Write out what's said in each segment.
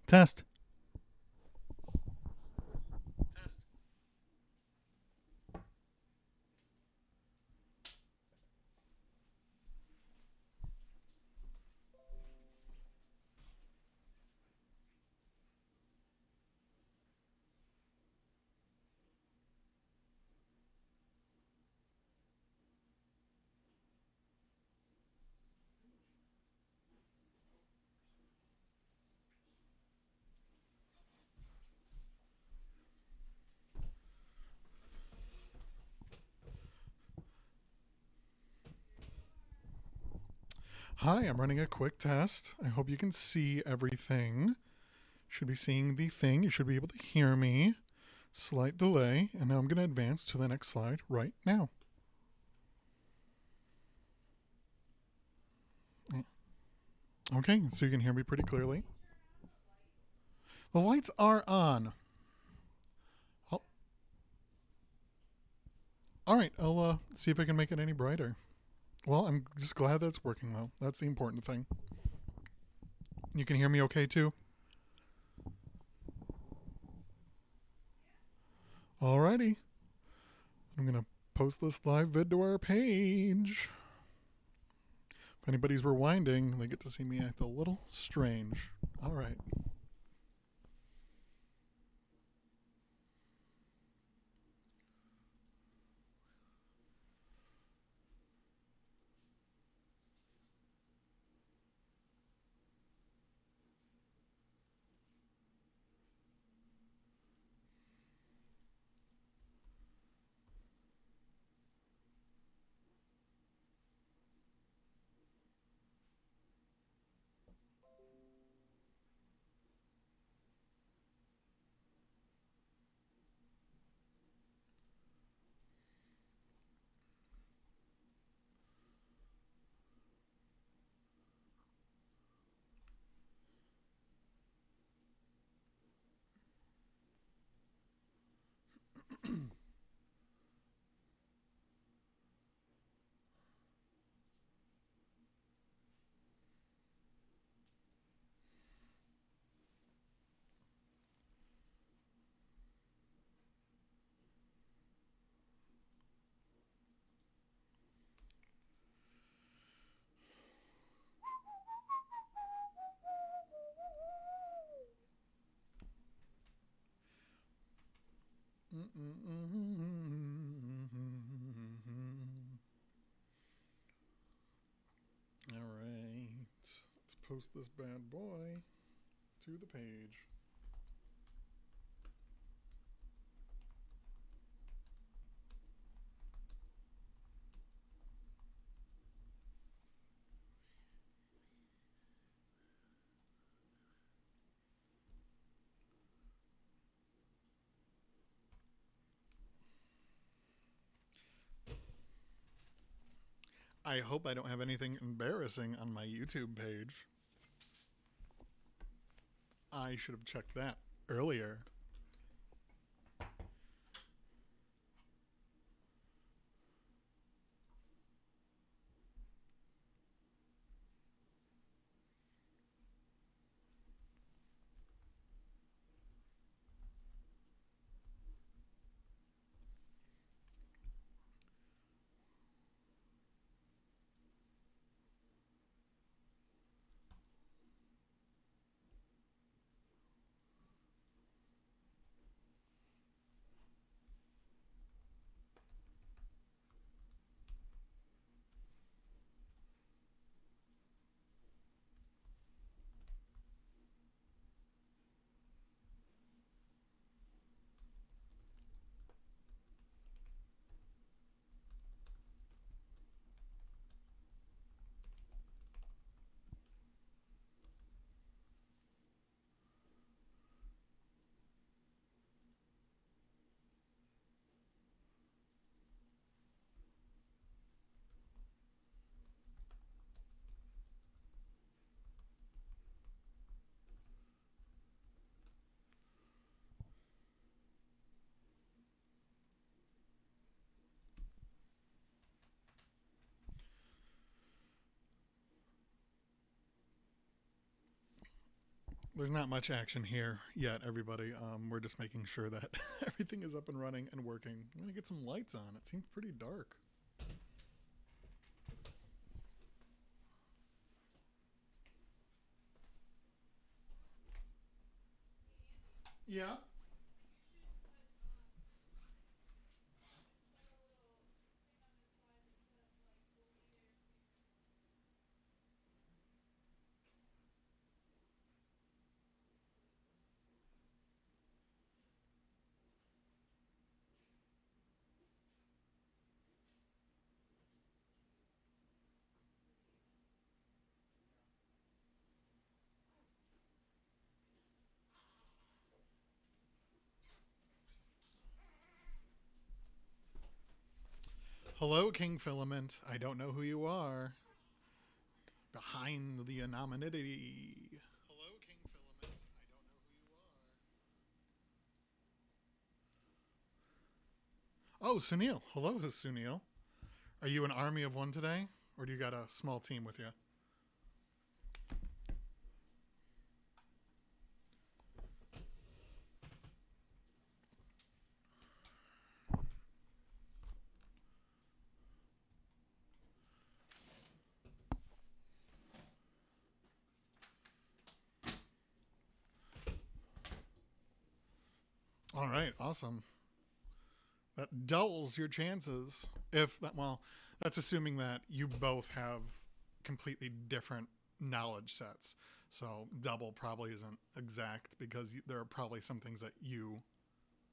Test. Hi, I'm running a quick test. I hope you can see everything. Should be seeing the thing. You should be able to hear me. Slight delay, and now I'm going to advance to the next slide right now. Okay, so you can hear me pretty clearly. The lights are on. Oh, all right, I'll see if I can make it any brighter. Well, I'm just glad that it's working, though. That's the important thing. You can hear me okay, too? Alrighty. I'm going to post this live vid to our page. If anybody's rewinding, they get to see me act a little strange. All right. All right. Let's post this bad boy to the page. I hope I don't have anything embarrassing on my YouTube page. I should have checked that earlier. There's not much action here yet, everybody. We're just making sure that everything is up and running and working. I'm gonna get some lights on. It seems pretty dark. Yeah. Hello, King Filament. I don't know who you are. Behind the anonymity. Hello, King Filament. I don't know who you are. Oh, Sunil. Hello, Sunil. Are you an army of one today? Or do you got a small team with you? All right, awesome. That doubles your chances. If that, well, that's assuming that you both have completely different knowledge sets. So double probably isn't exact because there are probably some things that you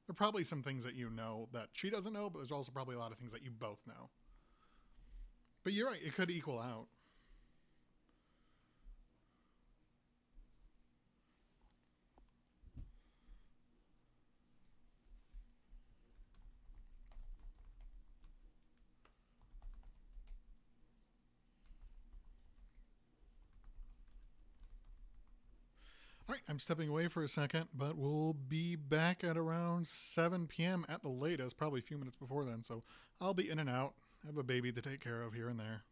there are probably some things that you know that she doesn't know, but there's also probably a lot of things that you both know. But you're right, it could equal out. All right, I'm stepping away for a second, but we'll be back at around 7 p.m. at the latest, probably a few minutes before then. So I'll be in and out. I have a baby to take care of here and there.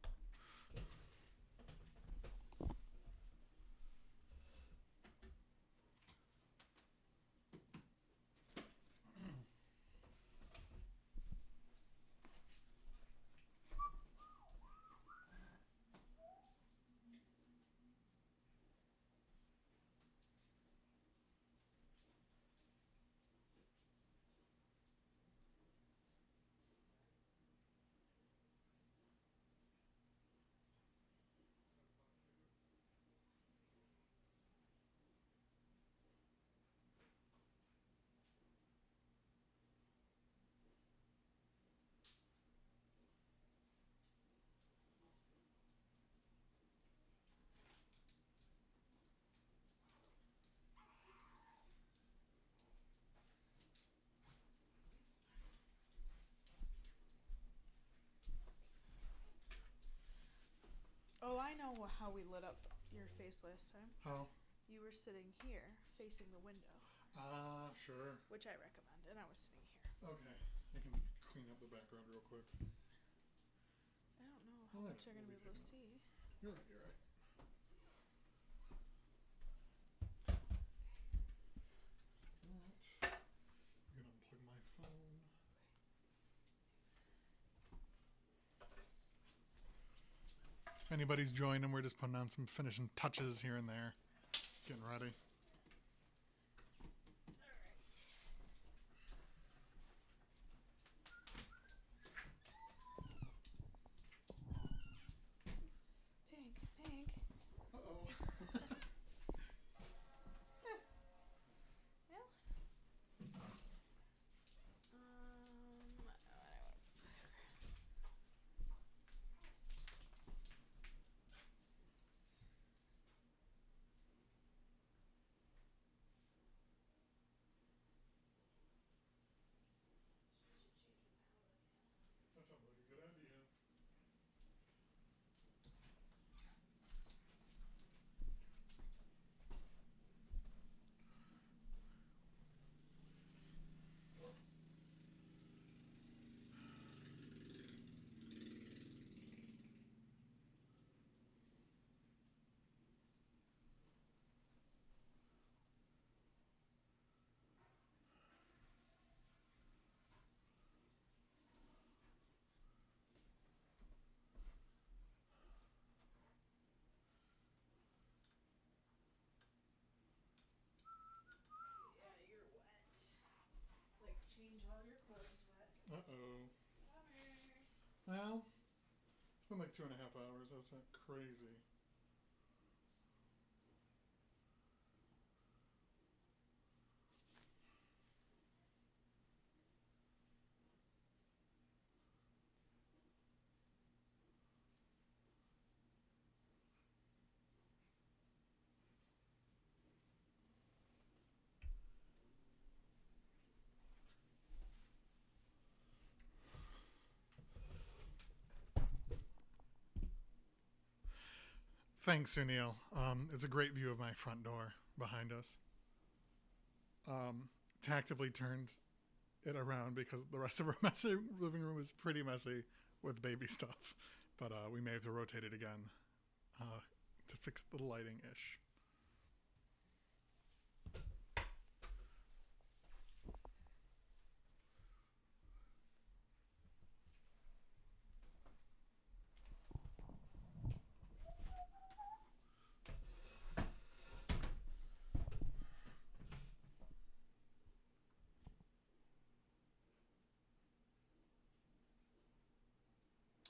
Oh, I know how we lit up your face last time. How? You were sitting here, facing the window. Ah, sure. Which I recommend, and I was sitting here. Okay. I can clean up the background real quick. I don't know how much you're going to be able to see. You're right, you're right. Alright. I'm going to unplug my phone. If anybody's joining, we're just putting on some finishing touches here and there. Getting ready. Pink. Uh-oh. Yeah. Well, it's been like 2.5 hours. That's not crazy. Thanks, Sunil. It's a great view of my front door behind us. Um, Tactively turned it around because the rest of our messy living room is pretty messy with baby stuff. But we may have to rotate it again uh, to fix the lighting ish.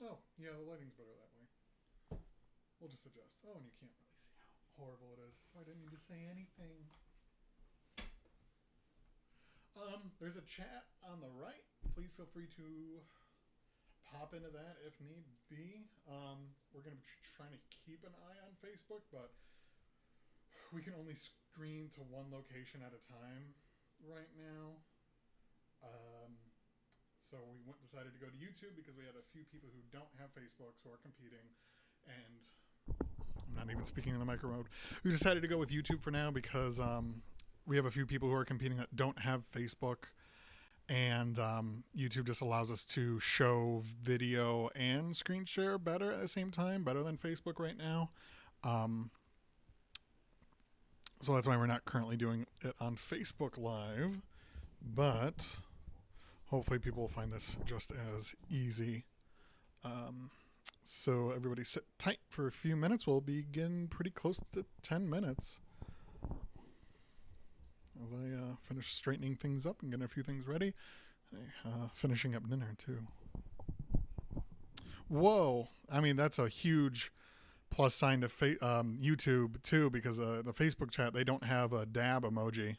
Oh, yeah, the lighting's better that way. We'll just adjust. Oh, and you can't really see how horrible it is, so I didn't need to say anything. There's a chat on the right. Please feel free to pop into that if need be. We're going to be trying to keep an eye on Facebook, but we can only stream to one location at a time right now. Um, so we decided to go to YouTube because we had a few people who don't have Facebook who are competing, and I'm not even speaking in the microphone. We decided to go with YouTube for now because we have a few people who are competing that don't have Facebook, and YouTube just allows us to show video and screen share better at the same time, better than Facebook right now. So that's why we're not currently doing it on Facebook Live, but hopefully people will find this just as easy. So everybody sit tight for a few minutes. We'll begin pretty close to 10 minutes as I finish straightening things up and getting a few things ready. Finishing up dinner too. Whoa! I mean, that's a huge plus sign to YouTube too, because the Facebook chat, they don't have a dab emoji.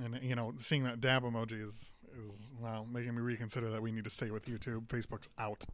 And you know, seeing that dab emoji is well, making me reconsider that we need to stay with YouTube. Facebook's out.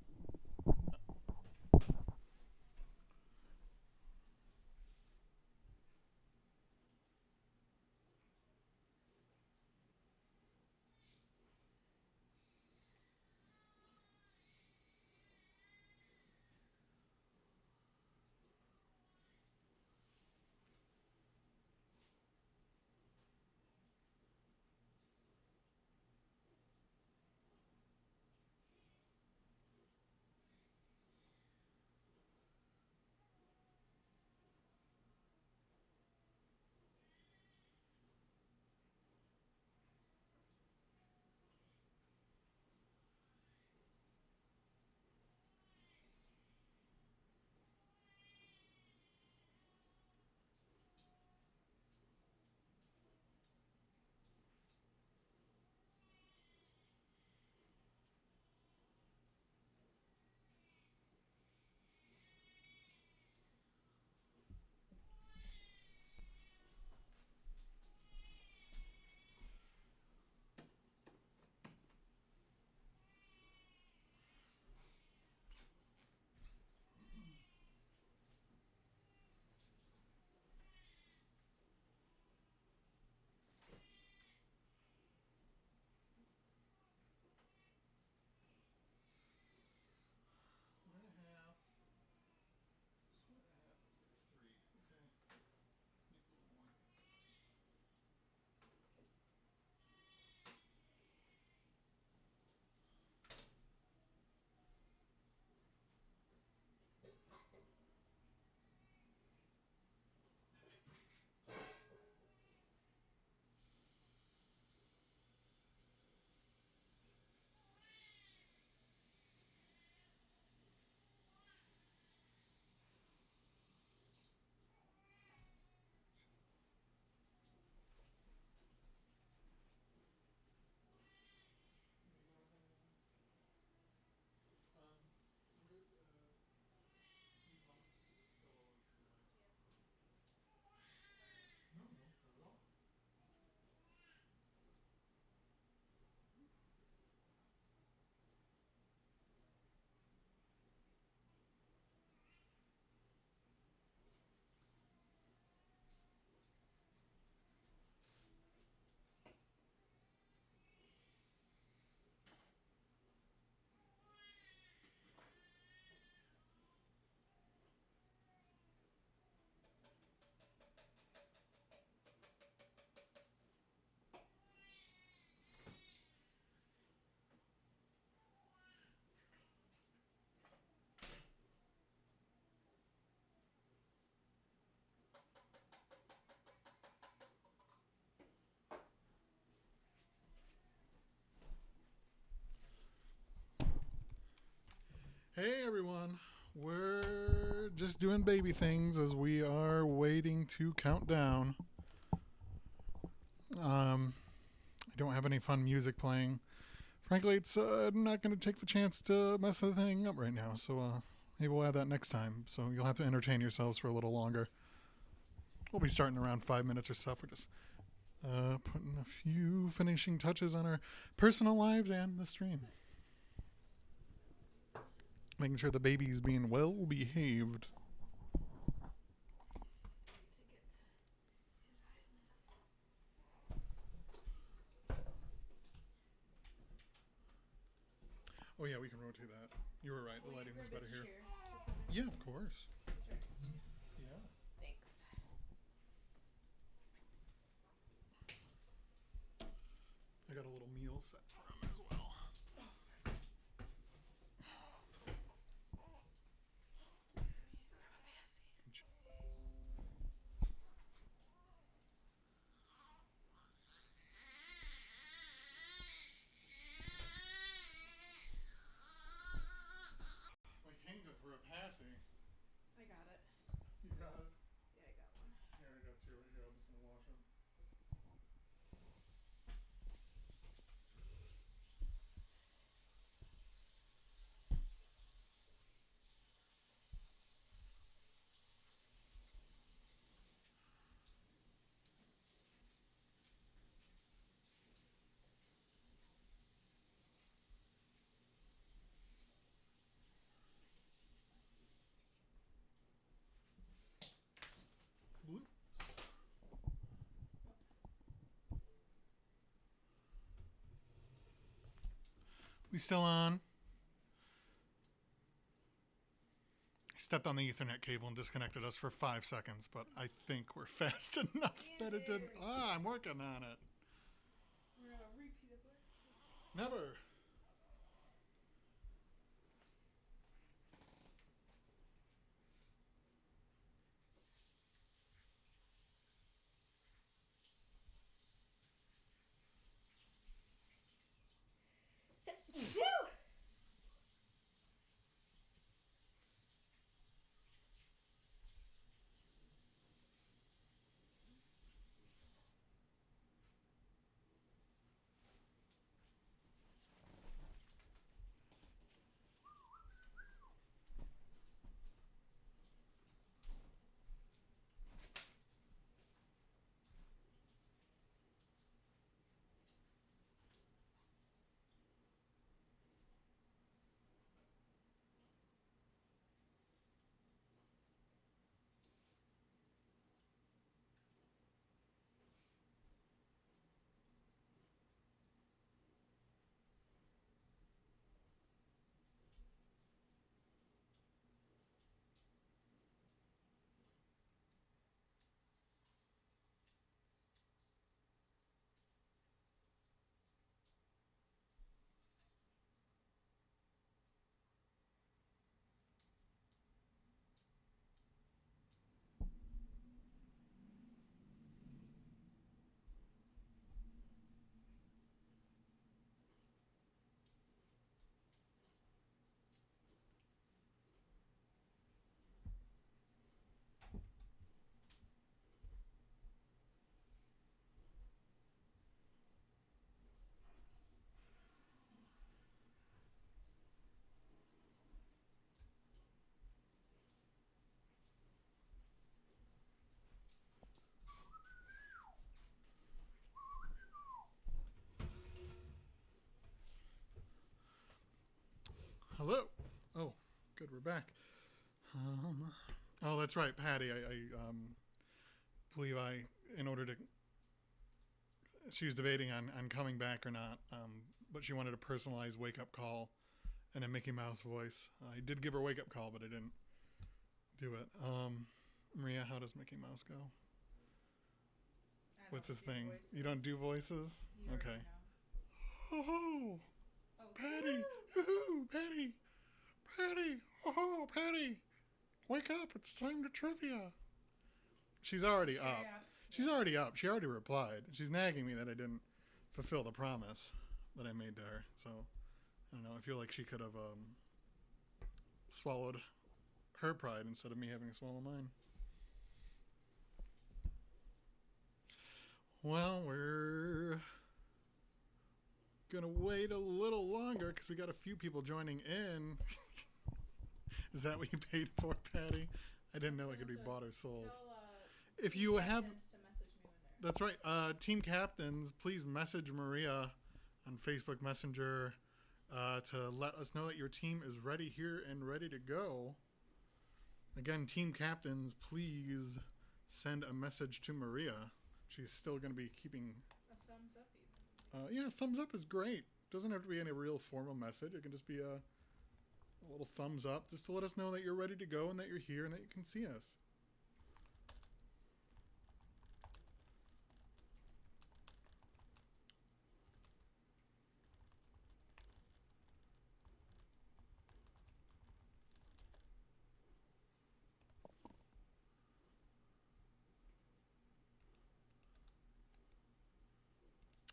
Hey everyone, we're just doing baby things as we are waiting to count down. I don't have any fun music playing. Frankly, it's not going to take the chance to mess the thing up right now, so maybe we'll add that next time. So you'll have to entertain yourselves for a little longer. We'll be starting around 5 minutes or stuff. We're just putting a few finishing touches on our personal lives and the stream. Making sure the baby's being well behaved. Oh yeah, we can rotate that. You were right. The lighting was better here. Yeah, of course. Yeah. Thanks. I got a little meal set for him as well. My king took for a passy. I got it. You got it? Yeah, I got one. Yeah, I got two right here. I'm just gonna wash them. Blue. We still on? I stepped on the Ethernet cable and disconnected us for 5 seconds, but I think we're fast enough that it didn't. I'm working on it. We're gonna repeat of last week. Never. Hello. Oh, good. We're back. Oh, that's right, Patty. I believe in order to, she was debating on coming back or not, but she wanted a personalized wake up call and a Mickey Mouse voice. I did give her a wake up call, but I didn't do it. Maria, how does Mickey Mouse go? What's his thing? Voices. You don't do voices? You Okay. already know. Oh, Oh, Patty! Woohoo! Patty! Patty! Oh, Patty! Wake up! It's time to trivia. She's already up. Yeah. She's already up. She already replied. She's nagging me that I didn't fulfill the promise that I made to her. So, I don't know. I feel like she could have swallowed her pride instead of me having to swallow mine. Well, we're gonna wait a little longer because we got a few people joining in. Is that what you paid for, Patty? I didn't know it could be bought or sold. If you have, that's right. Team captains, please message Maria on Facebook Messenger to let us know that your team is ready here and ready to go. Again, team captains, please send a message to Maria. She's still going to be keeping a thumbs up even. Yeah, thumbs up is great. Doesn't have to be any real formal message. It can just be a little thumbs up just to let us know that you're ready to go and that you're here and that you can see us.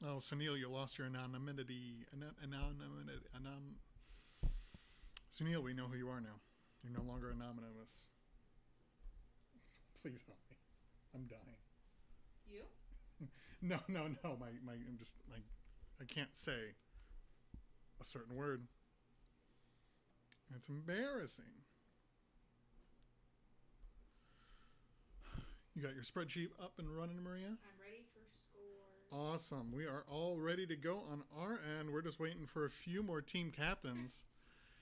Oh, Sunil, you lost your anonymity. Sunil, we know who you are now. You're no longer anonymous. Please help me. I'm dying. You? No. I'm just like, I can't say a certain word. It's embarrassing. You got your spreadsheet up and running, Maria? I'm ready for scores. Awesome. We are all ready to go on our end. We're just waiting for a few more team captains.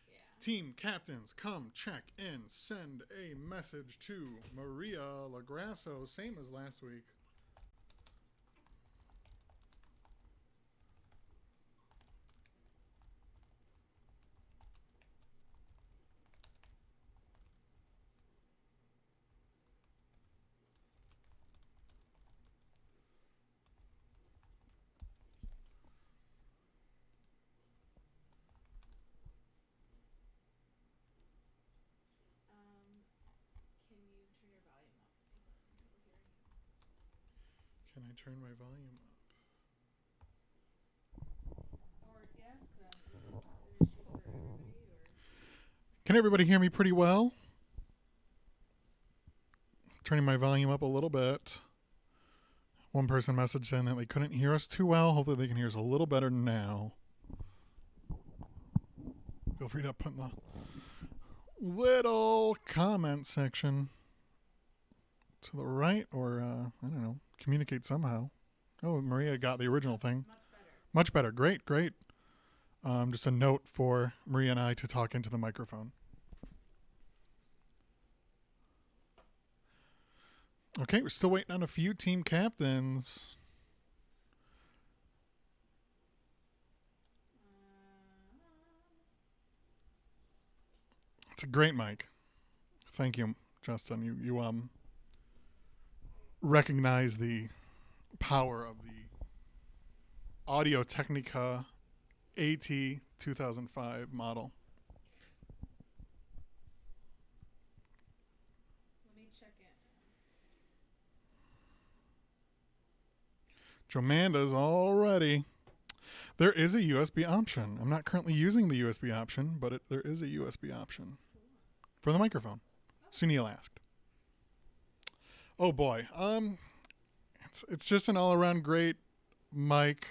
Yeah. Team captains, come check in. Send a message to Maria Lagrasso, same as last week. Can you turn your volume up? People hearing you. Can I turn my volume up? Or yes, is this an issue for everybody? Or Can everybody hear me pretty well? Turning my volume up a little bit. One person messaged saying that they couldn't hear us too well. Hopefully they can hear us a little better now. Feel free to put in the little comment section to the right, or I don't know, communicate somehow. Oh, Maria got the original thing. Much better. Great. Just a note for Maria and I to talk into the microphone. Okay, we're still waiting on a few team captains. It's a great mic. Thank you, Justin. You recognize the power of the Audio Technica AT 2005 model. let me check in. Jomanda's all ready. There is a USB option. I'm not currently using the USB option, but there is a USB option for the microphone. Sunil asked. Oh boy, it's just an all-around great mic.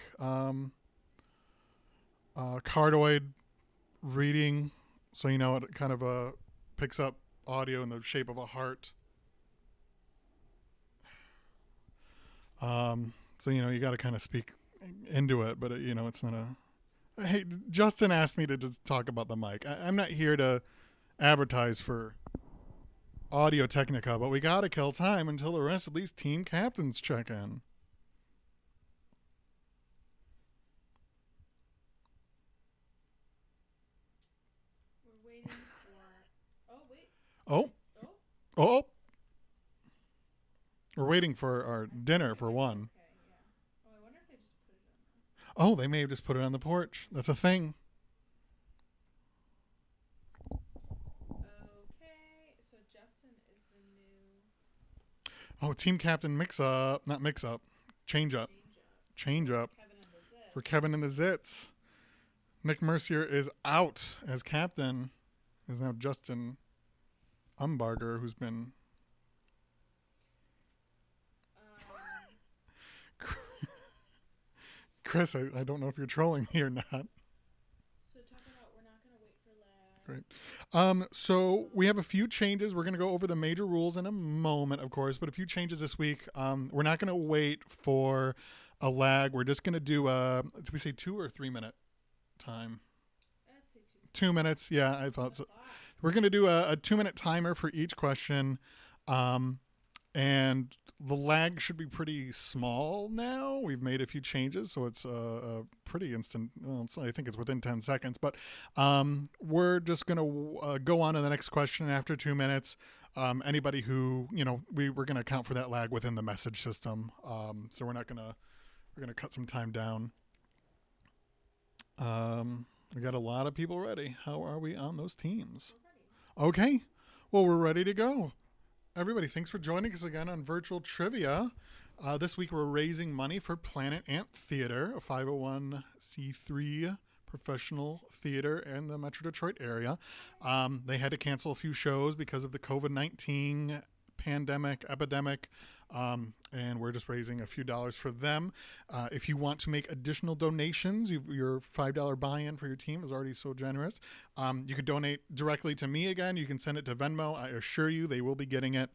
Cardioid reading, so you know it kind of picks up audio in the shape of a heart. So you know you got to kind of speak into it, but you know it's not a. Hey, Justin asked me to just talk about the mic. I'm not here to advertise for Audio Technica, but we got to kill time until the rest of these team captains check in. We're waiting for. Oh wait. Oh. Oh. We're waiting for our dinner for one. Okay. Yeah. Oh, I wonder if they just put it on. Oh, they may have just put it on the porch. That's a thing. Okay. So Justin is the new. Oh, team captain mix-up. Not mix-up. Change-up. Change-up. Kevin and the For Kevin and the Zits. Nick Mercier is out as captain. is now Justin Umbarger, who's been Chris. I don't know if you're trolling me or not. So talk about we're not gonna wait for lag. Great. So we have a few changes. We're going to go over the major rules in a moment, of course, but a few changes this week. We're not going to wait for a lag. We're just going to do did we say 2 or 3 minute time? I'd say 2. 2 minutes. Yeah, I thought so. We're going to do a 2-minute timer for each question. And the lag should be pretty small now. We've made a few changes, so it's a pretty instant. Well, I think it's within 10 seconds. But we're just going to go on to the next question after 2 minutes. Anybody who, we're going to account for that lag within the message system. So we're going to cut some time down. We got a lot of people ready. How are we on those teams? Okay. Well, we're ready to go. Everybody, thanks for joining us again on Virtual Trivia. This week we're raising money for Planet Ant Theater, a 501c3 professional theater in the Metro Detroit area. They had to cancel a few shows because of the COVID-19 epidemic, and we're just raising a few dollars for them. If you want to make additional donations, your $5 buy-in for your team is already so generous. You could donate directly to me again. You can send it to Venmo. I assure you they will be getting it.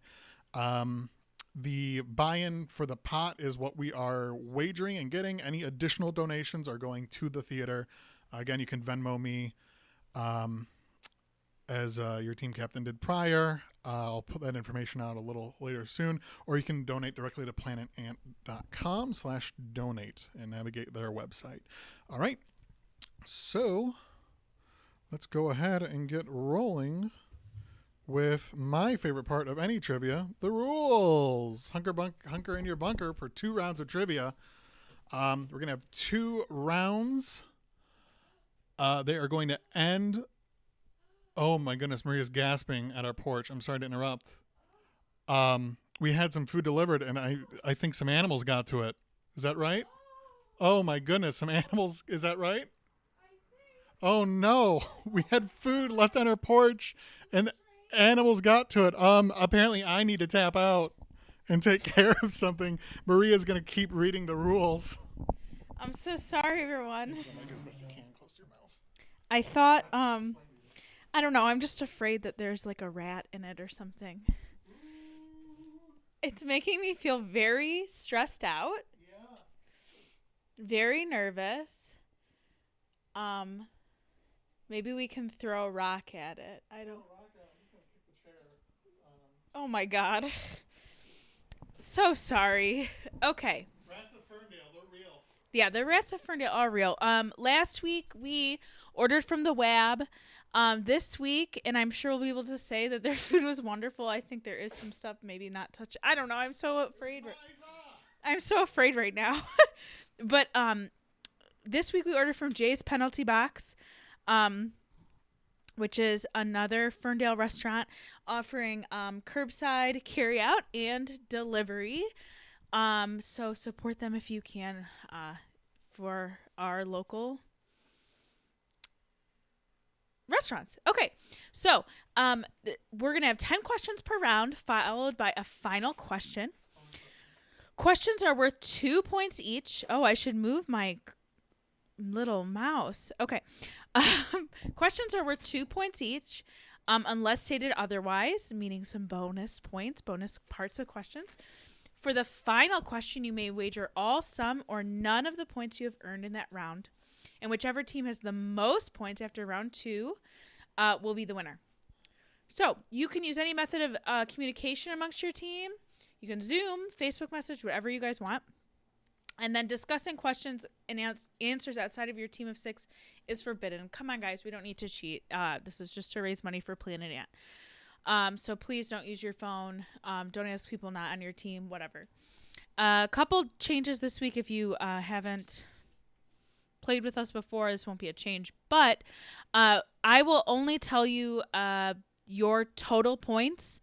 The buy-in for the pot is what we are wagering and getting. Any additional donations are going to the theater. Again, you can Venmo me as your team captain did prior. I'll put that information out a little later soon, or you can donate directly to planetant.com/donate and navigate their website. All right, so let's go ahead and get rolling with my favorite part of any trivia, the rules. Hunker in your bunker for 2 rounds of trivia. We're going to have 2 rounds. They are going to end... Oh my goodness, Maria's gasping at our porch. I'm sorry to interrupt. We had some food delivered, and I think some animals got to it. Is that right? Oh my goodness, some animals. Is that right? Oh no, we had food left on our porch, and the animals got to it. Apparently I need to tap out and take care of something. Maria's gonna keep reading the rules. I'm so sorry, everyone. Close to your mouth. I thought, I don't know. I'm just afraid that there's like a rat in it or something. It's making me feel very stressed out. Yeah. Very nervous. Maybe we can throw a rock at it. I don't. Oh my God. So sorry. Okay. Rats of Ferndale, they're real. Yeah, the rats of Ferndale are real. Last week we ordered from the WAB. This week, and I'm sure we'll be able to say that their food was wonderful. I think there is some stuff maybe not touch. I don't know. I'm so afraid. I'm so afraid right now. But this week we ordered from Jay's Penalty Box, which is another Ferndale restaurant offering curbside carryout and delivery. So support them if you can for our local restaurants. Okay, so we're gonna have 10 questions per round, followed by a final question. Questions are worth 2 points each. Oh, I should move my little mouse. Okay, questions are worth 2 points each, unless stated otherwise, meaning some bonus points, bonus parts of questions. For the final question, you may wager all, some, or none of the points you have earned in that round. And whichever team has the most points after round 2 will be the winner. So you can use any method of communication amongst your team. You can Zoom, Facebook message, whatever you guys want. And then discussing questions and answers outside of your team of 6 is forbidden. Come on, guys. We don't need to cheat. This is just to raise money for Planet Ant. So please don't use your phone. Don't ask people not on your team, whatever. A couple changes this week if you haven't played with us before. This won't be a change, but I will only tell you your total points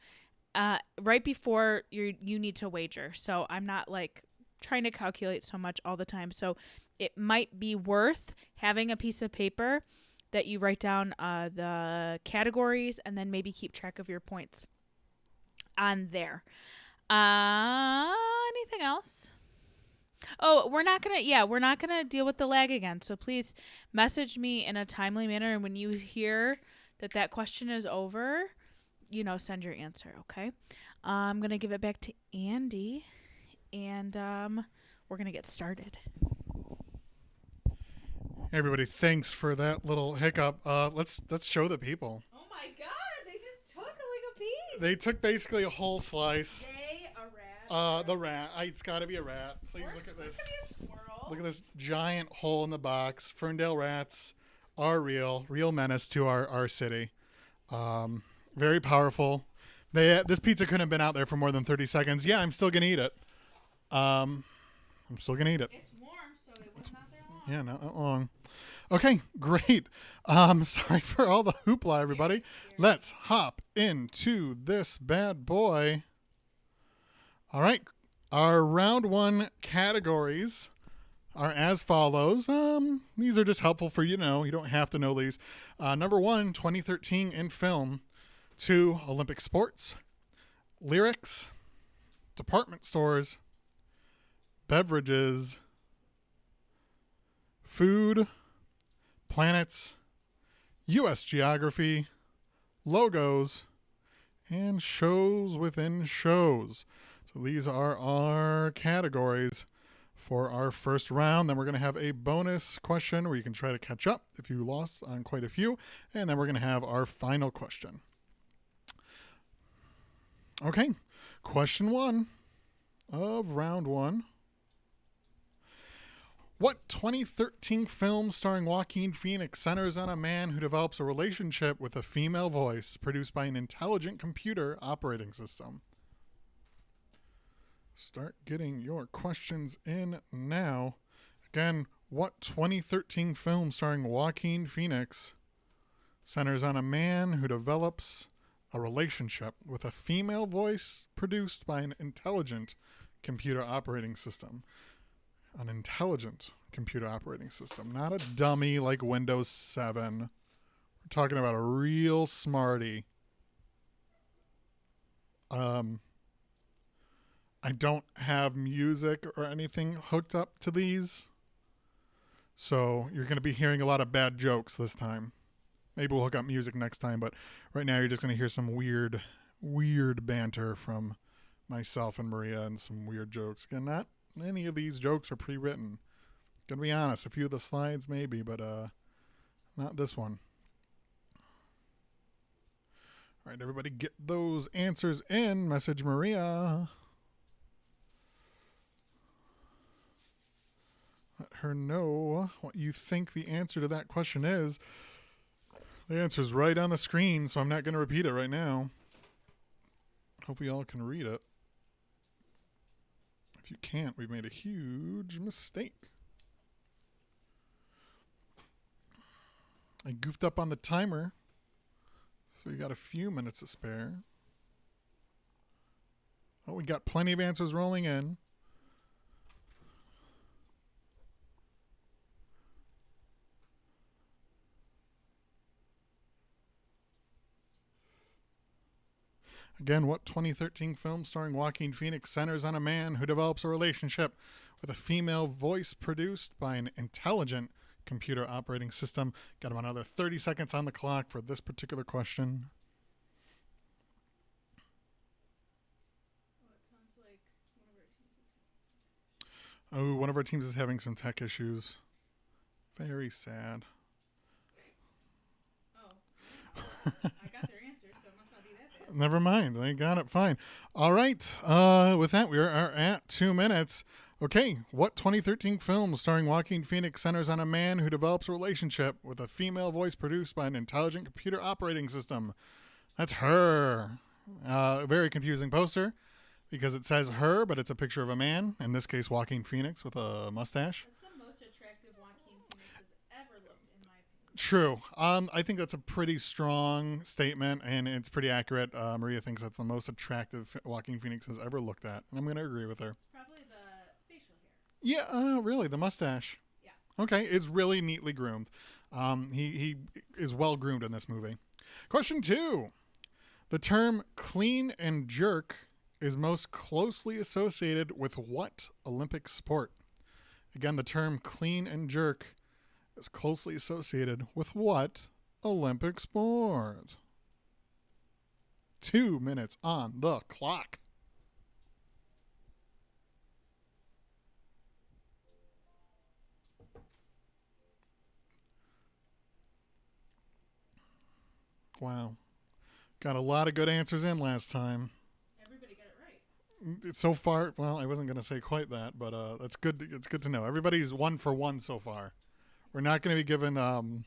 right before you need to wager. So I'm not like trying to calculate so much all the time. So it might be worth having a piece of paper that you write down the categories and then maybe keep track of your points on there. Anything else? Oh, we're not gonna deal with the lag again. So please message me in a timely manner, and when you hear that question is over, send your answer. Okay. I'm gonna give it back to Andy, and we're gonna get started. Hey everybody, thanks for that little hiccup. Let's show the people. Oh my God! They just took like a piece. They took basically a whole slice. Yay, a rat. The rat. It's got to be a rat. Please Or look at this. It could be a squirrel. Look at this giant hole in the box. Ferndale rats are real menace to our city. Very powerful. This pizza couldn't have been out there for more than 30 seconds. Yeah, I'm still gonna eat it. I'm still gonna eat it. It's warm, so it was not that long. Yeah, not that long. Okay, great. Sorry for all the hoopla, everybody. Let's hop into this bad boy. All right, our round one categories are as follows. These are just helpful for you don't have to know these. Number 1, 2013 in film. 2, Olympic sports. Lyrics. Department stores. Beverages. Food. Planets. U.S. geography. Logos. And shows within shows. So these are our categories for our first round. Then we're going to have a bonus question where you can try to catch up if you lost on quite a few. And then we're going to have our final question. Okay, question 1 of round 1. What 2013 film starring Joaquin Phoenix centers on a man who develops a relationship with a female voice produced by an intelligent computer operating system? Start getting your questions in now. Again, what 2013 film starring Joaquin Phoenix centers on a man who develops a relationship with a female voice produced by an intelligent computer operating system? An intelligent computer operating system, not a dummy like Windows 7. We're talking about a real smarty. I don't have music or anything hooked up to these, so you're going to be hearing a lot of bad jokes this time. Maybe we'll hook up music next time, but right now you're just going to hear some weird banter from myself and Maria and some weird jokes. Again, not any of these jokes are pre-written. Gonna be honest, a few of the slides maybe, but not this one. All right, everybody get those answers in. Message Maria. Let her know what you think the answer to that question is. The answer's right on the screen, so I'm not going to repeat it right now. Hope you all can read it. If you can't, we've made a huge mistake. I goofed up on the timer, so you got a few minutes to spare. Oh, we got plenty of answers rolling in. Again, what 2013 film starring Joaquin Phoenix centers on a man who develops a relationship with a female voice produced by an intelligent computer operating system? Got about another 30 seconds on the clock for this particular question. Oh, one of our teams is having some tech issues. Very sad. Oh. I got their answer, so it must not be that bad. Never mind. They got it fine. All right. With that, we are at 2 minutes. Okay. What 2013 film starring Joaquin Phoenix centers on a man who develops a relationship with a female voice produced by an intelligent computer operating system? That's Her. Very confusing poster because it says Her, but it's a picture of a man. In this case, Joaquin Phoenix with a mustache. That's the most attractive Joaquin Phoenix has ever looked, in my opinion. True. I think that's a pretty strong statement, and it's pretty accurate. Maria thinks that's the most attractive Joaquin Phoenix has ever looked at, and I'm going to agree with her. Probably the facial hair. Yeah, really, the mustache. Yeah. Okay, it's really neatly groomed. He is well groomed in this movie. Question 2. The term clean and jerk is most closely associated with what Olympic sport? Again, the term clean and jerk is closely associated with what Olympic sport? 2 minutes on the clock. Wow. Got a lot of good answers in last time. Everybody got it right. So far, well, I wasn't going to say quite that, but that's good. It's good to know. Everybody's 1 for 1 so far. We're not going to be given live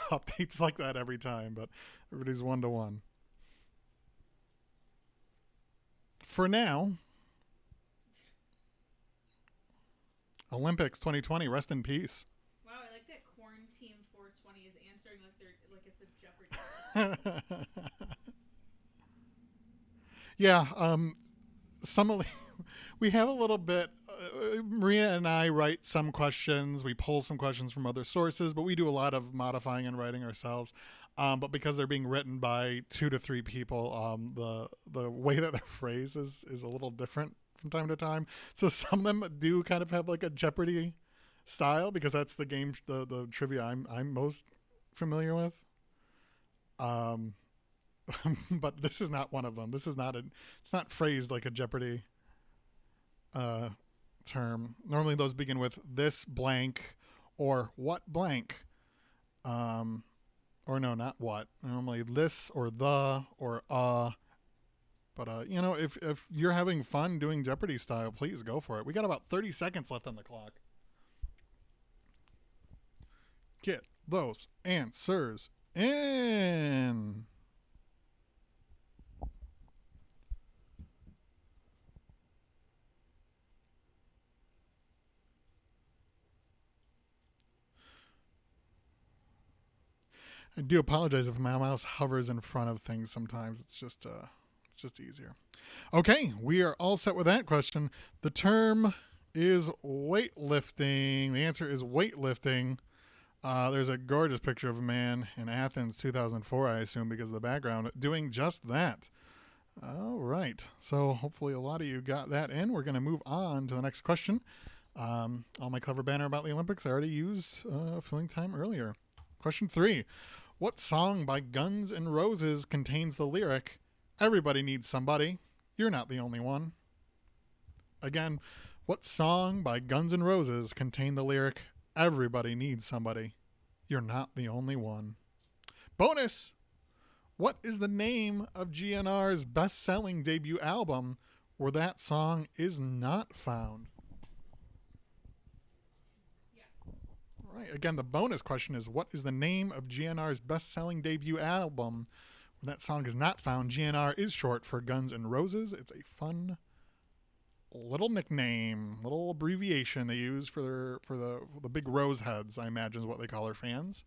updates like that every time, but everybody's 1 to 1. For now, Olympics 2020, rest in peace. Wow, I like that Quarantine 420 is answering like it's a Jeopardy. Yeah, we have a little bit. Maria and I write some questions. We pull some questions from other sources, but we do a lot of modifying and writing ourselves. But because they're being written by 2 to 3 people, the way that they're phrased is a little different from time to time. So some of them do kind of have like a Jeopardy style because that's the game, the trivia I'm most familiar with. But this is not one of them. This is not it's not phrased like a Jeopardy term. Normally those begin with this blank or what blank. Or no, not what. Normally this or the or But if you're having fun doing Jeopardy style, please go for it. We got about 30 seconds left on the clock. Get those answers in. I do apologize if my mouse hovers in front of things sometimes. It's just easier. Okay, we are all set with that question. The term is weightlifting. The answer is weightlifting. There's a gorgeous picture of a man in Athens 2004, I assume, because of the background, doing just that. All right. So hopefully a lot of you got that in. We're going to move on to the next question. All my clever banner about the Olympics I already used filling time earlier. Question 3. What song by Guns N' Roses contains the lyric, "Everybody needs somebody, you're not the only one"? Again, what song by Guns N' Roses contained the lyric, "Everybody needs somebody, you're not the only one"? Bonus! What is the name of GNR's best-selling debut album where that song is not found? Right. Again, the bonus question is, what is the name of GNR's best-selling debut album when that song is not found? GNR is short for Guns N' Roses. It's a fun little nickname, little abbreviation they use for the big rose heads, I imagine is what they call their fans.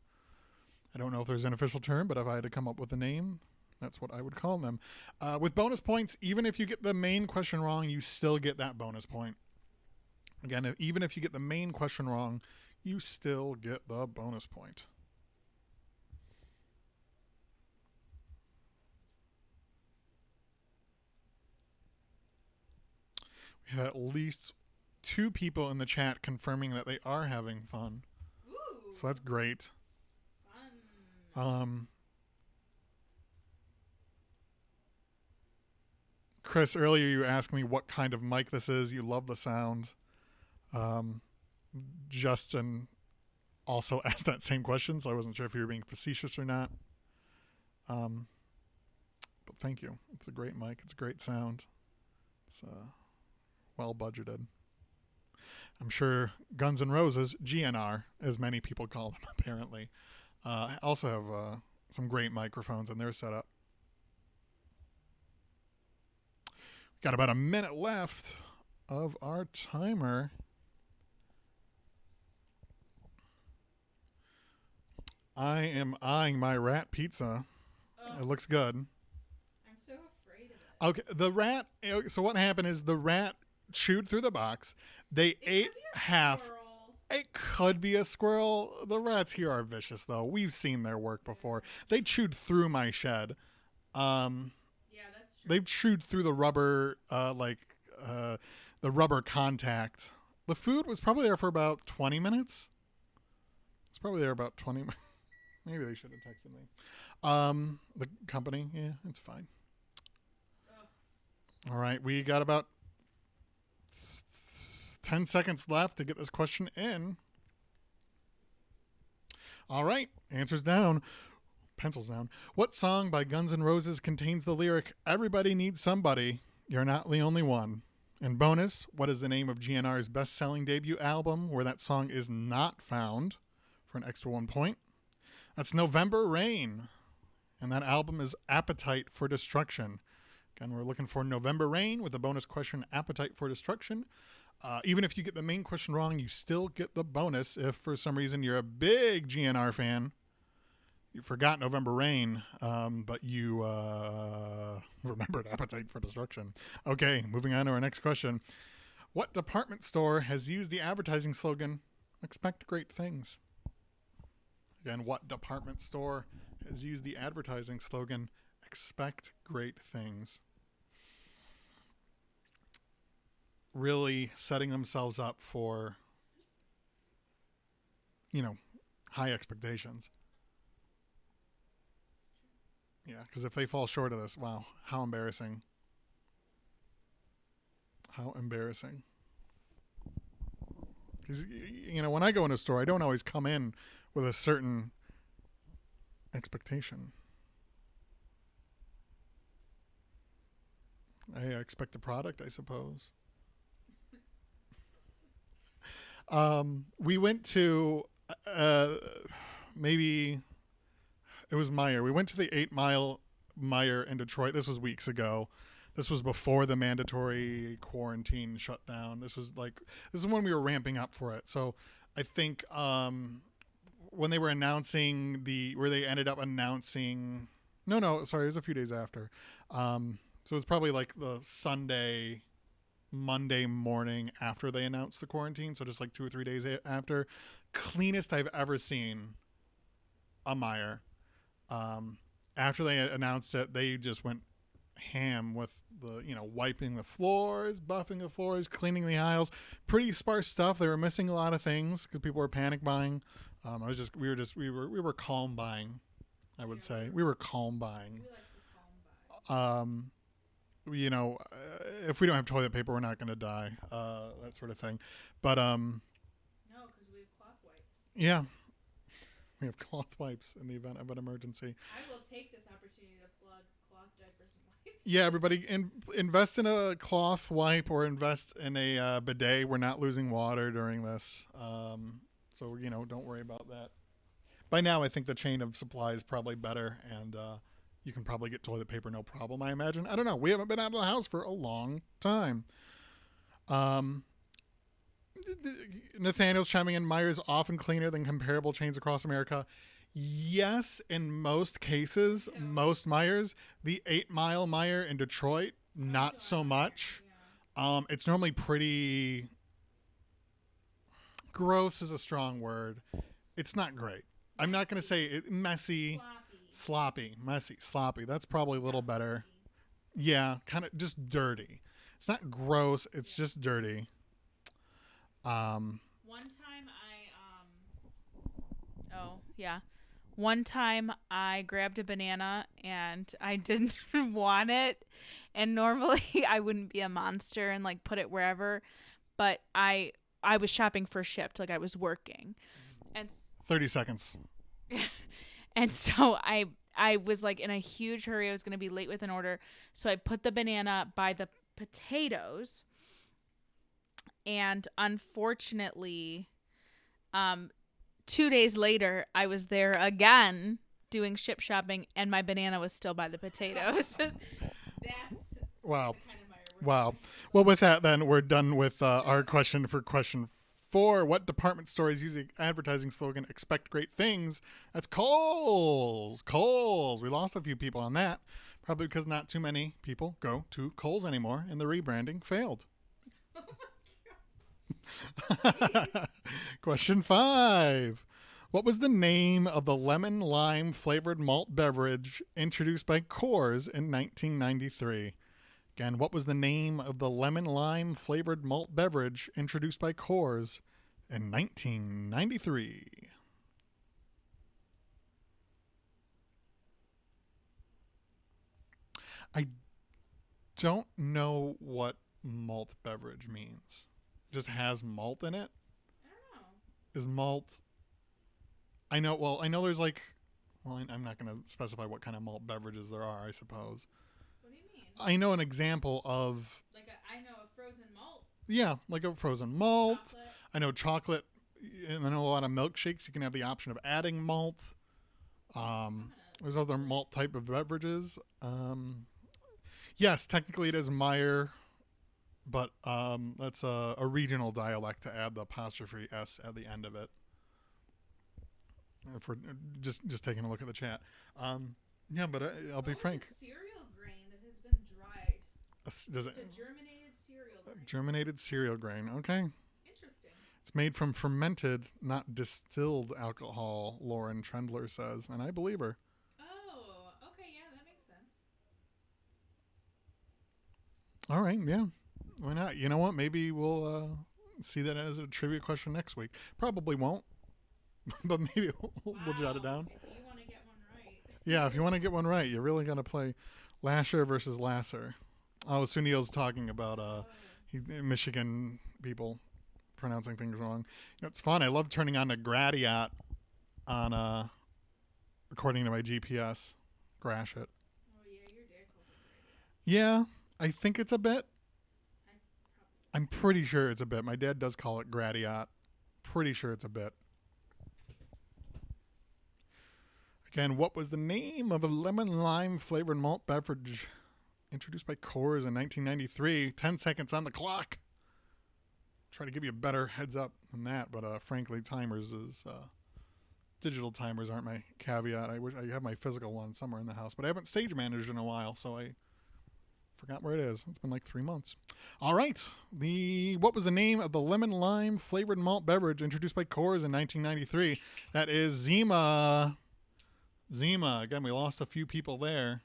I don't know if there's an official term, but if I had to come up with a name, that's what I would call them. With bonus points, even if you get the main question wrong, you still get that bonus point. Again, even if you get the main question wrong, you still get the bonus point. We have at least 2 people in the chat confirming that they are having fun. Ooh, So that's great. fun. Chris, earlier you asked me what kind of mic this is. You love the sound. Justin also asked that same question, so I wasn't sure if you were being facetious or not. But thank you. It's a great mic. It's a great sound. It's well budgeted. I'm sure Guns N' Roses, GNR, as many people call them apparently, also have some great microphones in their setup. We've got about a minute left of our timer. I am eyeing my rat pizza. Oh, It looks good. I'm so afraid of it. Okay, the rat. So what happened is the rat chewed through the box. They It ate could be a half. squirrel. It could be a squirrel. The rats here are vicious, though. We've seen their work before. They chewed through my shed. Yeah, that's true. They've chewed through the rubber, the rubber contact. The food was probably there for about 20 minutes. It's probably there about 20 minutes. Maybe they should have texted me. The company, yeah, it's fine. All right, we got about 10 seconds left to get this question in. All right, answers down. Pencils down. What song by Guns N' Roses contains the lyric, "Everybody needs somebody, you're not the only one"? And bonus, what is the name of GNR's best-selling debut album where that song is not found? For an extra 1 point. That's November Rain. And that album is Appetite for Destruction. Again, we're looking for November Rain with the bonus question, Appetite for Destruction. Even if you get the main question wrong, you still get the bonus if for some reason you're a big GNR fan. You forgot November Rain, but you remembered Appetite for Destruction. Okay, moving on to our next question. What department store has used the advertising slogan, "Expect great things"? Again, what department store has used the advertising slogan, "Expect great things"? Really setting themselves up for, high expectations. Yeah, because if they fall short of this, wow, how embarrassing. How embarrassing. Because, when I go in a store, I don't always come in with a certain expectation. I expect a product, I suppose. We went to, maybe it was Meijer. We went to the 8 Mile Meijer in Detroit. This was weeks ago. This was before the mandatory quarantine shut down. This is when we were ramping up for it. So I think when they were announcing where they ended up announcing, sorry, it was a few days after. So it was probably like the Monday morning after they announced the quarantine. So just like 2 or 3 days after. Cleanest I've ever seen a Meijer. After they announced it, they just went ham with the, wiping the floors, buffing the floors, cleaning the aisles. Pretty sparse stuff. They were missing a lot of things because people were panic buying. We were calm buying, I would say. We were calm buying. If we don't have toilet paper, we're not going to die. That sort of thing. But, no, because we have cloth wipes. Yeah. We have cloth wipes in the event of an emergency. I will take this opportunity to plug cloth diapers and wipes. Yeah, everybody invest in a cloth wipe or invest in a bidet. We're not losing water during this. So, don't worry about that. By now, I think the chain of supply is probably better, and you can probably get toilet paper no problem, I imagine. I don't know. We haven't been out of the house for a long time. Nathaniel's chiming in, Meijer is often cleaner than comparable chains across America. Yes, in most cases, most Meijers. The 8 Mile Meijer in Detroit, not so much. It's normally pretty... gross is a strong word. It's not great. I'm not going to say it, messy, sloppy. That's probably a little better. Yeah, kind of just dirty. It's not gross. It's just dirty. One time I grabbed a banana and I didn't want it. And normally I wouldn't be a monster and put it wherever. But I was shopping for Shipt, I was working. And 30 seconds. And so I was in a huge hurry. I was going to be late with an order. So I put the banana by the potatoes. And unfortunately, 2 days later, I was there again doing Shipt shopping, and my banana was still by the potatoes. That's wow. Wow. Well, with that, then, we're done with our question for question 4. What department store is using advertising slogan, "Expect great things"? That's Kohl's. Kohl's. We lost a few people on that, probably because not too many people go to Kohl's anymore, and the rebranding failed. Question 5. What was the name of the lemon lime flavored malt beverage introduced by Coors in 1993? Again, what was the name of the lemon lime flavored malt beverage introduced by Coors in 1993? I don't know what malt beverage means. It just has malt in it? I don't know. Is malt. I know, well, I know there's like. Well, I'm not going to specify what kind of malt beverages there are, I suppose. What do you mean? I know an example of. I know a frozen malt. Yeah, like a frozen malt. Chocolate. I know chocolate, and I know a lot of milkshakes. You can have the option of adding malt. There's other malt type of beverages. Yes, technically it is Meyer, but that's a regional dialect to add the apostrophe s at the end of it. If we're just taking a look at the chat, yeah, but I'll be frank. Cereal grain that has been dried. Does it? It's a germinated cereal grain. Germinated cereal grain. Okay. Interesting. It's made from fermented, not distilled alcohol, Lauren Trendler says, and I believe her. Oh, okay, yeah, that makes sense. All right, yeah. Why not? You know what? Maybe we'll see that as a trivia question next week. Probably won't, but maybe we'll jot it down. If you want to get one right. Yeah, if you want to get one right, you're really going to play Lasher versus Lasser. Oh, Sunil's talking about Michigan people pronouncing things wrong. You know, it's fun. I love turning on the Gradiat on according to my GPS. Grash it. Oh yeah, your dad calls it Gradiat. Yeah, I think it's a bit. I'm pretty sure it's a bit. My dad does call it Gradiat. Pretty sure it's a bit. Again, what was the name of a lemon lime flavored malt beverage introduced by Coors in 1993? 10 seconds on the clock. Try to give you a better heads up than that, but frankly, digital timers aren't my caveat. I wish I have my physical one somewhere in the house, but I haven't stage managed in a while, so I forgot where it is. It's been like 3 months. All right, what was the name of the lemon lime flavored malt beverage introduced by Coors in 1993? That is Zima. Zima. Again, we lost a few people there.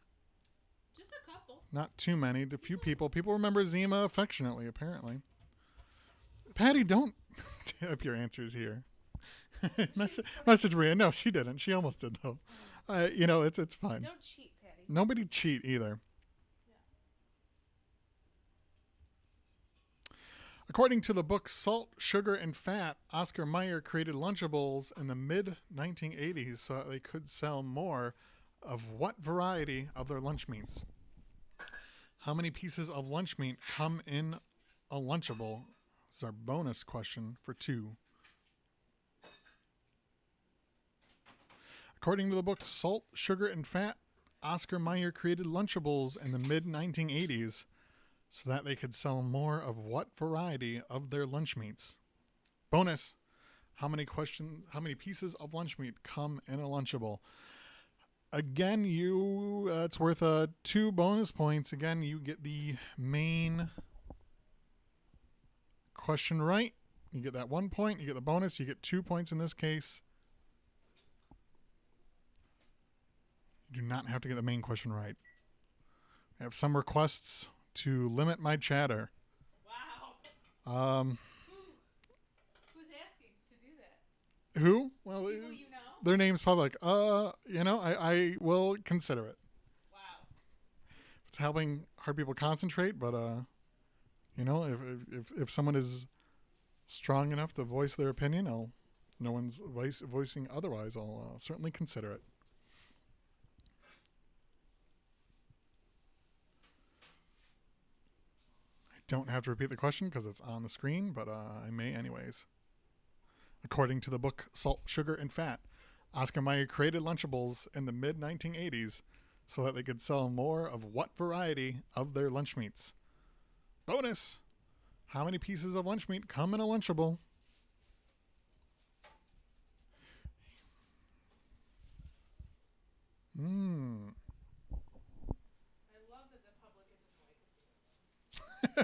Just a couple. Not too many. A few people. People remember Zima affectionately, apparently. Patty, don't tip your answers here. Message Maria. No, she didn't. She almost did, though. It's fine. Don't cheat, Patty. Nobody cheat either. Yeah. According to the book Salt, Sugar, and Fat, Oscar Mayer created Lunchables in the mid-1980s so that they could sell more of what variety of their lunch meats? How many pieces of lunch meat come in a Lunchable? This is our bonus question for 2. According to the book Salt, Sugar, and Fat, Oscar Mayer created Lunchables in the mid-1980s so that they could sell more of what variety of their lunch meats? Bonus, how many pieces of lunch meat come in a Lunchable? Again, it's worth 2 bonus points. Again, you get the main question right. You get that 1 point. You get the bonus. You get 2 points in this case. You do not have to get the main question right. I have some requests to limit my chatter. Wow. Who's asking to do that? Who? Well, People you know? Their name's public. I will consider it. Wow. It's helping hard people concentrate, but if someone is strong enough to voice their opinion, no one's voicing otherwise, I'll certainly consider it. I don't have to repeat the question because it's on the screen, but I may anyways. According to the book Salt, Sugar, and Fat, Oscar Mayer created Lunchables in the mid-1980s so that they could sell more of what variety of their lunch meats? Bonus! How many pieces of lunch meat come in a Lunchable? I love that the public isn't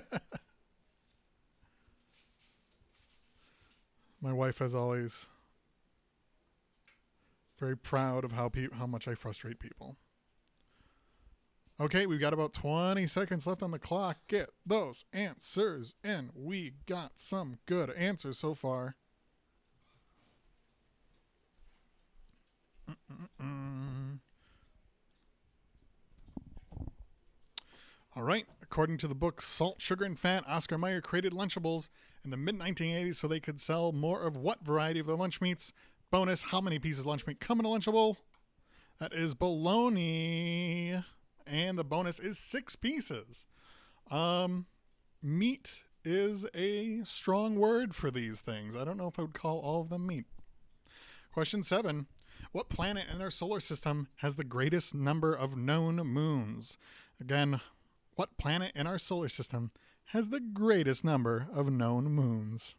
like My wife is always very proud of how much I frustrate people. Okay, we've got about 20 seconds left on the clock. Get those answers in. We got some good answers so far. All right. According to the book Salt, Sugar, and Fat, Oscar Mayer created Lunchables in the mid-1980s so they could sell more of what variety of the lunch meats? Bonus, how many pieces of lunch meat come in a Lunchable? That is bologna. And the bonus is 6 pieces. Meat is a strong word for these things. I don't know if I would call all of them meat. Question 7. What planet in our solar system has the greatest number of known moons? Again, what planet in our solar system has the greatest number of known moons?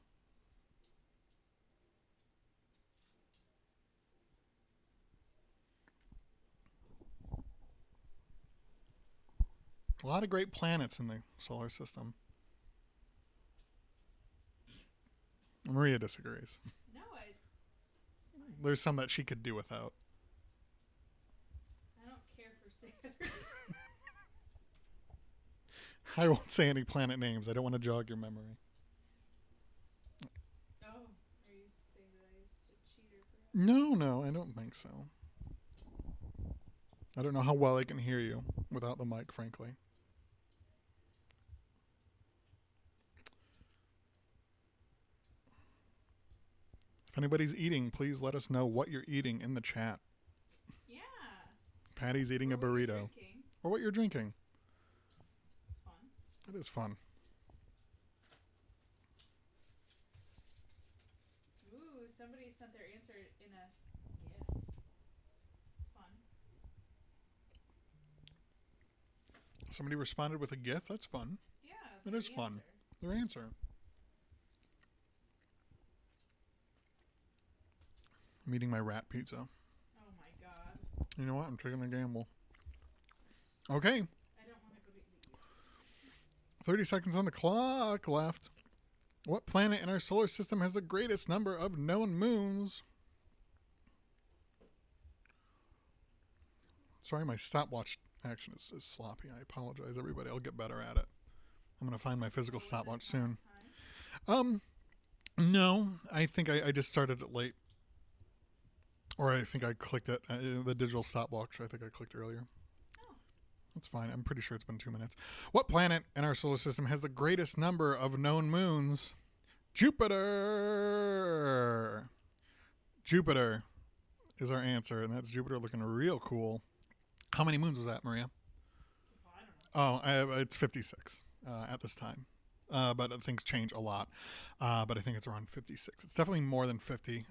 A lot of great planets in the solar system. Maria disagrees. No, There's some that she could do without. I don't care for Saturn. I won't say any planet names. I don't want to jog your memory. Oh, are you saying that I used to cheat or forget? No, I don't think so. I don't know how well I can hear you without the mic, frankly. If anybody's eating, please let us know what you're eating in the chat. Yeah. Patty's eating a burrito. Or what you're drinking. It's fun. It is fun. Ooh, somebody sent their answer in a GIF. It's fun. Somebody responded with a GIF. That's fun. Yeah. It is fun. Their answer. I'm eating my rat pizza. Oh my god. You know what? I'm taking a gamble. Okay. I don't want to go to eat. 30 seconds on the clock left. What planet in our solar system has the greatest number of known moons? Sorry, my stopwatch action is sloppy. I apologize, everybody. I'll get better at it. I'm going to find my physical stopwatch soon. No, I think I just started it late. Or I think I clicked it. The digital stopwatch, I think I clicked earlier. Oh. That's fine. I'm pretty sure it's been 2 minutes. What planet in our solar system has the greatest number of known moons? Jupiter. Jupiter is our answer, and that's Jupiter looking real cool. How many moons was that, Maria? Well, I don't know. Oh, it's 56 at this time. But things change a lot. But I think it's around 56. It's definitely more than 50.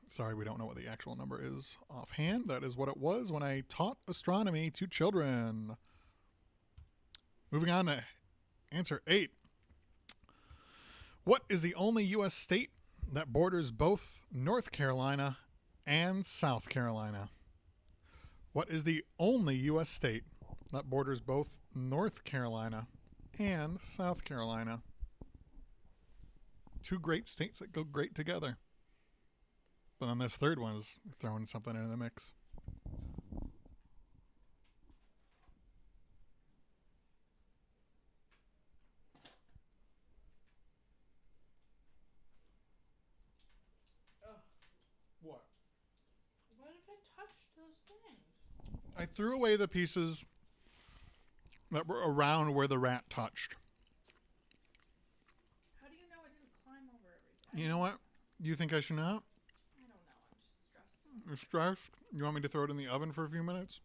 Sorry, we don't know what the actual number is offhand. That is what it was when I taught astronomy to children. Moving on to answer 8. What is the only U.S. state that borders both North Carolina and South Carolina? What is the only U.S. state that borders both North Carolina and South Carolina? 2 great states that go great together. But then this third one is throwing something into the mix. What? What if I touched those things? I threw away the pieces that were around where the rat touched. How do you know it didn't climb over everything? You know what? You think I should not? I don't know. I'm just stressed. You're stressed? You want me to throw it in the oven for a few minutes?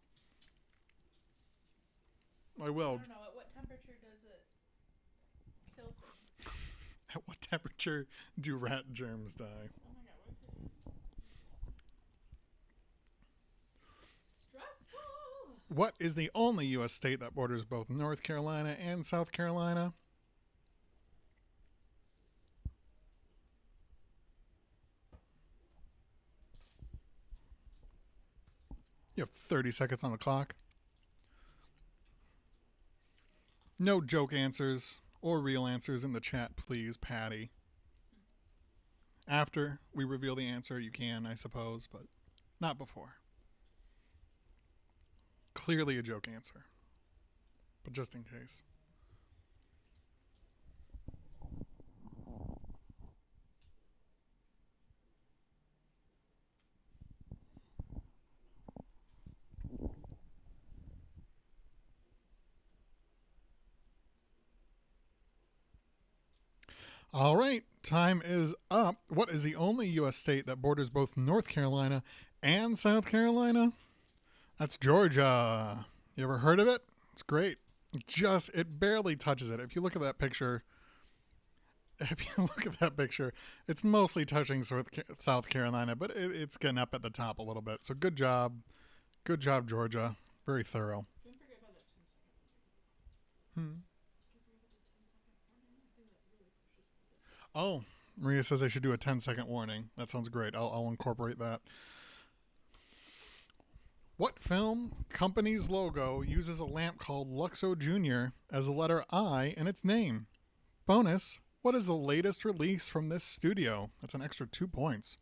I will. I don't know. At what temperature does it kill things? At what temperature do rat germs die? Oh my god, what is this? Stressful! What is the only U.S. state that borders both North Carolina and South Carolina? You have 30 seconds on the clock. No joke answers or real answers in the chat, please, Patty. After we reveal the answer, you can, I suppose, but not before. Clearly a joke answer, but just in case. All right, time is up. What is the only U.S. state that borders both North Carolina and South Carolina? That's Georgia. You ever heard of it? It's great. It barely touches it. If you look at that picture, it's mostly touching South Carolina, but it's getting up at the top a little bit. So good job. Good job, Georgia. Very thorough. Don't forget about that 10-second. Oh, Maria says I should do a 10-second warning. That sounds great. I'll incorporate that. What film company's logo uses a lamp called Luxo Junior as the letter I in its name? Bonus, what is the latest release from this studio? That's an extra 2 points.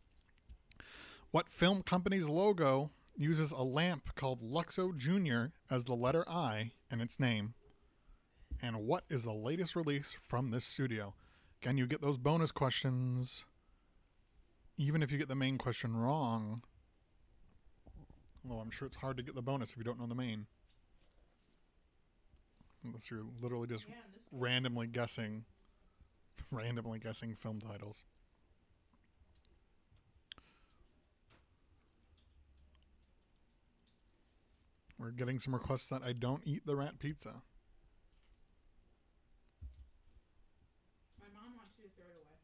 What film company's logo uses a lamp called Luxo Junior as the letter I in its name? And what is the latest release from this studio? Again, you get those bonus questions even if you get the main question wrong. Although I'm sure it's hard to get the bonus if you don't know the main. Unless you're literally just randomly guessing film titles. We're getting some requests that I don't eat the rat pizza. My mom wants you to throw it away.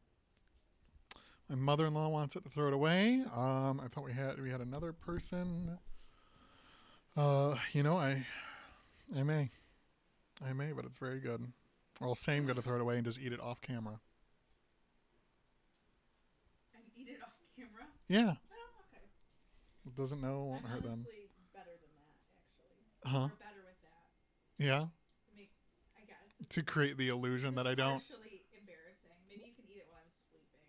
My mother-in-law wants it to throw it away. I thought we had another person. I may, but it's very good. Or I'll say I'm going to throw it away and just eat it off camera. And eat it off camera? Yeah. Oh, okay. It doesn't know, won't hurt them. Better than that, actually. Huh? Or better with that. Yeah. I guess. To create the illusion that I don't. It's partially embarrassing. Maybe you can eat it while I'm sleeping.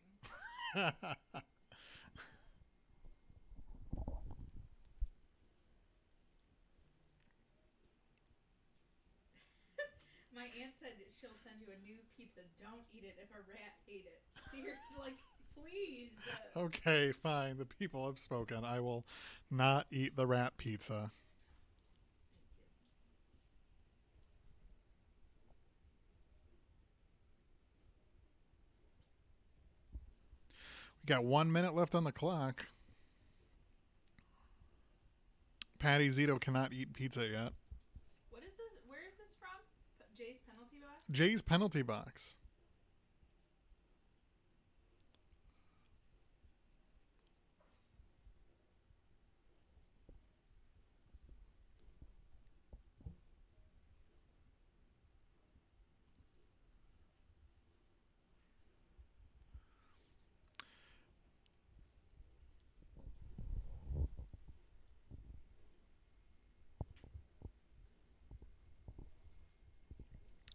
My aunt said she'll send you a new pizza. Don't eat it if a rat ate it. Seriously, please. Okay, fine. The people have spoken. I will not eat the rat pizza. We got 1 minute left on the clock. Patty Zito cannot eat pizza yet. What is this? Where is this from? Jay's penalty box? Jay's penalty box.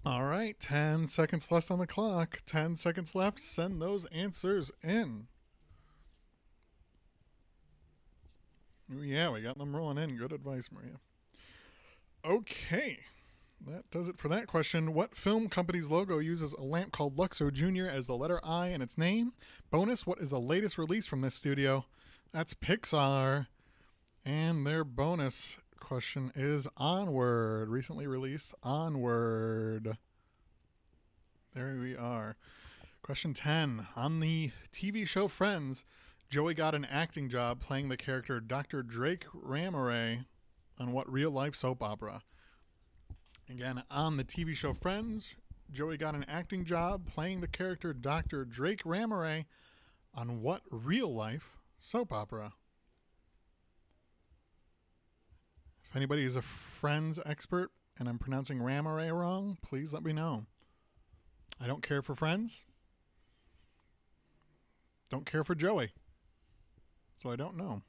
All right, 10 seconds left on the clock. 10 seconds left. Send those answers in. Ooh, yeah, we got them rolling in. Good advice, Maria. Okay, that does it for that question. What film company's logo uses a lamp called Luxo Junior as the letter I in its name? Bonus, what is the latest release from this studio? That's Pixar. And their bonus question is Onward. Recently released Onward. There we are. Question 10. On the TV show Friends, Joey got an acting job playing the character Dr. Drake Ramoray on what real-life soap opera? Again, on the TV show Friends, Joey got an acting job playing the character Dr. Drake Ramoray on what real-life soap opera? If anybody is a Friends expert and I'm pronouncing Ramoray wrong, please let me know. I don't care for Friends. Don't care for Joey. So I don't know.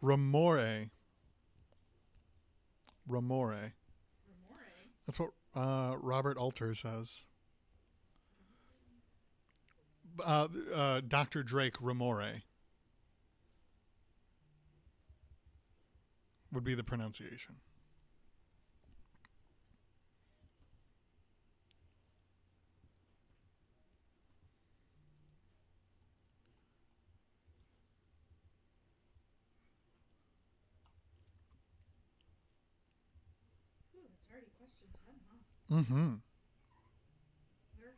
Ramore. Ramore. That's what Robert Alter says. Dr. Drake Ramore would be the pronunciation. Ooh, it's already question 10, huh? Mm-hmm. We're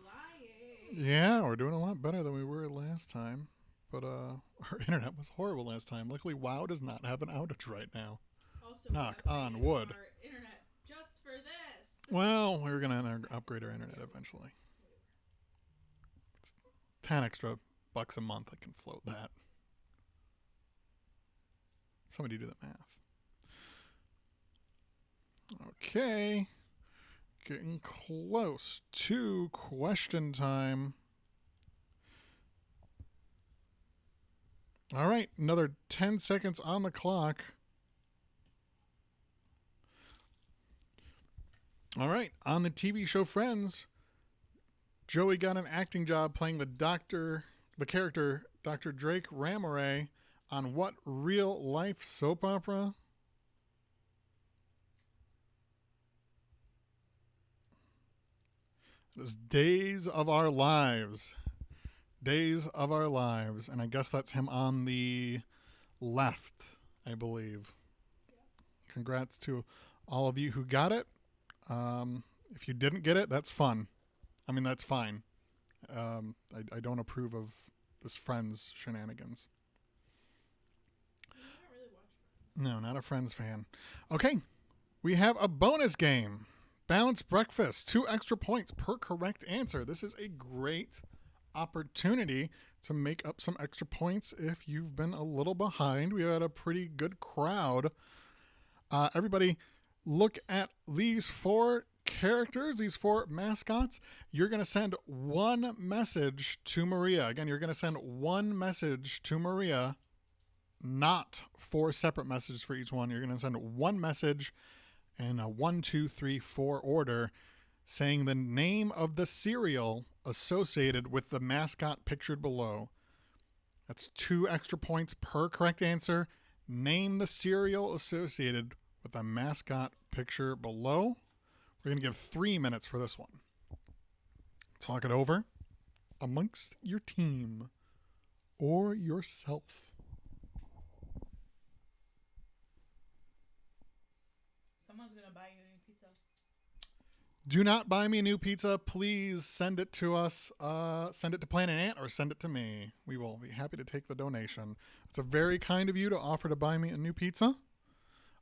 flying. Yeah, we're doing a lot better than we were last time. But our internet was horrible last time. Luckily, WoW does not have an outage right now. Also, Knock on wood. our internet just for this. Well, we were going to upgrade our internet eventually. It's 10 extra bucks a month. I can float that. Somebody do the math. Okay. Getting close to question time. All right, another 10 seconds on the clock. All right, on the TV show Friends, Joey got an acting job playing the character Dr. Drake Ramore on what real-life soap opera? It was Days of Our Lives. Days of Our Lives. And I guess that's him on the left, I believe. Congrats to all of you who got it. If you didn't get it, that's fun. I mean, that's fine. I don't approve of this Friends shenanigans. No, not a Friends fan. Okay, we have a bonus game. Balanced breakfast. 2 extra points per correct answer. This is a great opportunity to make up some extra points if you've been a little behind. We had a pretty good crowd. Everybody, look at these 4 characters, these 4 mascots. You're going to send one message to Maria. Again, you're going to send one message to Maria, not 4 separate messages for each one. You're going to send one message in a 1, 2, 3, 4 order saying the name of the cereal associated with the mascot pictured below. That's 2 extra points per correct answer. Name the cereal associated with the mascot picture below. We're going to give 3 minutes for this one. Talk it over amongst your team or yourself. Someone's going to buy you a new pizza. Do not buy me a new pizza. Please send it to us. Send it to Planet Ant or send it to me. We will be happy to take the donation. It's a very kind of you to offer to buy me a new pizza.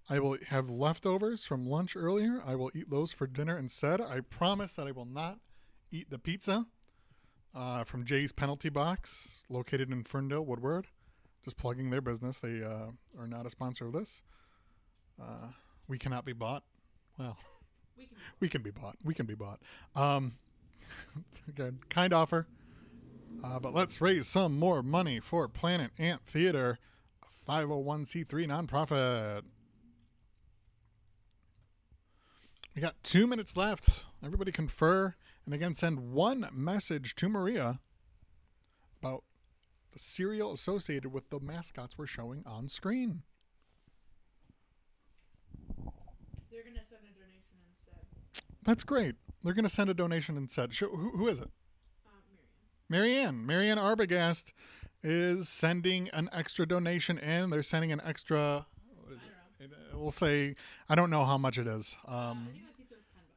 I will have leftovers from lunch earlier. I will eat those for dinner instead. I promise that I will not eat the pizza from Jay's Penalty Box, located in Ferndale, Woodward. Just plugging their business. They are not a sponsor of this. We cannot be bought. Well, we can be bought. We can be bought. Again, kind offer. But let's raise some more money for Planet Ant Theater, a 501c3 nonprofit. We got 2 minutes left. Everybody confer. And again, send one message to Maria about the cereal associated with the mascots we're showing on screen. They're going to send a donation instead. That's great. They're going to send a donation instead. Who is it? Marianne. Marianne Arbogast is sending an extra donation in. They're sending an extra... We'll say, I don't know how much it is.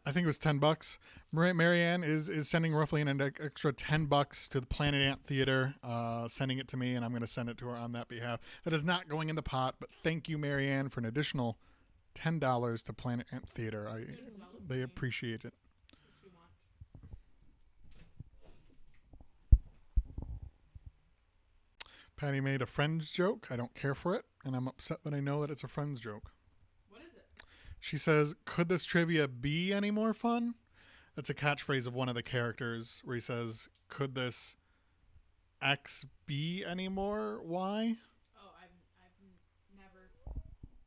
I think it was $10. Marianne is sending roughly an extra $10 to the Planet Ant Theater, sending it to me, and I'm going to send it to her on that behalf. That is not going in the pot, but thank you, Marianne, for an additional $10 to Planet Ant Theater. They appreciate it. Patty made a Friends joke. I don't care for it, and I'm upset that I know that it's a Friends joke. What is it? She says, could this trivia be any more fun? That's a catchphrase of one of the characters where he says, could this X be any more Y? Oh, I've never,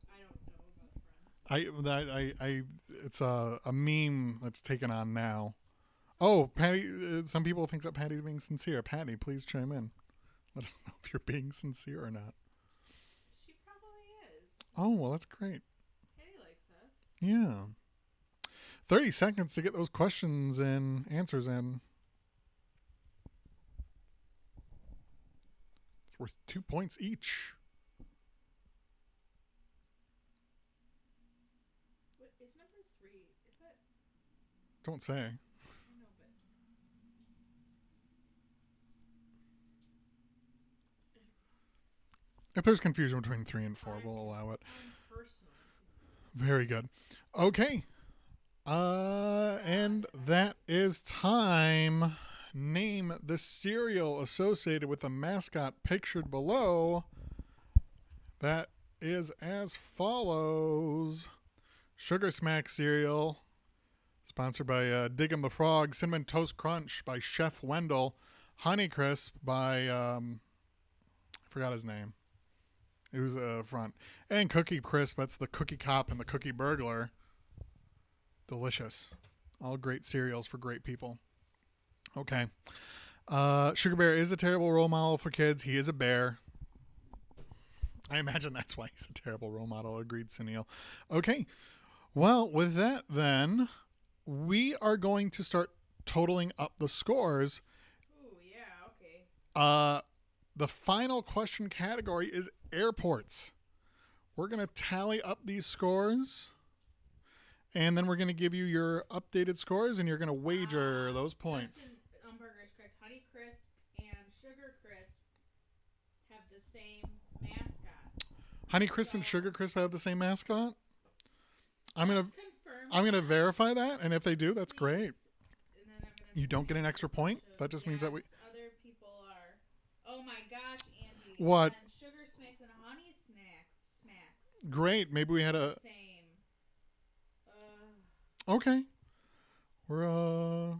I don't know about Friends. It's a meme that's taken on now. Oh, Patty, some people think that Patty's being sincere. Patty, please chime in. Let us know if you're being sincere or not. She probably is. Oh, well, that's great. Patty likes us. Yeah. 30 seconds to get those questions and answers in. It's worth 2 points each. What is number 3? Is that? Don't say. I don't know, but. If there's confusion between 3 and 4, we'll allow it. Very good. Okay. And that is time. Name the cereal associated with the mascot pictured below. That is as follows. Sugar Smack cereal, sponsored by Dig 'em the Frog. Cinnamon Toast Crunch by Chef Wendell. Honey Crisp by, I forgot his name. It was front. And Cookie Crisp, that's the Cookie Cop and the Cookie Burglar. Delicious. All great cereals for great people. Okay. Sugar Bear is a terrible role model for kids. He is a bear. I imagine that's why he's a terrible role model. Agreed, Sunil. Okay. Well, with that, then, we are going to start totaling up the scores. Ooh, yeah, okay. The final question category is airports. We're going to tally up these scores, and then we're going to give you your updated scores, and you're going to wager those points. Justin Umberger is correct. Honey Crisp and Sugar Crisp have the same mascot. Honey Crisp and Sugar Crisp have the same mascot? I'm Let's confirm gonna verify that, and if they do, that's please. great. And then I'm gonna You don't get an extra point? That just means that we... Other people are... Oh my gosh, Andy. What? And Sugar Smacks and Honey Smacks. Great. Maybe we had a... Same. Okay. We're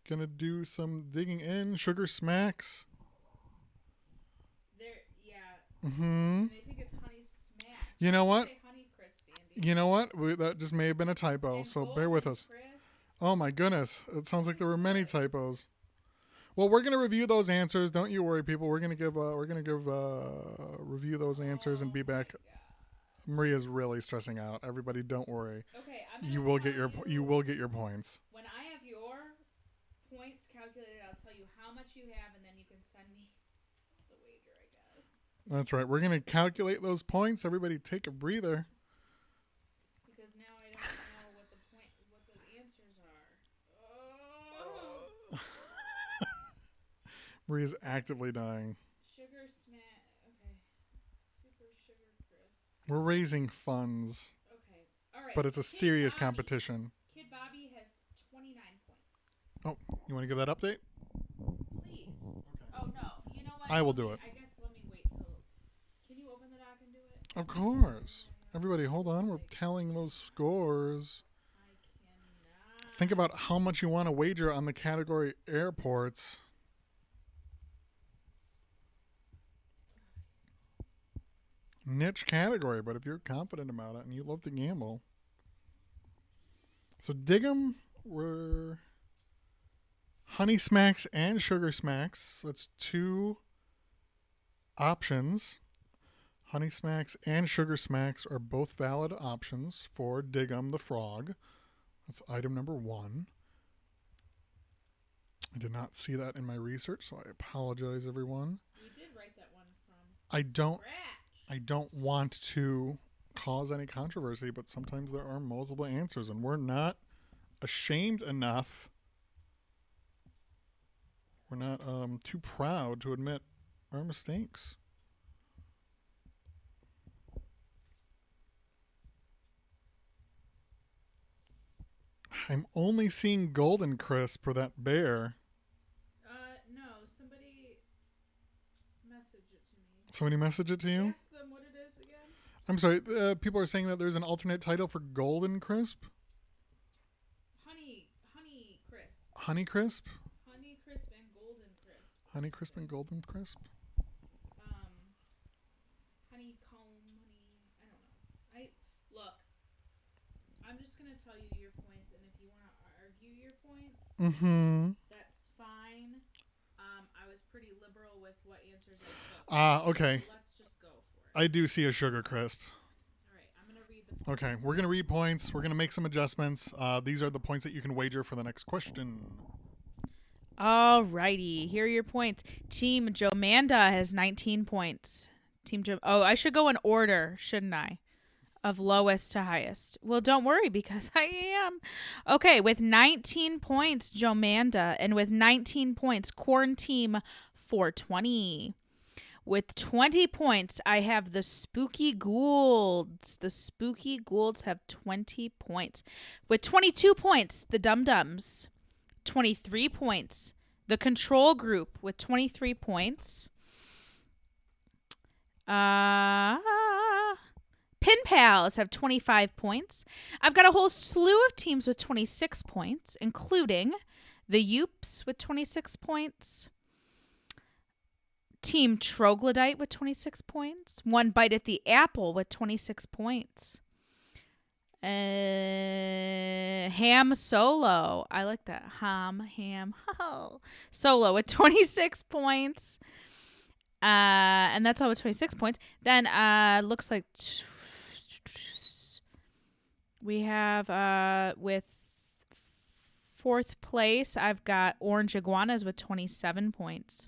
gonna do some digging in. Sugar Smacks. Yeah. Mm-hmm. And they think it's Honey Smacks. You know what? Say Honey Crisp, Andy. You know what? That just may have been a typo, And so bear with Golden us. Crisp. Oh my goodness. It sounds like there were many typos. Well, we're gonna review those answers. Don't you worry, people. We're gonna review those answers and be back. Maria's really stressing out. Everybody, don't worry. Okay, You will get your points. When I have your points calculated, I'll tell you how much you have, and then you can send me the wager, I guess. That's right. We're gonna calculate those points. Everybody, take a breather. Because now I don't know what the answers are. Oh. Maria's actively dying. Sugar smack. Okay. Super Sugar Crisp. We're raising funds, Okay. All right. but it's a Kid serious Bobby. competition. Kid Bobby has 29 points. Oh, you want to give that update? Please. Oh no. You know what? I will do it. I guess let me wait till. Can you open the doc and do it? Of course. Everybody, hold on. We're tallying those scores. I cannot. Think about how much you want to wager on the category airports. Niche category, but if you're confident about it and you love to gamble. So Dig 'em were Honey Smacks and Sugar Smacks. That's two options. Honey Smacks and Sugar Smacks are both valid options for Dig 'em the Frog. That's item number 1. I did not see that in my research, so I apologize, everyone. We did write that one from I don't scratch. want to cause any controversy, but sometimes there are multiple answers, and we're not ashamed enough. We're not too proud to admit our mistakes. I'm only seeing Golden Crisp for that bear. No, somebody messaged it to me. Somebody message it to you? Ask them what it is again. I'm sorry. People are saying that there's an alternate title for Golden Crisp. Honey Crisp. Honey Crisp. Honey Crisp and Golden Crisp. Honey Crisp and Golden Crisp. Honeycomb, I don't know. Look, I'm just gonna tell you your points, and if you want to argue your points, that's fine. I was pretty liberal with what answers I took. Okay. So let's just go for it. I do see a Sugar Crisp. All right, I'm gonna read the points. Okay, we're going to read points. We're going to make some adjustments. These are the points that you can wager for the next question. All righty, here are your points. Team Jomanda has 19 points. Team I should go in order, shouldn't I? Of lowest to highest. Well, don't worry because I am. Okay, with 19 points, Jomanda, and with 19 points, Corn Team 420. With 20 points, I have the Spooky Goulds. The Spooky Goulds have 20 points. With 22 points, the Dum Dums. 23 points. The Control Group with 23 points. Pin Pals have 25 points. I've got a whole slew of teams with 26 points, including the Youps with 26 points. Team Troglodyte with 26 points. One Bite at the Apple with 26 points. Ham Solo. I like that. Ham. Solo with 26 points. And that's all with 26 points. Then looks like we have with fourth place, I've got Orange Iguanas with 27 points.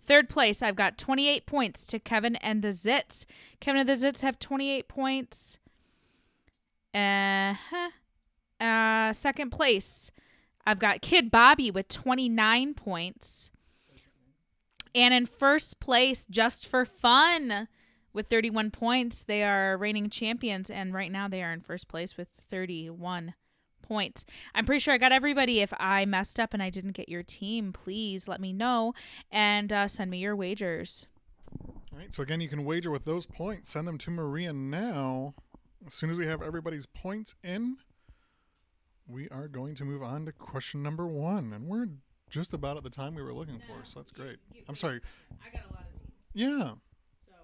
Third place, I've got 28 points to Kevin and the Zits. Kevin and the Zits have 28 points. Second place, I've got Kid Bobby with 29 points. And in first place, Just for Fun, with 31 points. They are reigning champions, and right now they are in first place with 31 points. I'm pretty sure I got everybody. If I messed up and I didn't get your team, please let me know and send me your wagers. All right, so again, you can wager with those points. Send them to Maria now. As soon as we have everybody's points in, we are going to move on to question number 1. And we're just about at the time we were looking for, so that's great. I'm sorry. I got a lot of teams. Yeah. So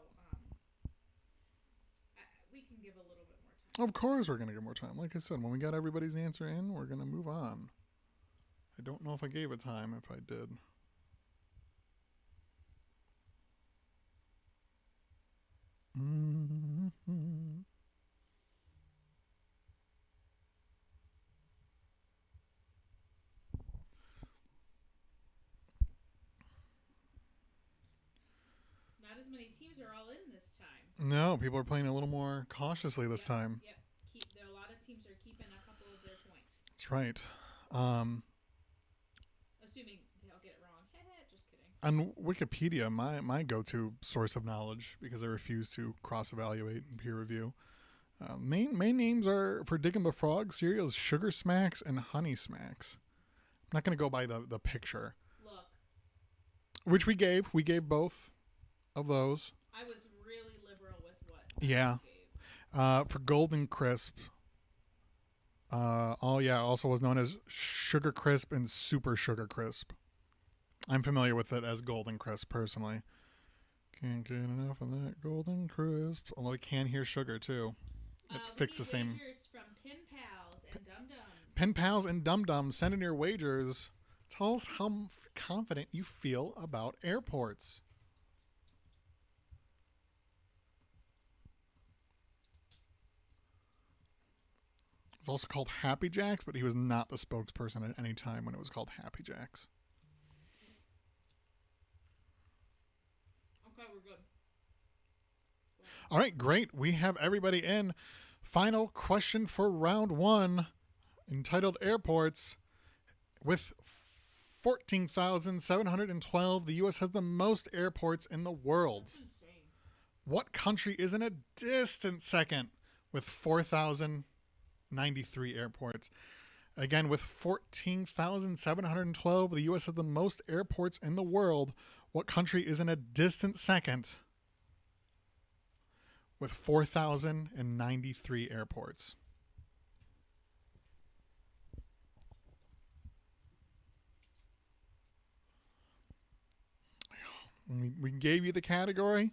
we can give a little bit more time. Of course we're going to get more time. Like I said, when we got everybody's answer in, we're going to move on. I don't know if I gave a time. If I did. Not as many teams are all in this time. No, people are playing a little more cautiously this time. Yep. There are a lot of teams are keeping a couple of their points. That's right. Assuming they'll get it wrong. Just kidding. On Wikipedia, my go-to source of knowledge, because I refuse to cross-evaluate and peer review, main names are for Diggin' the Frog cereals, Sugar Smacks and Honey Smacks. I'm not going to go by the picture. Look. Which we gave. We gave both of those. I was really liberal with what Yeah. I gave. For Golden Crisp. Also was known as Sugar Crisp and Super Sugar Crisp. I'm familiar with it as Golden Crisp, personally. Can't get enough of that Golden Crisp. Although I can hear sugar, too. It fixed the same. From Pin Pals and Dum Dums. Pen Pals and Dum Dums, send in your wagers. Tell us how confident you feel about airports. It's also called Happy Jacks, but he was not the spokesperson at any time when it was called Happy Jacks. Okay, we're good. All right, great. We have everybody in. Final question for round 1, entitled Airports. With 14,712, the U.S. has the most airports in the world. That's insane. What country is in a distant second with 4,093 airports? Again, with 14,712, the U.S. has the most airports in the world. What country is in a distant second with 4,093 airports? We gave you the category.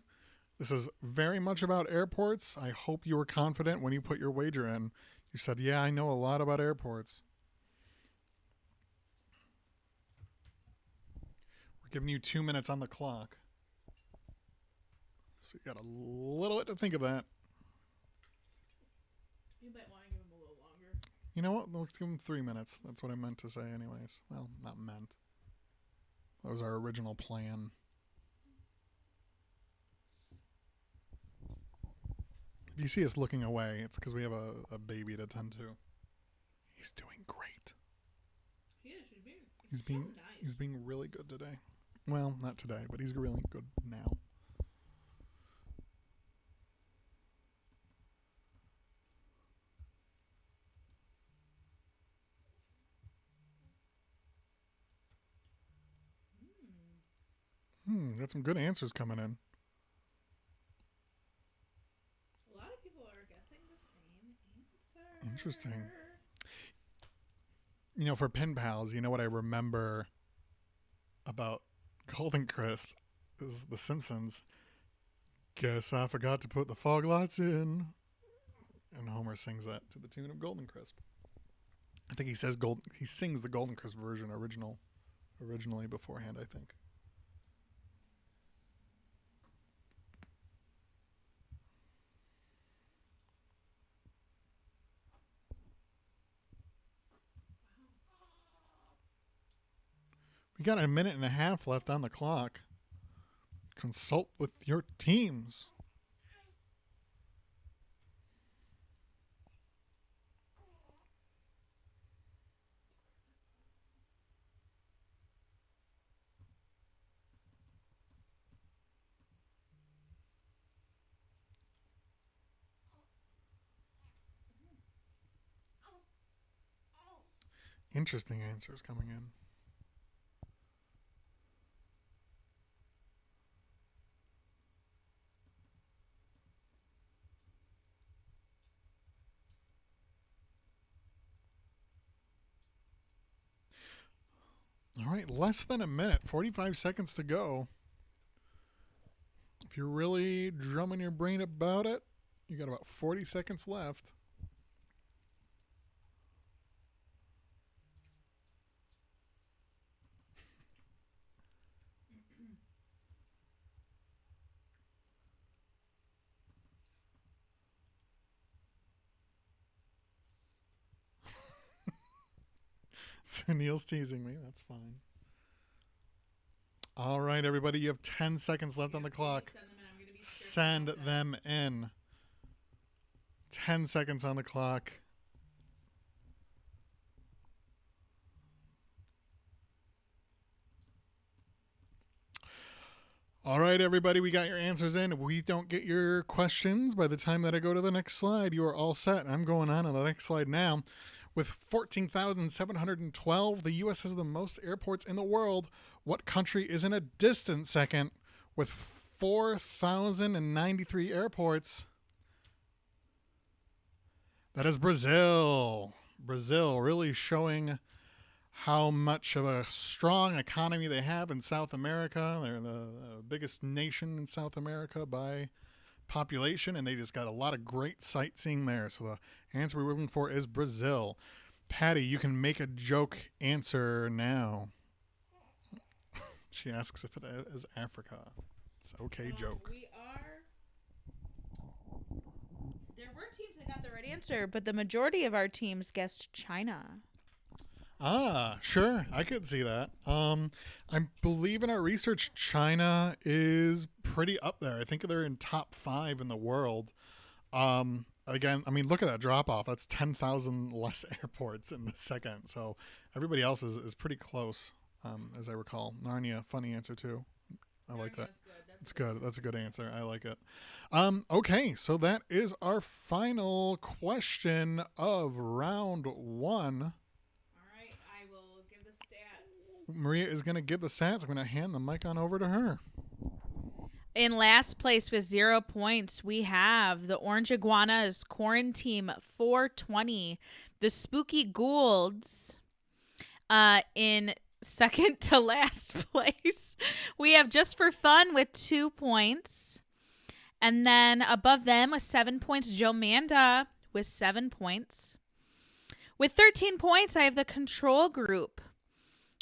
This is very much about airports. I hope you were confident when you put your wager in. You said, yeah, I know a lot about airports. We're giving you 2 minutes on the clock. So you got a little bit to think of that. You might want to give him a little longer. You know what? Let's give him 3 minutes. That's what I meant to say anyways. Well, not meant. That was our original plan. If you see us looking away, it's because we have a baby to tend to. He's doing great. He is. He's being so nice. He's being really good today. Well, not today, but he's really good now. Got some good answers coming in. A lot of people are guessing the same answer. Interesting. You know, for pen pals, you know what I remember about Golden Crisp is The Simpsons. Guess I forgot to put the fog lights in. And Homer sings that to the tune of Golden Crisp. I think he says he sings the Golden Crisp version originally beforehand, I think. We got 1.5 minutes left on the clock. Consult with your teams. Interesting answers coming in. All right, less than a minute, 45 seconds to go. If you're really drumming your brain about it, you got about 40 seconds left. So Neil's teasing me. That's fine. All right, everybody. You have 10 seconds left on the clock. Send them in. 10 seconds on the clock. All right, everybody. We got your answers in. If we don't get your questions by the time that I go to the next slide, you are all set. I'm going on to the next slide now. With 14,712, the U.S. has the most airports in the world. What country is in a distant second with 4,093 airports? That is Brazil. Brazil really showing how much of a strong economy they have in South America. They're the biggest nation in South America by population, and they just got a lot of great sightseeing there. So the answer we're looking for is Brazil. Patty, you can make a joke answer now. She asks if it is Africa. It's okay joke. There were teams that got the right answer, but the majority of our teams guessed China. Ah, sure. I could see that. I believe in our research, China is pretty up there. I think they're in top 5 in the world. Again, I mean, look at that drop off. That's 10,000 less airports in the second. So everybody else is pretty close, as I recall. Narnia, funny answer too. I like that. It's good. That's a good answer. I like it. Okay, so that is our final question of round 1. Maria is going to give the stats. I'm going to hand the mic on over to her. In last place with 0 points, we have the Orange Iguanas, Quarantine 420. The Spooky Goulds in second to last place. We have Just for Fun with 2 points. And then above them with 7 points, Joe Manda with 7 points. With 13 points, I have the Control Group.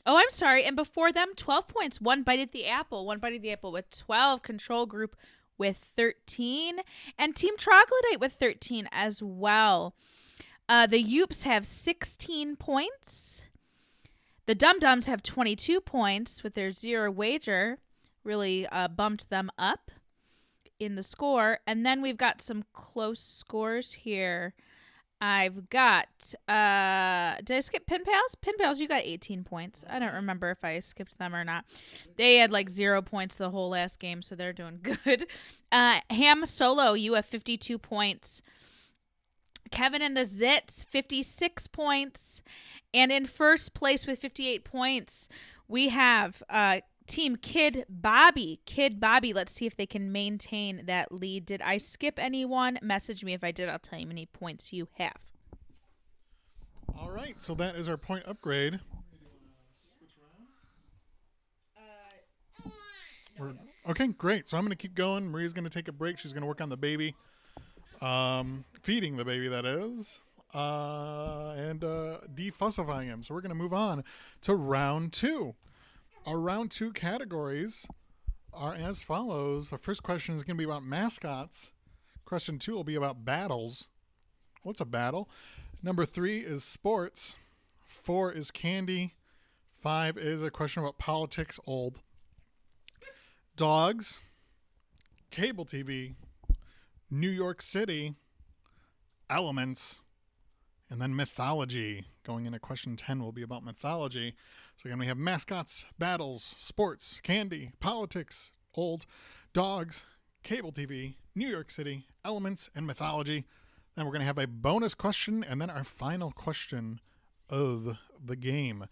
Oh, I'm sorry. And before them, 12 points. One Bite at the Apple. One Bite at the Apple with 12. Control Group with 13. And Team Troglodyte with 13 as well. The Youps have 16 points. The Dum Dums have 22 points with their zero wager. Really bumped them up in the score. And then we've got some close scores here. I've got, did I skip Pin Pals? Pin Pals, you got 18 points. I don't remember if I skipped them or not. They had like 0 points the whole last game, so they're doing good. Ham Solo, you have 52 points. Kevin and the Zits, 56 points. And in first place with 58 points, we have Team Kid Bobby. Kid Bobby, let's see if they can maintain that lead. Did I skip anyone? Message me if I did. I'll tell you how many points you have. All right, so that is our point upgrade. Okay, great. So I'm going to keep going. Maria's going to take a break. She's going to work on the baby. Feeding the baby, that is. And defussifying him. So we're going to move on to round 2. Our round 2 categories are as follows. The first question is going to be about mascots. Question 2 will be about battles. What's a battle? Number 3 is sports. 4 is candy. 5 is a question about politics, old. Dogs. Cable TV. New York City. Elements. And then mythology. Going into question 10 will be about mythology. So again, we have mascots, battles, sports, candy, politics, old, dogs, cable TV, New York City, elements, and mythology. Then we're going to have a bonus question and then our final question of the game.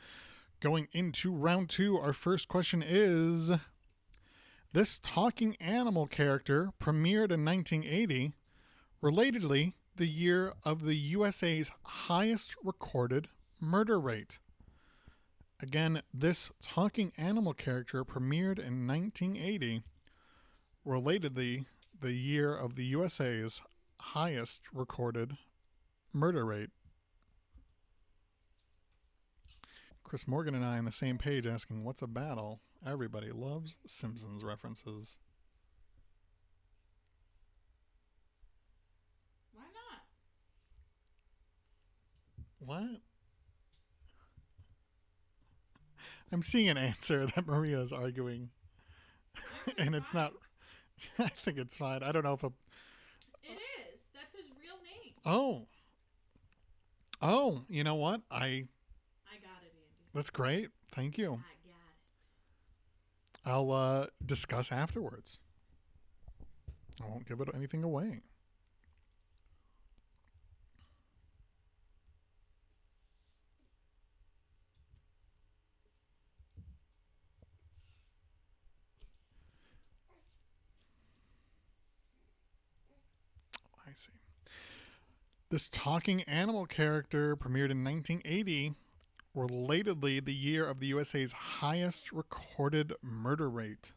Going into round 2, our first question is, this talking animal character premiered in 1980, relatedly, the year of the USA's highest recorded murder rate. Again, this talking animal character premiered in 1980, relatedly, the year of the USA's highest recorded murder rate. Chris Morgan and I on the same page asking, what's a battle? Everybody loves Simpsons references. Why not? What? I'm seeing an answer that Maria is arguing, and it's not. I think it's fine. I don't know if a. It is. That's his real name. Oh, you know what? I got it, Andy. That's great. Thank you. I got it. I'll discuss afterwards. I won't give it anything away. I see. This talking animal character premiered in 1980, relatedly the year of the USA's highest recorded murder rate.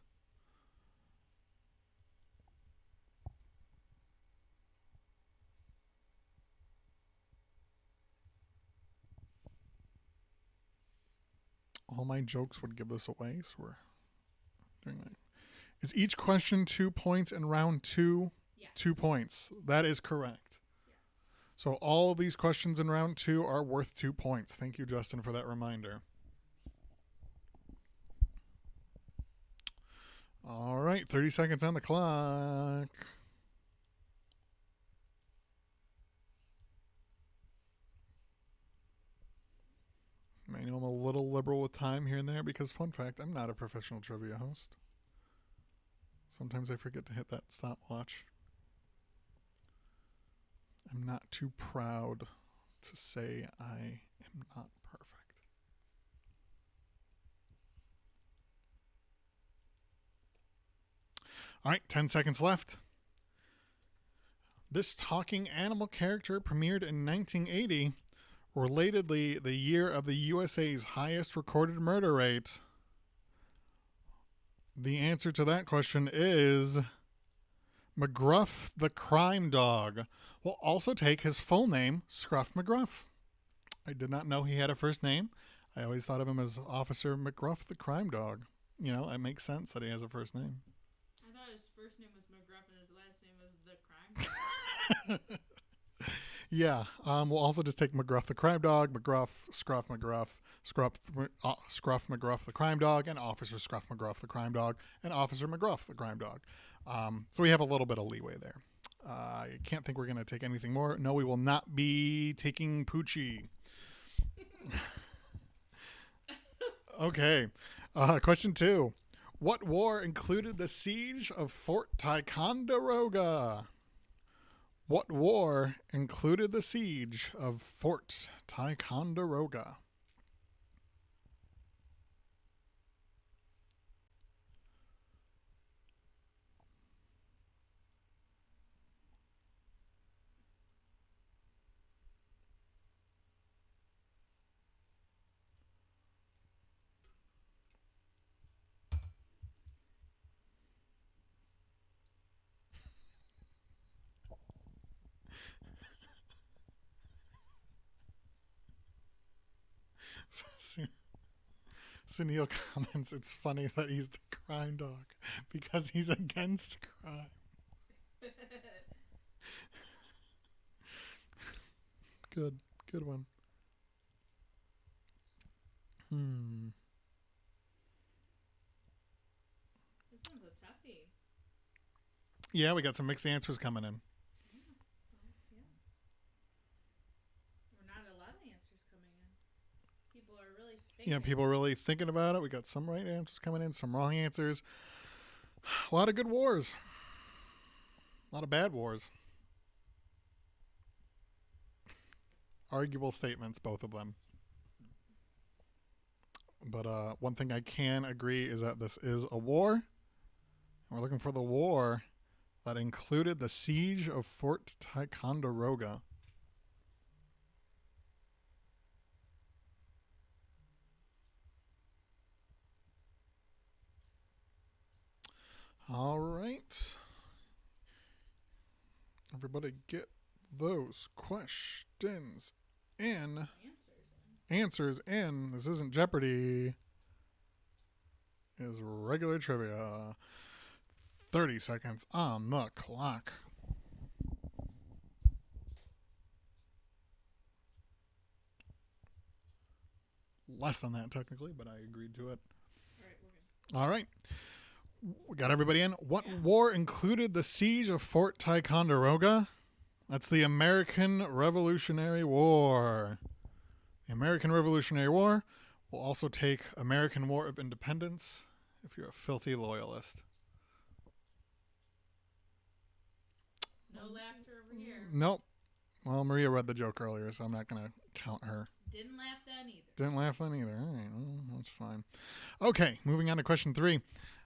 All my jokes would give this away, so we're doing that. Is each question 2 points and round 2? Yes. 2 points. That is correct. Yes. So all of these questions in round 2 are worth 2 points. Thank you, Justin, for that reminder. All right, 30 seconds on the clock. I know I'm a little liberal with time here and there because, fun fact, I'm not a professional trivia host. Sometimes I forget to hit that stopwatch. I'm not too proud to say I am not perfect. All right, 10 seconds left. This talking animal character premiered in 1980, relatedly the year of the USA's highest recorded murder rate. The answer to that question is McGruff the Crime Dog. Will also take his full name, Scruff McGruff. I did not know he had a first name. I always thought of him as Officer McGruff the crime dog. You know, it makes sense that he has a first name. I thought his first name was McGruff and his last name was the crime dog. Yeah, we'll also just take McGruff the crime dog, McGruff, Scruff McGruff, Scruff McGruff the crime dog, and Officer Scruff McGruff the crime dog, and Officer McGruff the crime dog. So we have a little bit of leeway there. I can't think we're going to take anything more. No, we will not be taking Poochie. Okay, question 2. What war included the siege of Fort Ticonderoga? What war included the siege of Fort Ticonderoga? Sunil comments, it's funny that he's the crime dog because he's against crime. Good one. This one's a toughie. Yeah, we got some mixed answers coming in. Or not a lot of answers coming in. People are really thinking. Yeah, people are really thinking about it. We got some right answers coming in, some wrong answers. A lot of good wars. A lot of bad wars. Arguable statements, both of them. But one thing I can agree is that this is a war. And we're looking for the war that included the siege of Fort Ticonderoga. All right. Everybody get those questions in. Answers in. This isn't Jeopardy. It is regular trivia. 30 seconds on the clock. Less than that, technically, but I agreed to it. All right. We got everybody in. What war included the siege of Fort Ticonderoga? That's the American Revolutionary War. The American Revolutionary War. We'll also take American War of Independence if you're a filthy loyalist. No laughter over here. Nope. Well, Maria read the joke earlier, so I'm not going to count her. Didn't laugh then either. Didn't laugh then either. All right, well, that's fine. Okay, moving on to question 3.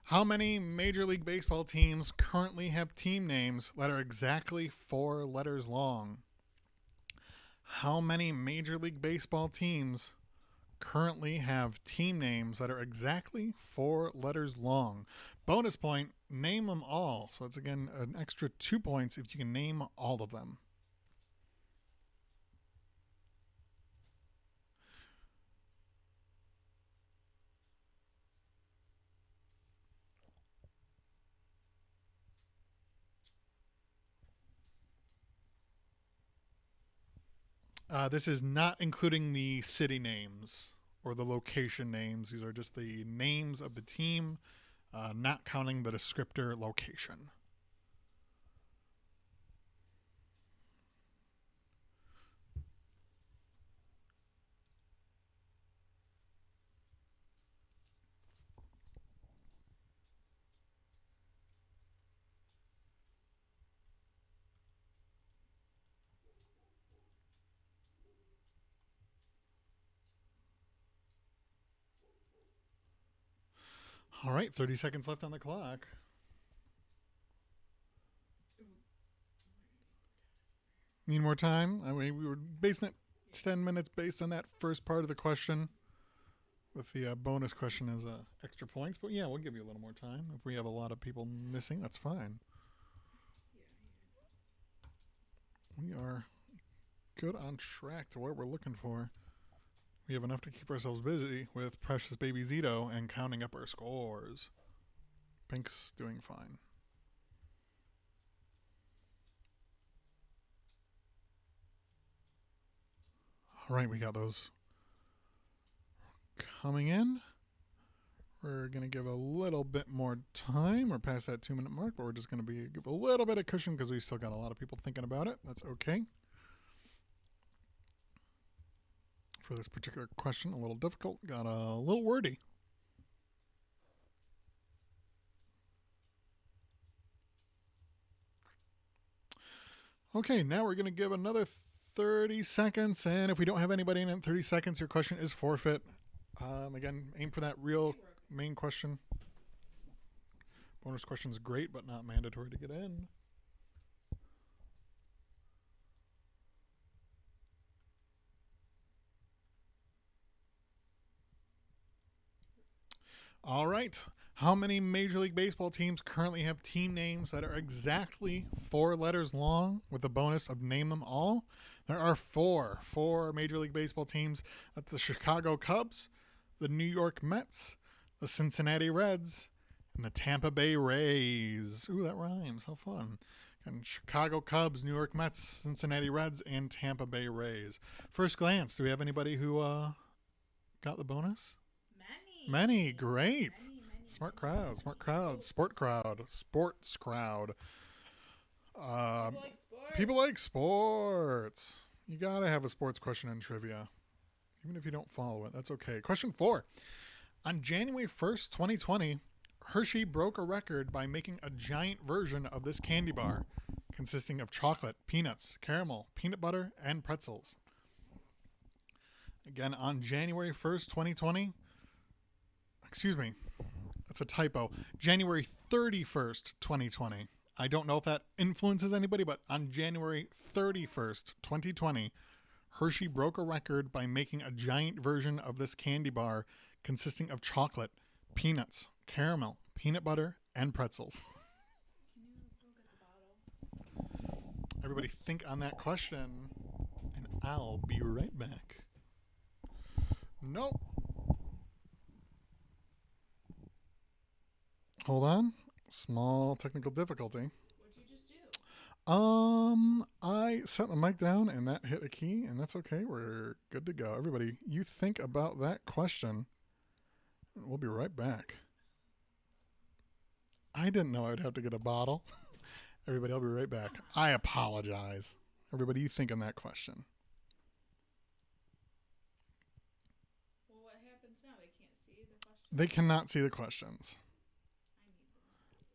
How many Major League Baseball teams currently have team names that are exactly 4 letters long? How many Major League Baseball teams currently have team names that are exactly 4 letters long? Bonus point, name them all. So it's, again, an extra 2 points if you can name all of them. This is not including the city names or the location names. These are just the names of the team, not counting the descriptor location. All right, 30 seconds left on the clock. Need more time? I mean, we were basing it 10 minutes based on that first part of the question, with the bonus question as extra points. But yeah, we'll give you a little more time. If we have a lot of people missing, that's fine. We are good on track to what we're looking for. We have enough to keep ourselves busy with precious baby Zito and counting up our scores. Pink's doing fine. All right, we got those coming in. We're going to give a little bit more time. We're past that 2-minute mark, but we're just going to give a little bit of cushion because we still got a lot of people thinking about it. That's okay. For this particular question, a little difficult, got a little wordy. Okay, now we're going to give another 30 seconds, and if we don't have anybody in 30 seconds, your question is forfeit. Again, aim for that real main question. Bonus question is great, but not mandatory to get in. All right. How many Major League Baseball teams currently have team names that are exactly 4 letters long with the bonus of name them all? There are 4 Major League Baseball teams. That's the Chicago Cubs, the New York Mets, the Cincinnati Reds, and the Tampa Bay Rays. Ooh, that rhymes. How fun. And Chicago Cubs, New York Mets, Cincinnati Reds, and Tampa Bay Rays. First glance, do we have anybody who got the bonus? Many. Great. Smart crowd. Sports crowd. People like sports. You gotta have a sports question in trivia. Even if you don't follow it, that's okay. Question 4. On January 1st, 2020, Hershey broke a record by making a giant version of this candy bar consisting of chocolate, peanuts, caramel, peanut butter, and pretzels. Again, on January 1st, 2020, excuse me, that's a typo. January 31st, 2020. I don't know if that influences anybody, but on January 31st, 2020, Hershey broke a record by making a giant version of this candy bar consisting of chocolate, peanuts, caramel, peanut butter, and pretzels. Everybody think on that question, and I'll be right back. Nope. Hold on. Small technical difficulty. What'd you just do? I set the mic down and that hit a key, and that's okay. We're good to go. Everybody, you think about that question. We'll be right back. I didn't know I'd have to get a bottle. Everybody, I'll be right back. I apologize. Everybody, you think on that question. Well, what happens now? They can't see the question? They cannot see the questions.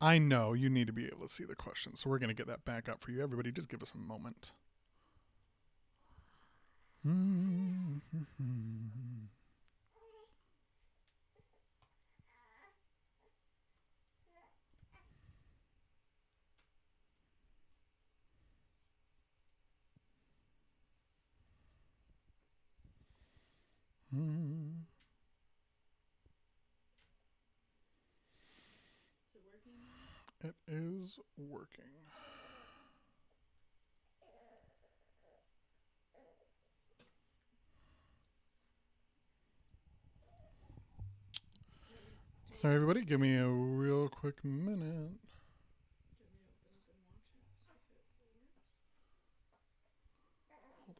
I know you need to be able to see the questions, so we're going to get that back up for you. Everybody, just give us a moment. It is working. Sorry, everybody. Give me a real quick minute. Hold on.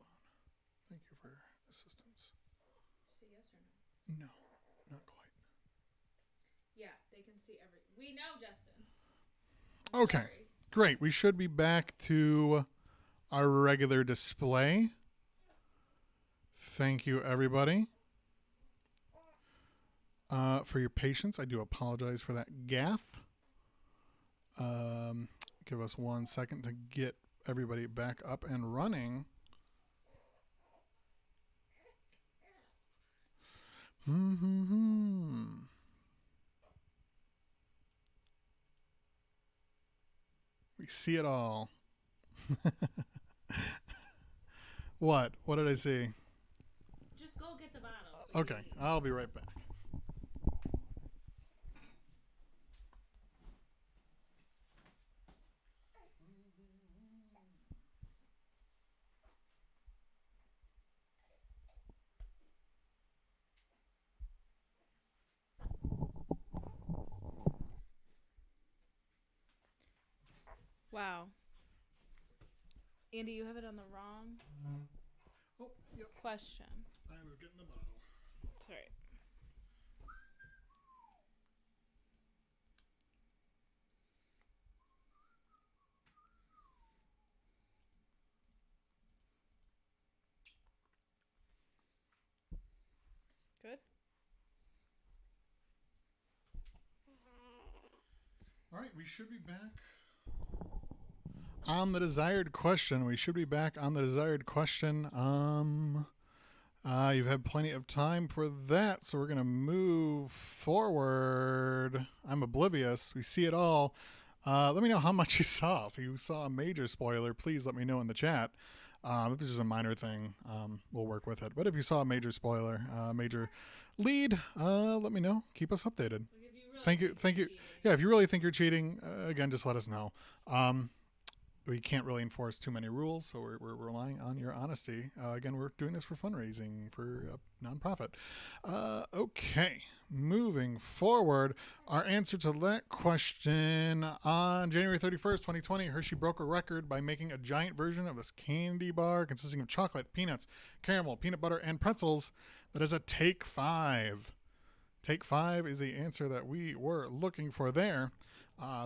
Thank you for assistance. Say yes or no? No, not quite. Yeah, they can see every. We know, Justin. Okay, great. We should be back to our regular display. Thank you, everybody, for your patience. I do apologize for that gaffe. Give us 1 second to get everybody back up and running. We see it all. What? What did I see? Just go get the bottle. Okay, I'll be right back. Wow. Andy, you have it on the wrong Oh, yep. question. I was getting the bottle. Sorry. Good. All right, we should be back on the desired question. You've had plenty of time for that, so we're going to move forward. I'm oblivious. We see it all. Let me know how much you saw. If you saw a major spoiler, please let me know in the chat. If it's just a minor thing, we'll work with it. But if you saw a major spoiler, major lead, let me know. Keep us updated. Thank you. Yeah, if you really think you're cheating, again, just let us know. We can't really enforce too many rules, so we're relying on your honesty. Again, we're doing this for fundraising for a nonprofit. Okay, moving forward, our answer to that question on January 31st, 2020, Hershey broke a record by making a giant version of this candy bar consisting of chocolate, peanuts, caramel, peanut butter, and pretzels that is a Take 5. Take 5 is the answer that we were looking for there.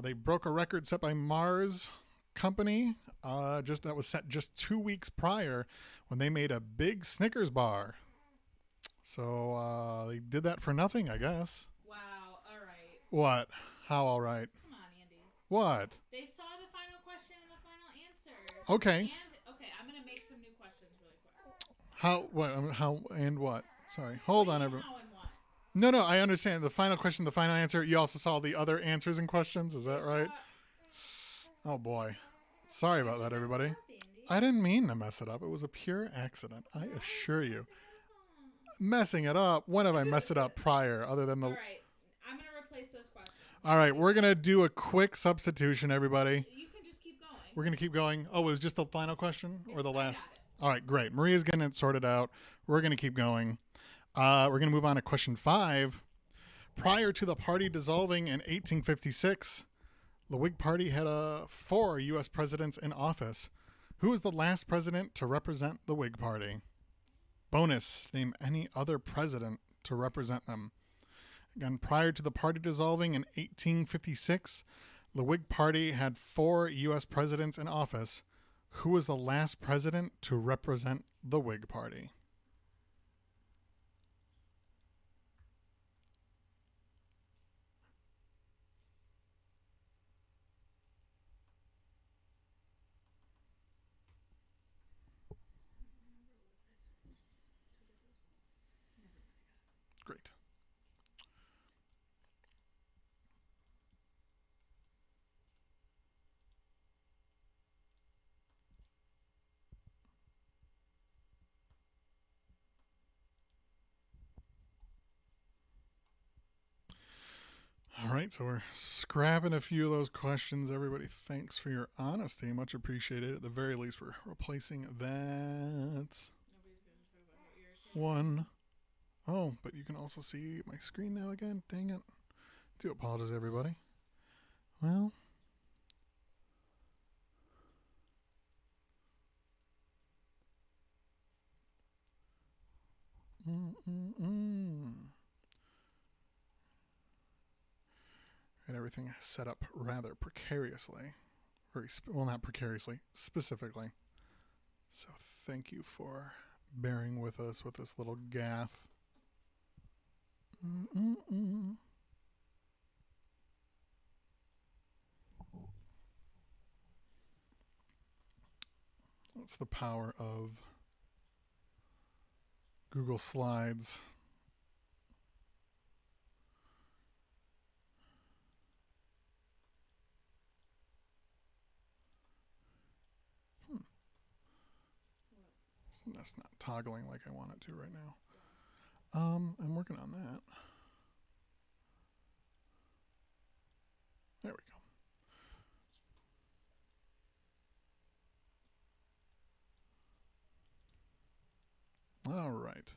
They broke a record set by Mars Company, that was set just 2 weeks prior when they made a big Snickers bar. So they did that for nothing, I guess. Wow. All right. What? How all right? Come on, Andy. What? They saw the final question and the final answer. Okay. And okay, I'm gonna make some new questions really quick. How? What? How and what? Sorry. Hold on, everyone. How and what? No, I understand. The final question, the final answer. You also saw the other answers and questions. Is that right? Oh boy. Sorry about that, everybody. I didn't mean to mess it up. It was a pure accident. I assure you. Messing it up. When have I messed it up prior other than the... All right. I'm going to replace those questions. All right. We're going to do a quick substitution, everybody. You can just keep going. We're going to keep going. Oh, it was just the final question or the last? got it. All right, great. Maria's getting it sorted out. We're going to keep going. We're going to move on to question 5. Prior to the party dissolving in 1856... the Whig Party had 4 U.S. presidents in office. Who was the last president to represent the Whig Party? Bonus, name any other president to represent them. Again, prior to the party dissolving in 1856, the Whig Party had 4 U.S. presidents in office. Who was the last president to represent the Whig Party? Great. All right, so we're scrapping a few of those questions. Everybody, thanks for your honesty. Much appreciated. At the very least, we're replacing that one. Oh, but you can also see my screen now again. Dang it. Do apologize, everybody. Well, and everything set up rather precariously. Well, not precariously, specifically. So thank you for bearing with us with this little gaffe. That's the power of Google Slides. That's not toggling like I want it to right now. I'm working on that. There we go. All right.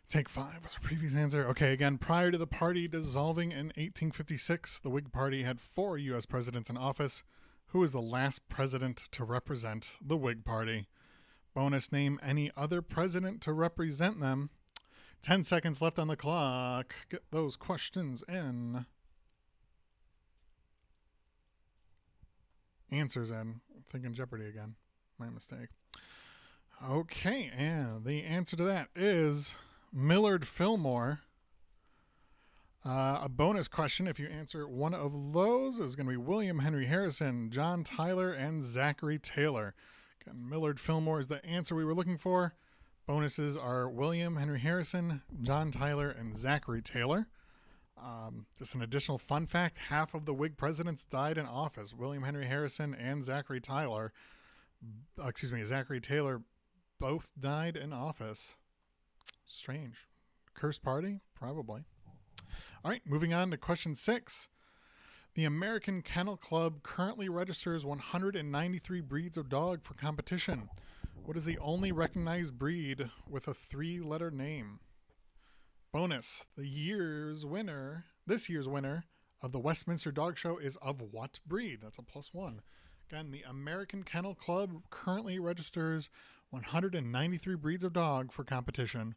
Take 5 was a previous answer. Okay, again, prior to the party dissolving in 1856, the Whig Party had 4 U.S. presidents in office. Who is the last president to represent the Whig Party? Bonus, name any other president to represent them. 10 seconds left on the clock. Get those questions in. Answers in. I'm thinking Jeopardy again. My mistake. Okay, and the answer to that is Millard Fillmore. A bonus question, if you answer one of those, is going to be William Henry Harrison, John Tyler, and Zachary Taylor. Again, Millard Fillmore is the answer we were looking for. Bonuses are William Henry Harrison, John Tyler, and Zachary Taylor. Just an additional fun fact, half of the Whig presidents died in office. William Henry Harrison and Zachary Taylor both died in office. Strange. Cursed party? Probably. All right, moving on to question 6. The American Kennel Club currently registers 193 breeds of dog for competition. What is the only recognized breed with a 3-letter name? Bonus, this year's winner of the Westminster Dog Show is of what breed? That's a +1. Again, the American Kennel Club currently registers 193 breeds of dog for competition.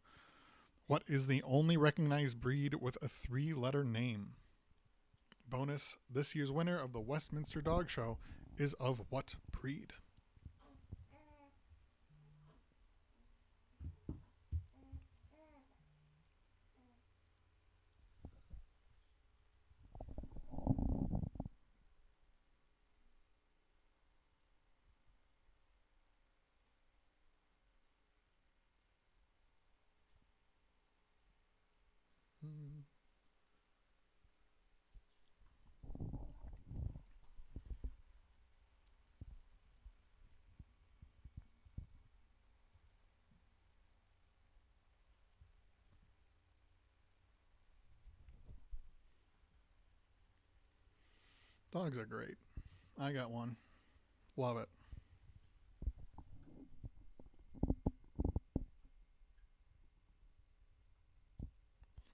What is the only recognized breed with a 3-letter name? Bonus, this year's winner of the Westminster Dog Show is of what breed? Dogs are great. I got one. Love it.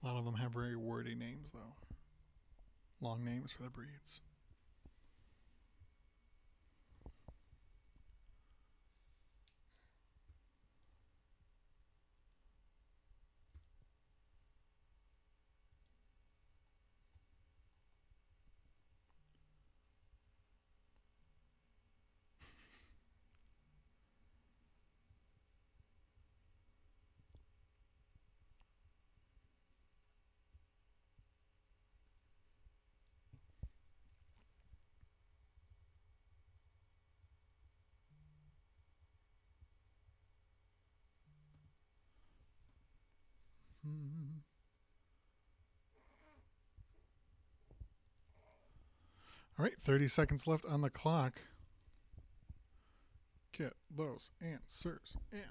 A lot of them have very wordy names, though. Long names for the breeds. All right, 30 seconds left on the clock. Get those answers in.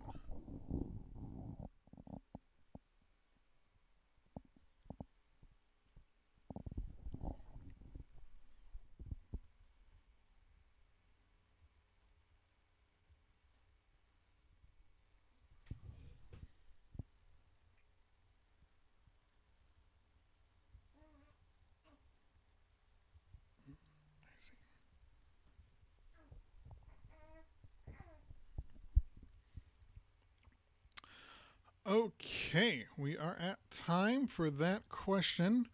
Okay, we are at time for that question.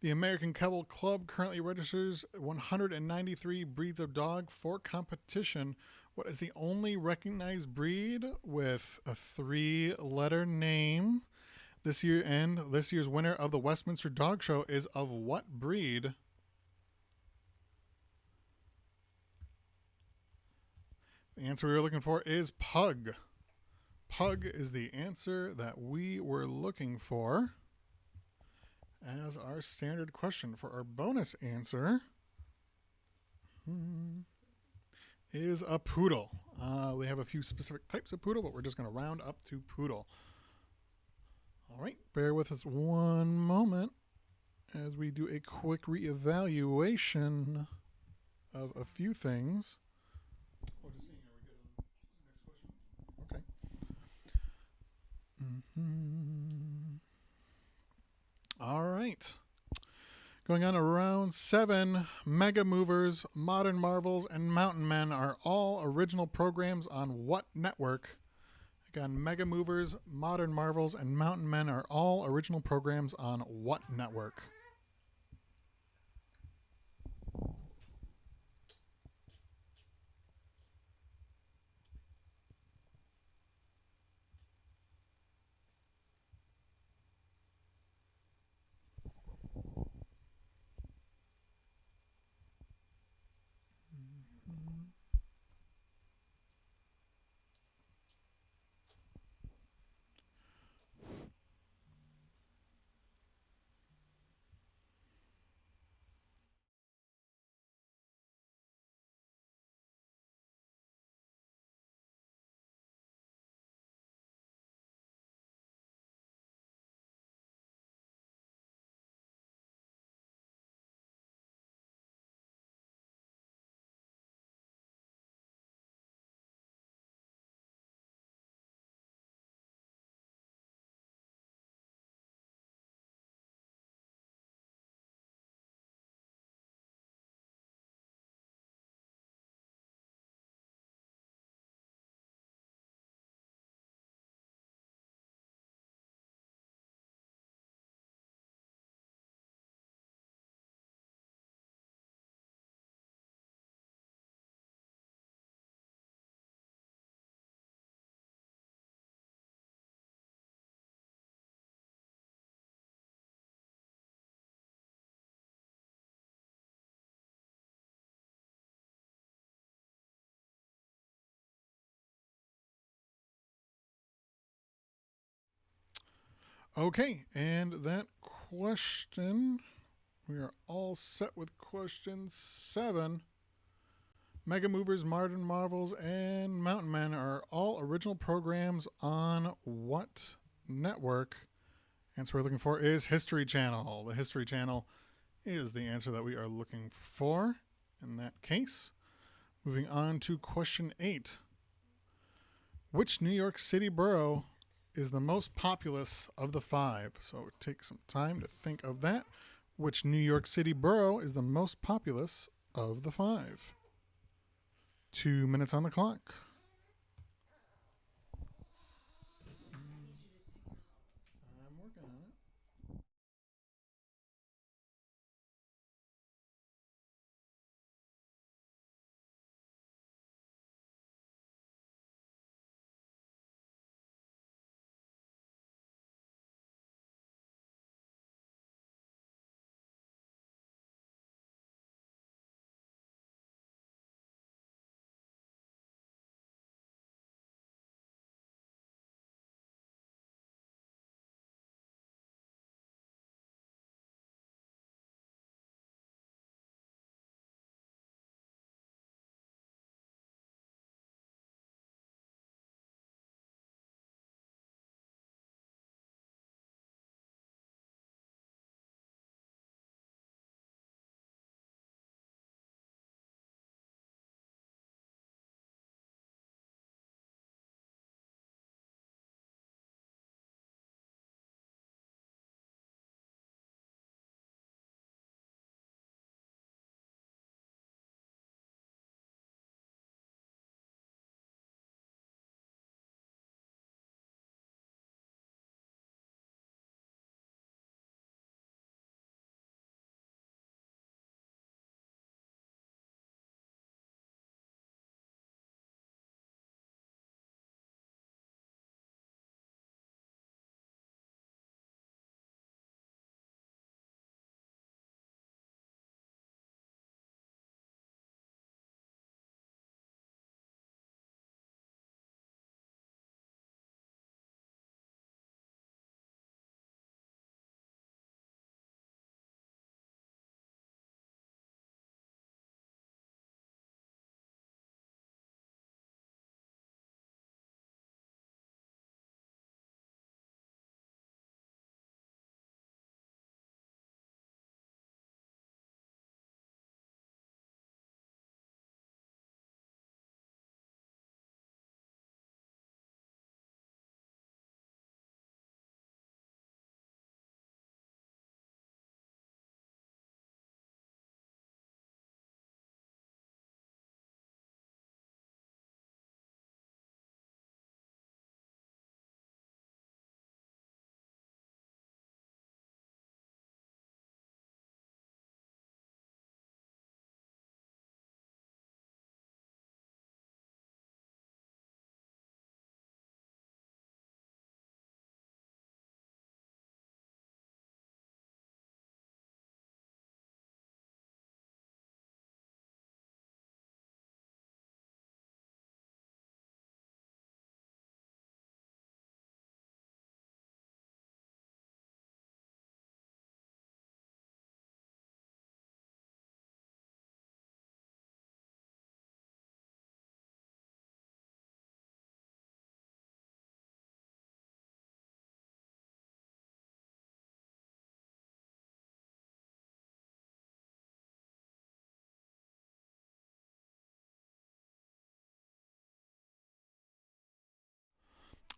The American Kennel Club currently registers 193 breeds of dog for competition. What is the only recognized breed with a 3-letter name? This year's winner of the Westminster Dog Show is of what breed? The answer we were looking for is pug. Pug is the answer that we were looking for as our standard question. For our bonus answer is a poodle. We have a few specific types of poodle, but we're just going to round up to poodle. All right, bear with us one moment as we do a quick reevaluation of a few things. Okay. All right. Going on to round 7, Mega Movers, Modern Marvels, and Mountain Men are all original programs on what network? Again, Mega Movers, Modern Marvels, and Mountain Men are all original programs on what network? Okay, and that question, we are all set with question 7. Mega Movers, Modern Marvels, and Mountain Men are all original programs on what network? Answer we're looking for is History Channel. The History Channel is the answer that we are looking for in that case. Moving on to question 8. Which New York City borough is the most populous of the 5? So take some time to think of that. Which New York City borough is the most populous of the 5? 2 minutes on the clock. I'm working on it.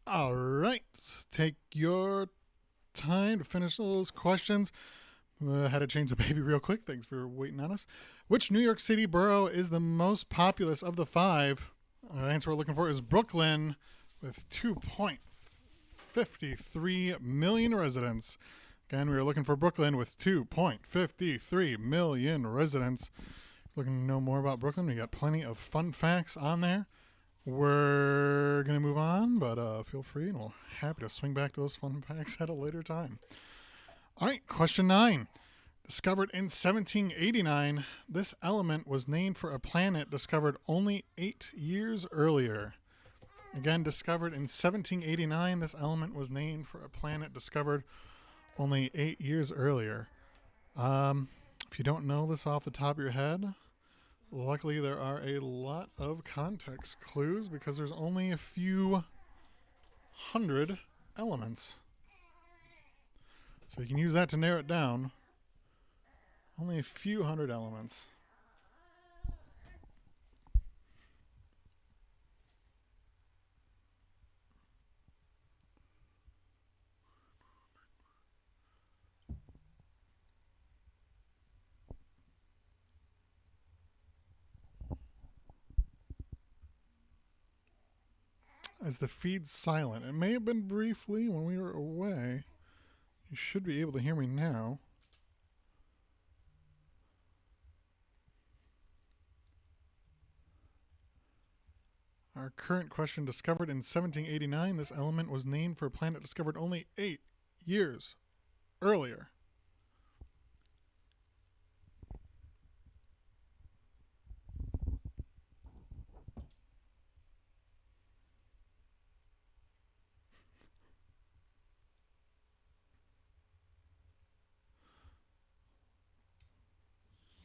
All right. Take your time to finish those questions. Had to change the baby real quick. Thanks for waiting on us. Which New York City borough is the most populous of the 5? The answer we're looking for is Brooklyn with 2.53 million residents. Again, we are looking for Brooklyn with 2.53 million residents. Looking to know more about Brooklyn, we got plenty of fun facts on there. We're going to move on, but feel free, and we're happy to swing back to those fun facts at a later time. All right, question 9. Discovered in 1789, this element was named for a planet discovered only 8 years earlier. Again, discovered in 1789, this element was named for a planet discovered only 8 years earlier. If you don't know this off the top of your head, luckily there are a lot of context clues because there's only a few hundred elements. So you can use that to narrow it down. Only a few hundred elements. As the feed's silent, it may have been briefly when we were away. You should be able to hear me now. Our current question, discovered in 1789, this element was named for a planet discovered only 8 years earlier.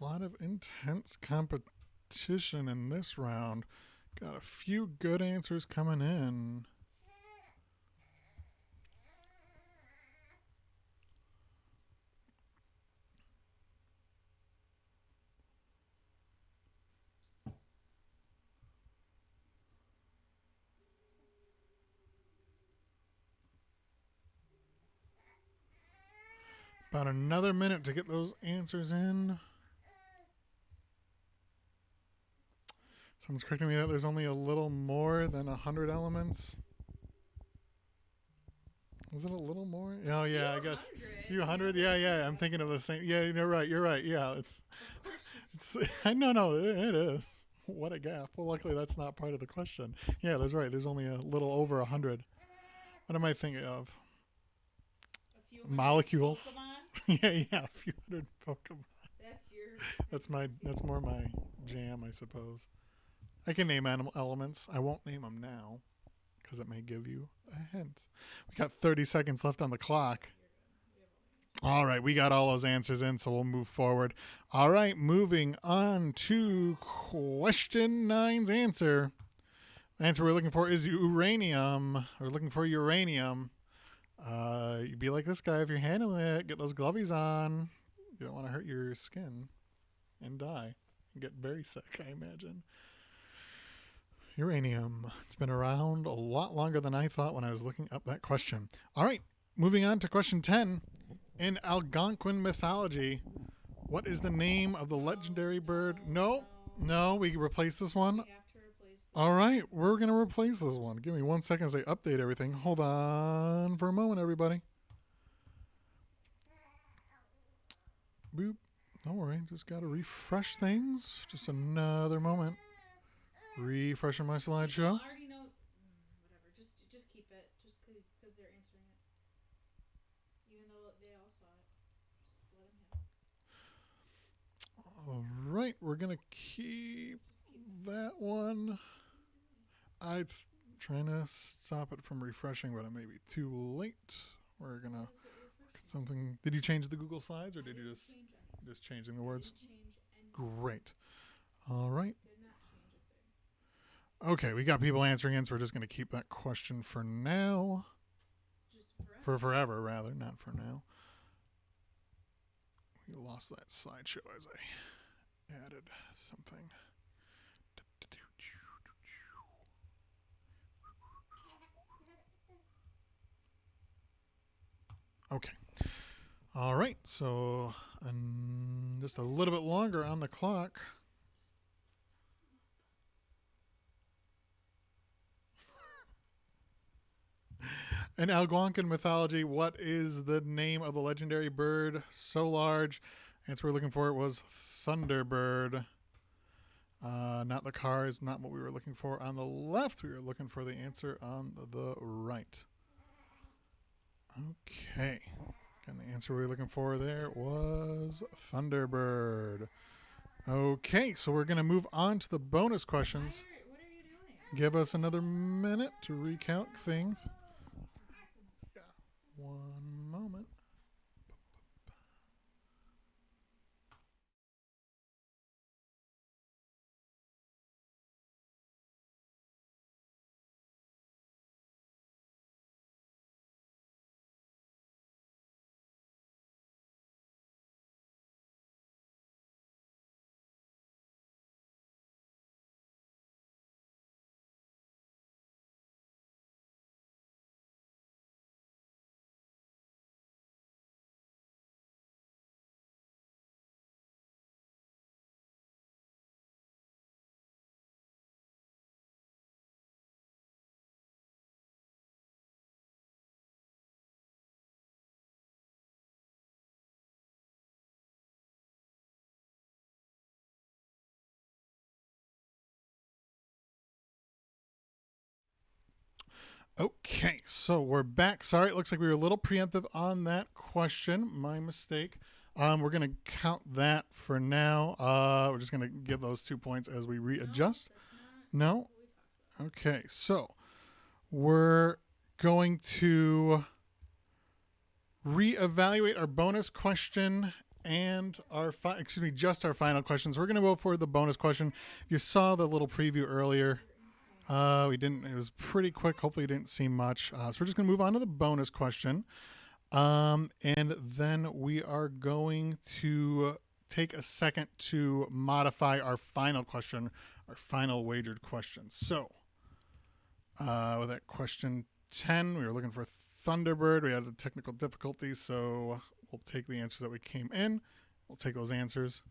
A lot of intense competition in this round. Got a few good answers coming in. About another minute to get those answers in. Someone's correcting me that there's only a little more than 100 elements. Is it a little more? Oh, yeah, I guess. A few hundred? Yeah. I'm thinking of the same. Yeah, you're right. Yeah, it's no, it is. What a gaffe. Well, luckily that's not part of the question. Yeah, that's right. There's only a little over 100. What am I thinking of? Molecules. yeah, a few hundred Pokemon. That's more my jam, I suppose. I can name elements. I won't name them now because it may give you a hint. We got 30 seconds left on the clock. All right, we got all those answers in, so we'll move forward. All right, moving on to question 9's answer. The answer we're looking for is uranium. We're looking for uranium. You'd be like this guy if you're handling it. Get those glovies on. You don't want to hurt your skin and die and get very sick, I imagine. Uranium. It's been around a lot longer than I thought when I was looking up that question. All right, moving on to question 10. In Algonquin mythology, what is the name of the legendary bird? No, we replace this one. All right, we're going to replace this one. Give me 1 second as I update everything. Hold on for a moment, everybody. Boop. Don't worry, just got to refresh things. Just another moment. Refreshing my slideshow. I already know. Whatever. Just keep it. Just because they're answering it. Even though they all saw it. Just let them have it. All right, we're going to keep that one. It's trying to stop it from refreshing, but it may be too late. We're going to look at something. Did you change the Google Slides, or did you just changing the words? Great. All right. Okay, we got people answering in, so we're just going to keep that question for now. For forever, rather, not for now. We lost that slideshow as I added something. Okay. All right. So just a little bit longer on the clock. In Algonquin mythology, what is the name of the legendary bird so large? Answer we're looking for it was Thunderbird. Not the car is not what we were looking for on the left. We were looking for the answer on the right. Okay. And the answer we were looking for there was Thunderbird. Okay, so we're going to move on to the bonus questions. What are you doing? Give us another minute to recount things. Yeah. One moment. Okay, so we're back. Sorry, it looks like we were a little preemptive on that question. My mistake. We're going to count that for now. We're just going to give those 2 points as we readjust. No? Okay, so we're going to reevaluate our bonus question and our just our final questions. We're going to go for the bonus question. You saw the little preview earlier. We didn't. It was pretty quick. Hopefully, you didn't see much. So we're just going to move on to the bonus question, and then we are going to take a second to modify our final question, our final wagered question. So, with that question 10, we were looking for Thunderbird. We had the technical difficulties, so we'll take the answers that we came in. We'll take those answers.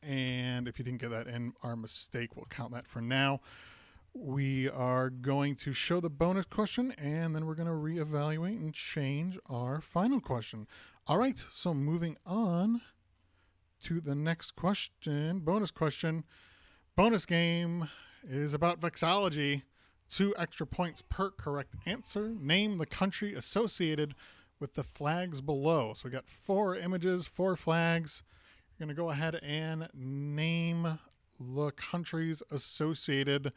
And if you didn't get that in, our mistake, we'll count that for now. We are going to show the bonus question, and then we're going to reevaluate and change our final question. All right, so moving on to the next question. Bonus question. Bonus game is about vexillology. 2 extra points per correct answer. Name the country associated with the flags below. So we got 4 images, 4 flags. You're going to go ahead and name the countries associated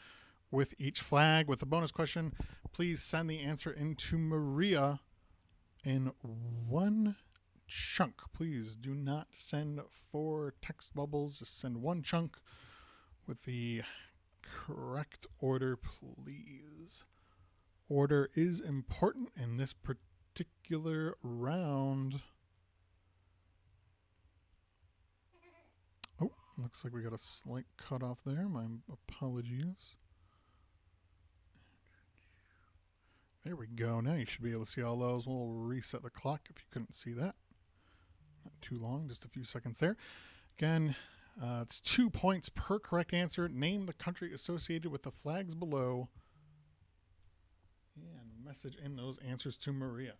with each flag. With the bonus question, please send the answer into Maria in 1 chunk. Please do not send 4 text bubbles. Just send 1 chunk with the correct order, please. Order is important in this particular round. Oh, looks like we got a slight cutoff there. My apologies. There we go. Now you should be able to see all those. We'll reset the clock if you couldn't see that. Not too long, just a few seconds there. Again, it's 2 points per correct answer. Name the country associated with the flags below. And message in those answers to Maria.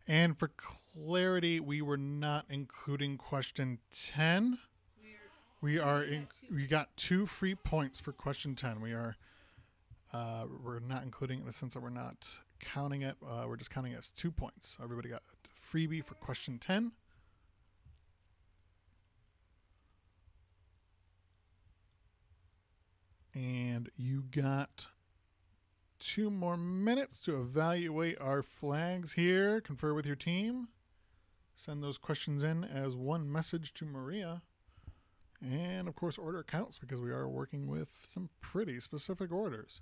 And for clarity, we were not including question 10. We got 2 free points for question 10. We're not including it in the sense that we're not counting it. We're just counting it as 2 points. Everybody got a freebie for question 10. And you got 2 more minutes to evaluate our flags here. Confer with your team. Send those questions in as one message to Maria. And of course, order counts because we are working with some pretty specific orders.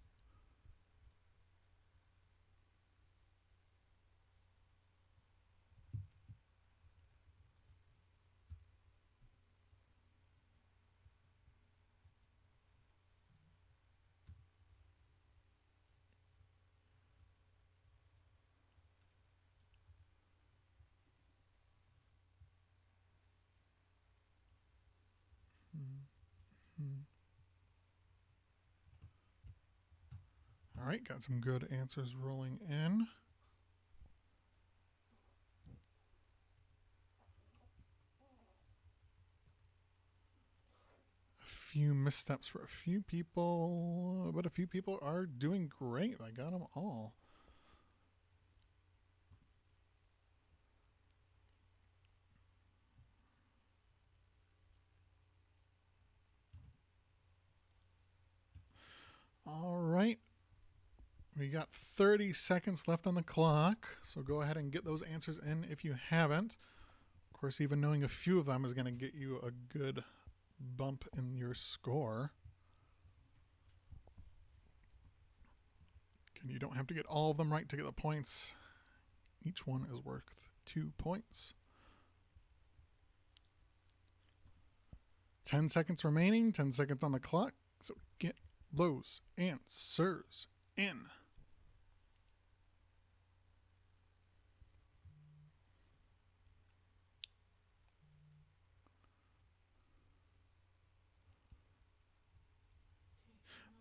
All right, got some good answers rolling in. A few missteps for a few people, but a few people are doing great. I got them all. All right. We got 30 seconds left on the clock, so go ahead and get those answers in if you haven't. Of course, even knowing a few of them is going to get you a good bump in your score. And you don't have to get all of them right to get the points. Each one is worth 2 points. 10 seconds remaining, 10 seconds on the clock. So get those answers in.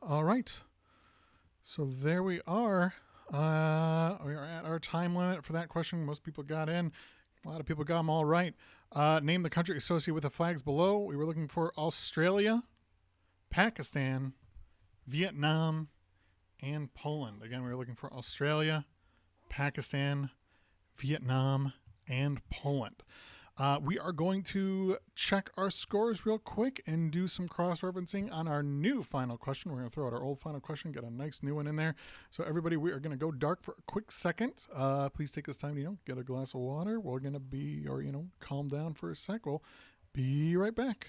All right. So there we are. We are at our time limit for that question. Most people got in. A lot of people got them all right. Name the country associated with the flags below. We were looking for Australia, Pakistan, Vietnam, and Poland. Again, we were looking for Australia, Pakistan, Vietnam, and Poland. We are going to check our scores real quick and do some cross-referencing on our new final question. We're going to throw out our old final question, get a nice new one in there. So everybody, we are going to go dark for a quick second. Please take this time to, get a glass of water. We're going to be, or, calm down for a sec. We'll be right back.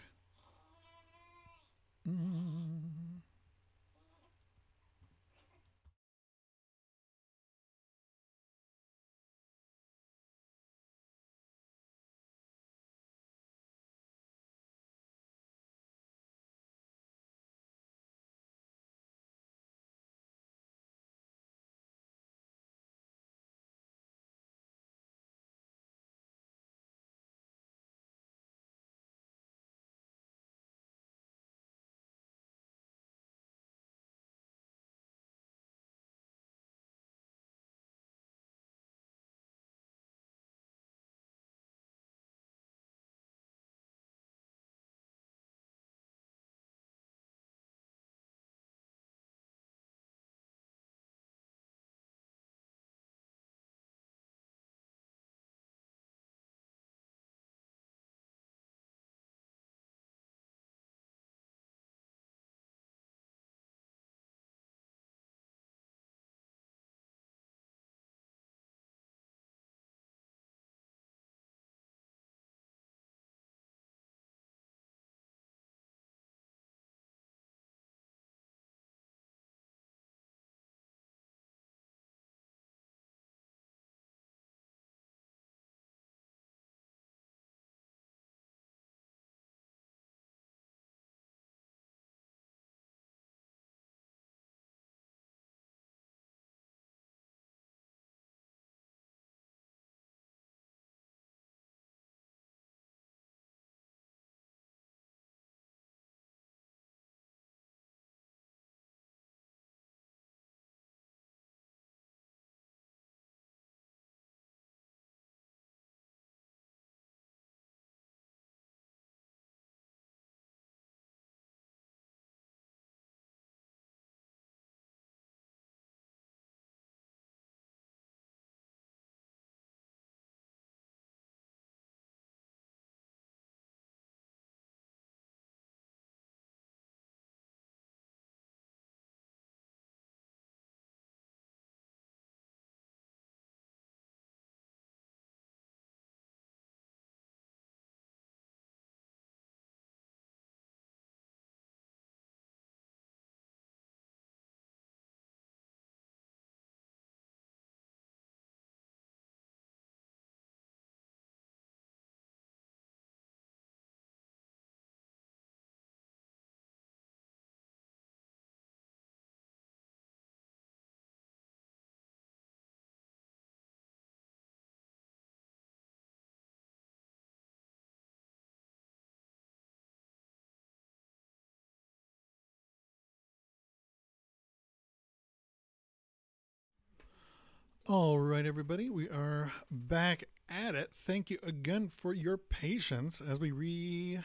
All right, everybody, we are back at it. Thank you again for your patience as we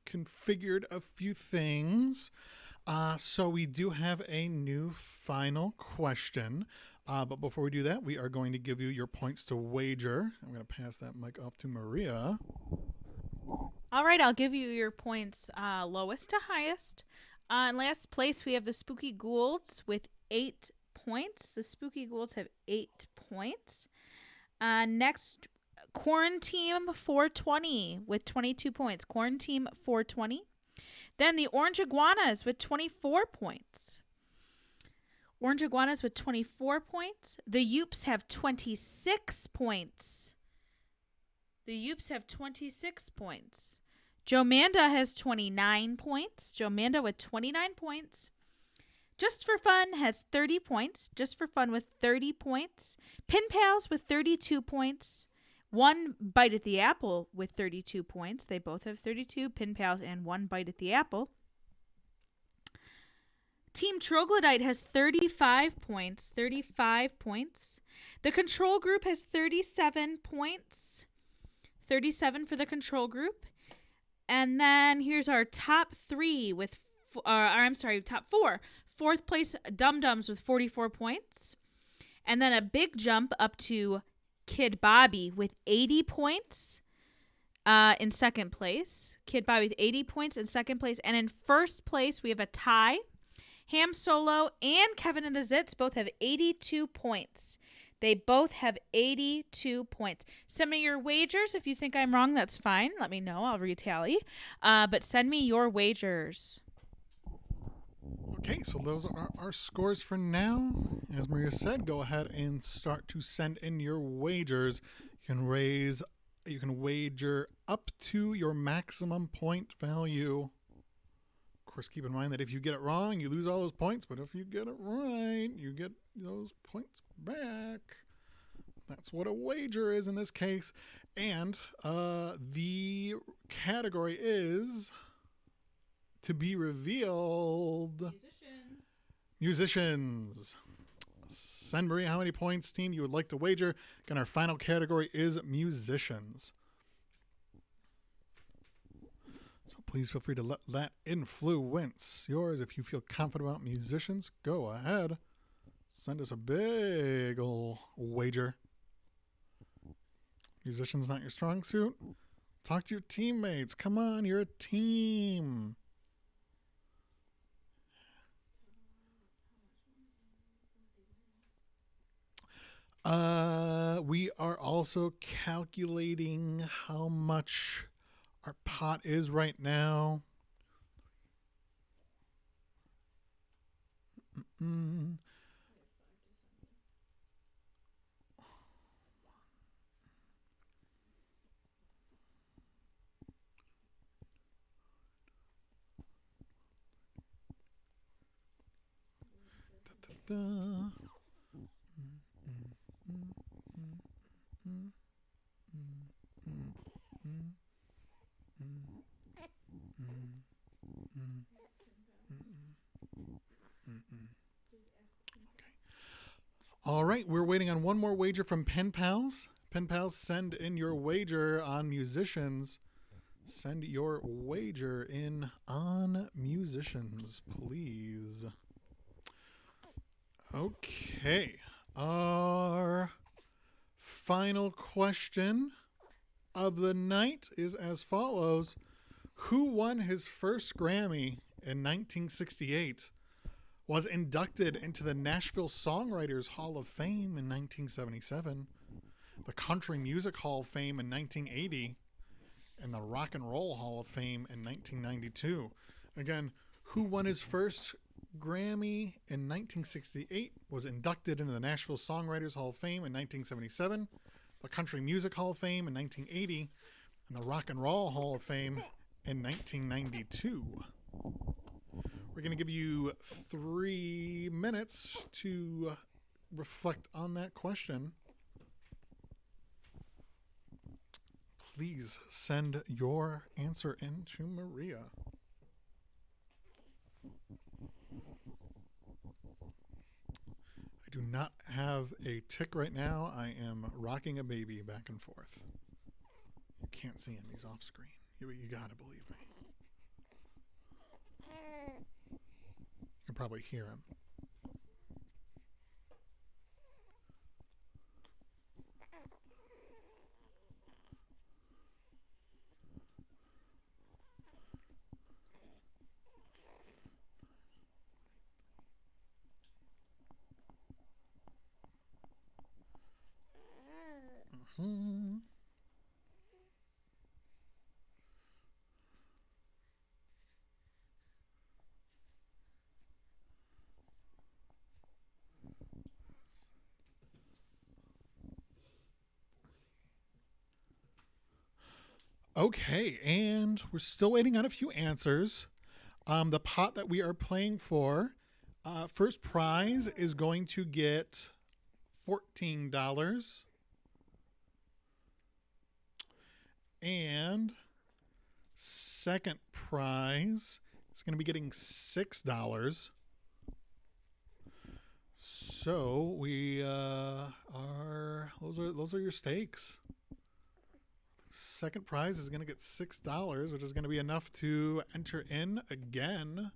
reconfigured a few things. So we do have a new final question. But before we do that, we are going to give you your points to wager. I'm going to pass that mic off to Maria. All right, I'll give you your points lowest to highest. In last place, we have the Spooky Goulds with 8 points. The Spooky Goulds have 8 points. Next, Quarantine 420 with 22 points. Quarantine 420. Then the Orange Iguanas with 24 points. Orange Iguanas with 24 points. The Youps have 26 points. The Youps have 26 points. Jomanda has 29 points. Jomanda with 29 points. Just for Fun has 30 points. Just for Fun with 30 points. Pin Pals with 32 points. One Bite at the Apple with 32 points. They both have 32. Pin Pals and One Bite at the Apple. Team Troglodyte has 35 points. 35 points. The Control Group has 37 points. 37 for the Control Group. And then here's our top 3 with, top 4. Fourth place, Dum Dums with 44 points. And then a big jump up to Kid Bobby with 80 points in second place. Kid Bobby with 80 points in second place. And in first place, we have a tie. Ham Solo and Kevin and the Zits both have 82 points. They both have 82 points. Send me your wagers. If you think I'm wrong, that's fine. Let me know. I'll retally. But send me your wagers. Okay, so those are our scores for now. As Maria said, go ahead and start to send in your wagers. You can wager up to your maximum point value. Of course, keep in mind that if you get it wrong, you lose all those points. But if you get it right, you get those points back. That's what a wager is in this case. And the category is to be revealed. Musicians. Send Maria how many points, team, you would like to wager. Again, our final category is musicians. So please feel free to let that influence yours. If you feel confident about musicians, go ahead. Send us a big ol' wager. Musicians not your strong suit? Talk to your teammates. Come on, you're a team. We are also calculating how much our pot is right now. All right, we're waiting on one more wager from Pen Pals. Pen Pals, send in your wager on musicians. Send your wager in on musicians, please. Okay, our final question of the night is as follows. Who won his first Grammy in 1968? Was inducted into the Nashville Songwriters Hall of Fame in 1977, the Country Music Hall of Fame in 1980, and the Rock and Roll Hall of Fame in 1992. Again, who won his first Grammy in 1968, was inducted into the Nashville Songwriters Hall of Fame in 1977, the Country Music Hall of Fame in 1980, and the Rock and Roll Hall of Fame in 1992. We're going to give you 3 minutes to reflect on that question. Please send your answer in to Maria. I do not have a tick right now. I am rocking a baby back and forth. You can't see him. He's off screen. You gotta believe me. You can probably hear him. Mm-hmm. Okay, and we're still waiting on a few answers. The pot that we are playing for, first prize is going to get $14. And second prize is going to be getting $6. So we are those are your stakes. Second prize is going to get $6, which is going to be enough to enter in again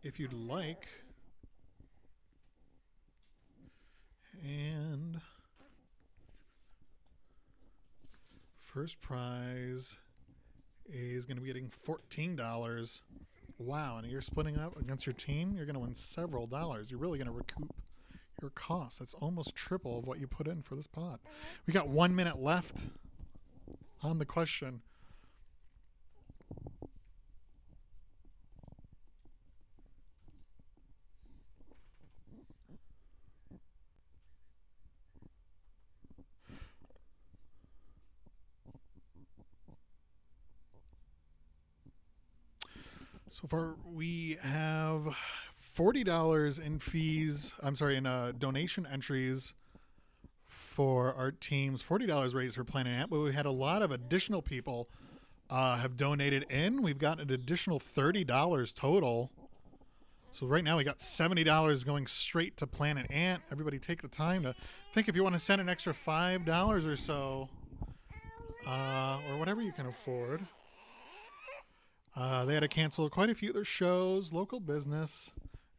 if you'd like. And first prize is going to be getting $14. Wow, and you're splitting up against your team, you're going to win several dollars. You're really going to recoup your costs. That's almost triple of what you put in for this pot. We got 1 minute left on the question. So far, we have $40 in fees. I'm sorry, in donation entries for our teams. $40 raised for Planet Ant, but we had a lot of additional people have donated in. We've got an additional $30 total. So right now we got $70 going straight to Planet Ant. Everybody take the time to think if you want to send an extra $5 or so, or whatever you can afford. They had to cancel quite a few of their shows, local business.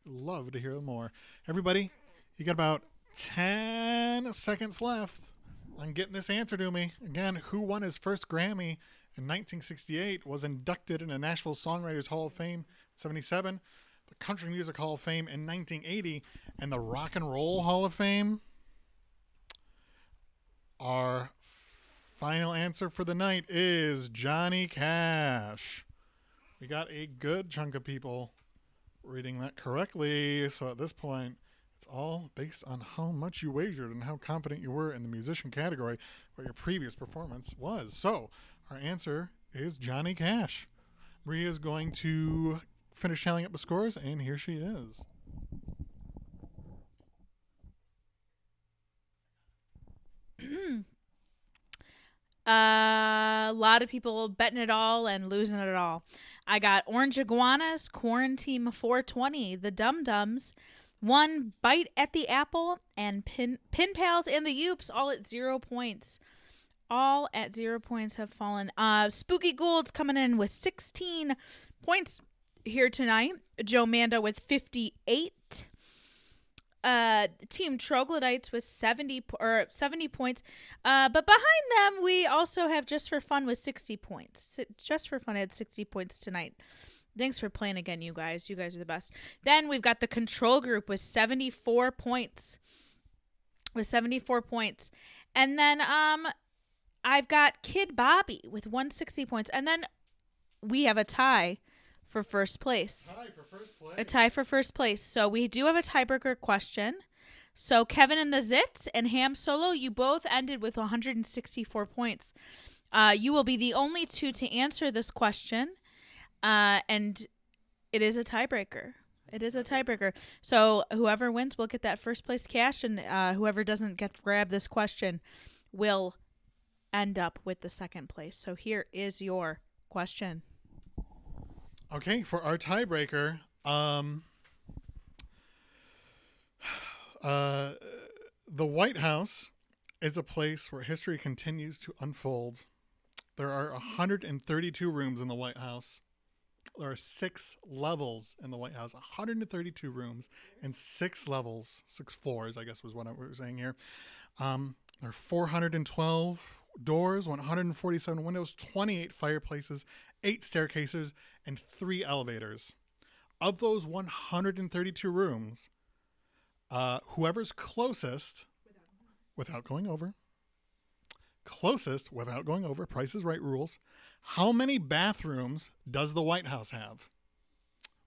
Love to hear more. Everybody, you got about 10 seconds left on getting this answer to me. Again, who won his first Grammy in 1968, was inducted in the Nashville Songwriters Hall of Fame in 77, the Country Music Hall of Fame in 1980, and the Rock and Roll Hall of Fame? Our final answer for the night is Johnny Cash. We got a good chunk of people reading that correctly. So at this point, it's all based on how much you wagered and how confident you were in the musician category, what your previous performance was. So our answer is Johnny Cash. Maria is going to finish tallying up the scores, and here she is. A lot of people betting it all and losing it all. I got Orange Iguanas, Quarantine 420, The Dum Dums, One Bite at the Apple, and Pin Pals and the Youps, all at 0 points. All at 0 points have fallen. Spooky Gould's coming in with 16 points here tonight. Joe Manda with 58. Team Troglodytes with 70 points. But behind them, we also have Just for Fun with 60 points. Just for Fun had 60 points tonight. Thanks for playing again, you guys. You guys are the best. Then we've got the Control Group with 74 points. And then I've got Kid Bobby with 160 points. And then we have a tie for first place. A tie for first place. So we do have a tiebreaker question. So Kevin and the Zits and Ham Solo, you both ended with 164 points. You will be the only two to answer this question. And it is a tiebreaker. So whoever wins will get that first place cash, and whoever doesn't grab this question will end up with the second place. So here is your question. Okay, for our tiebreaker, The White House is a place where history continues to unfold. There are 132 rooms in the White House. There are 6 levels in the White House. 132 rooms and 6 levels, 6 floors, I guess was what we were saying here. There are 412 doors, 147 windows, 28 fireplaces, 8 staircases, and 3 elevators. Of those 132 rooms, whoever's closest, without going over, Price is Right rules, how many bathrooms does the White House have?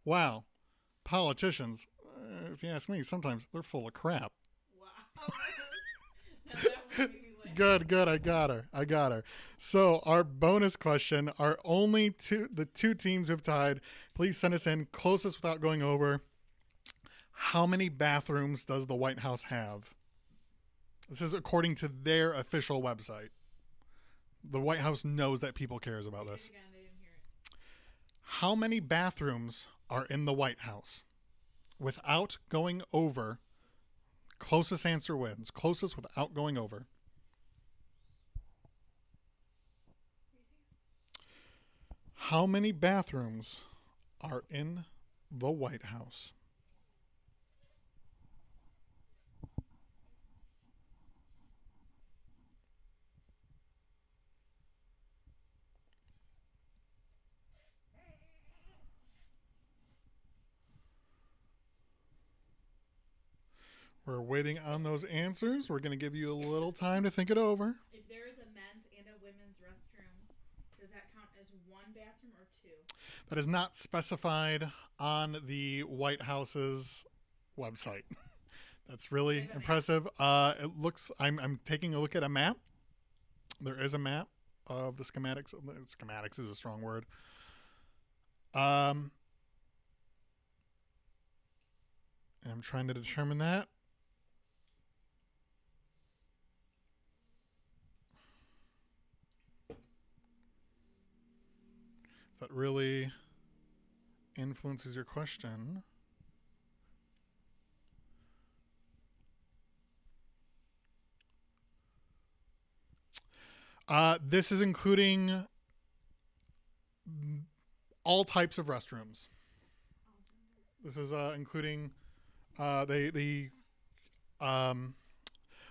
Wow. Politicians, if you ask me, sometimes they're full of crap. Wow. Now that one made me laugh. Good. I got her. So our bonus question are only the two teams who've tied. Please send us in closest without going over. How many bathrooms does the White House have? This is according to their official website. The White House knows that people cares about this. Again, they didn't hear it. How many bathrooms are in the White House? Without going over, closest answer wins. Closest without going over. How many bathrooms are in the White House? We're waiting on those answers. We're going to give you a little time to think it over. If there is a men's and a women's restroom, does that count as one bathroom or 2? That is not specified on the White House's website. That's really impressive. It looks. I'm taking a look at a map. There is a map of the schematics. Schematics is a strong word. And I'm trying to determine that. That really influences your question. This is including all types of restrooms. This is including the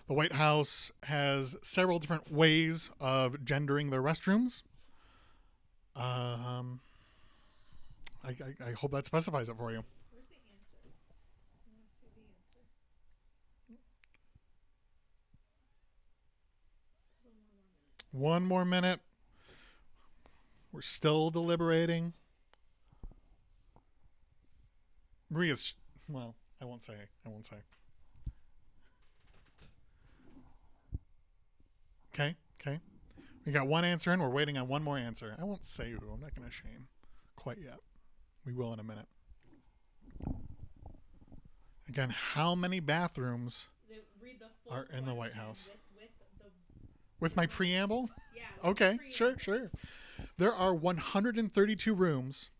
White House has several different ways of gendering their restrooms. I hope that specifies it for you. Where's the answer? I want to see the answer. One more minute. We're still deliberating. Maria's, well, I won't say. Okay. We got one answer in. We're waiting on one more answer. I won't say who. I'm not going to shame quite yet. We will in a minute. Again, how many bathrooms Read the full are in the White question House? With my preamble? Yeah. Okay, sure. There are 132 rooms,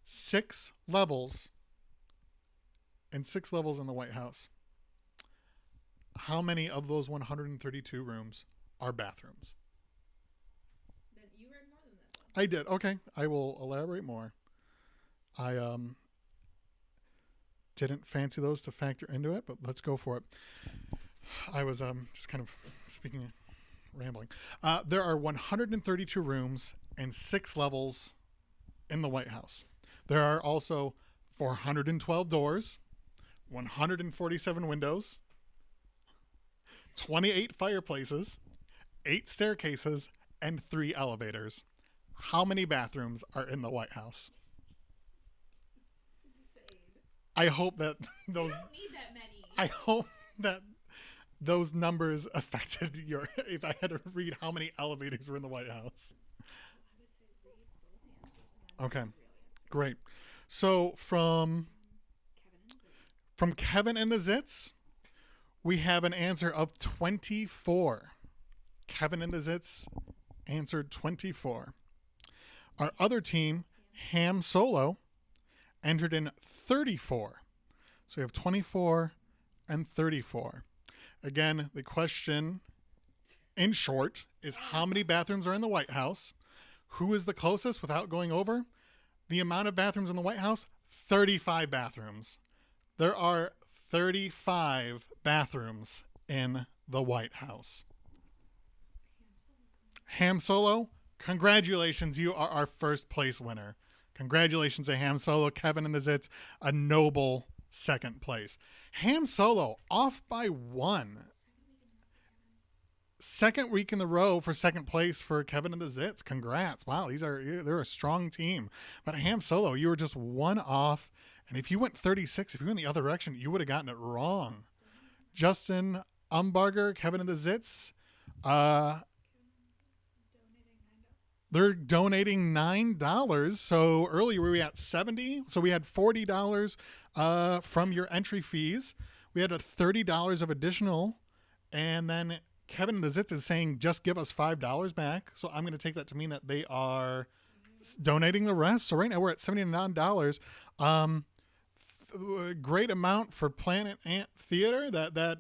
6 levels, and 6 levels in the White House. How many of those 132 rooms are bathrooms? Then you heard more than that one. I did. Okay, I will elaborate more. I didn't fancy those to factor into it, but let's go for it. I was just kind of rambling. There are 132 rooms and 6 levels in the White House. There are also 412 doors, 147 windows, 28 fireplaces, 8 staircases, and 3 elevators. How many bathrooms are in the White House? I hope that those. You don't need that many. I hope that those numbers affected your. If I had to read how many elevators were in the White House. I would say read both answers. And then Okay, read the real answer. great. So from Kevin and the Zits, we have an answer of 24. Kevin and the Zits answered 24. Our other team, Ham Solo, entered in 34. So we have 24 134. Again, the question, in short, is how many bathrooms are in the White House? Who is the closest without going over? The amount of bathrooms in the White House, 35 bathrooms. There are 35 bathrooms in the White House. Ham Solo, congratulations. You are our first place winner. Congratulations to Ham Solo, Kevin and the Zits, a noble second place. Ham Solo off by 1. Second week in the row for second place for Kevin and the Zits. Congrats. Wow, they're a strong team. But Ham Solo, you were just 1 off. And if you went 36, if you went the other direction, you would have gotten it wrong. Justin Umbarger, Kevin and the Zits, they're donating $9. So earlier we were at $70. So we had $40 from your entry fees. We had a $30 of additional. And then Kevin and the Zits is saying, just give us $5 back. So I'm going to take that to mean that they are donating the rest. So right now we're at $79. Great amount for Planet Ant Theater. That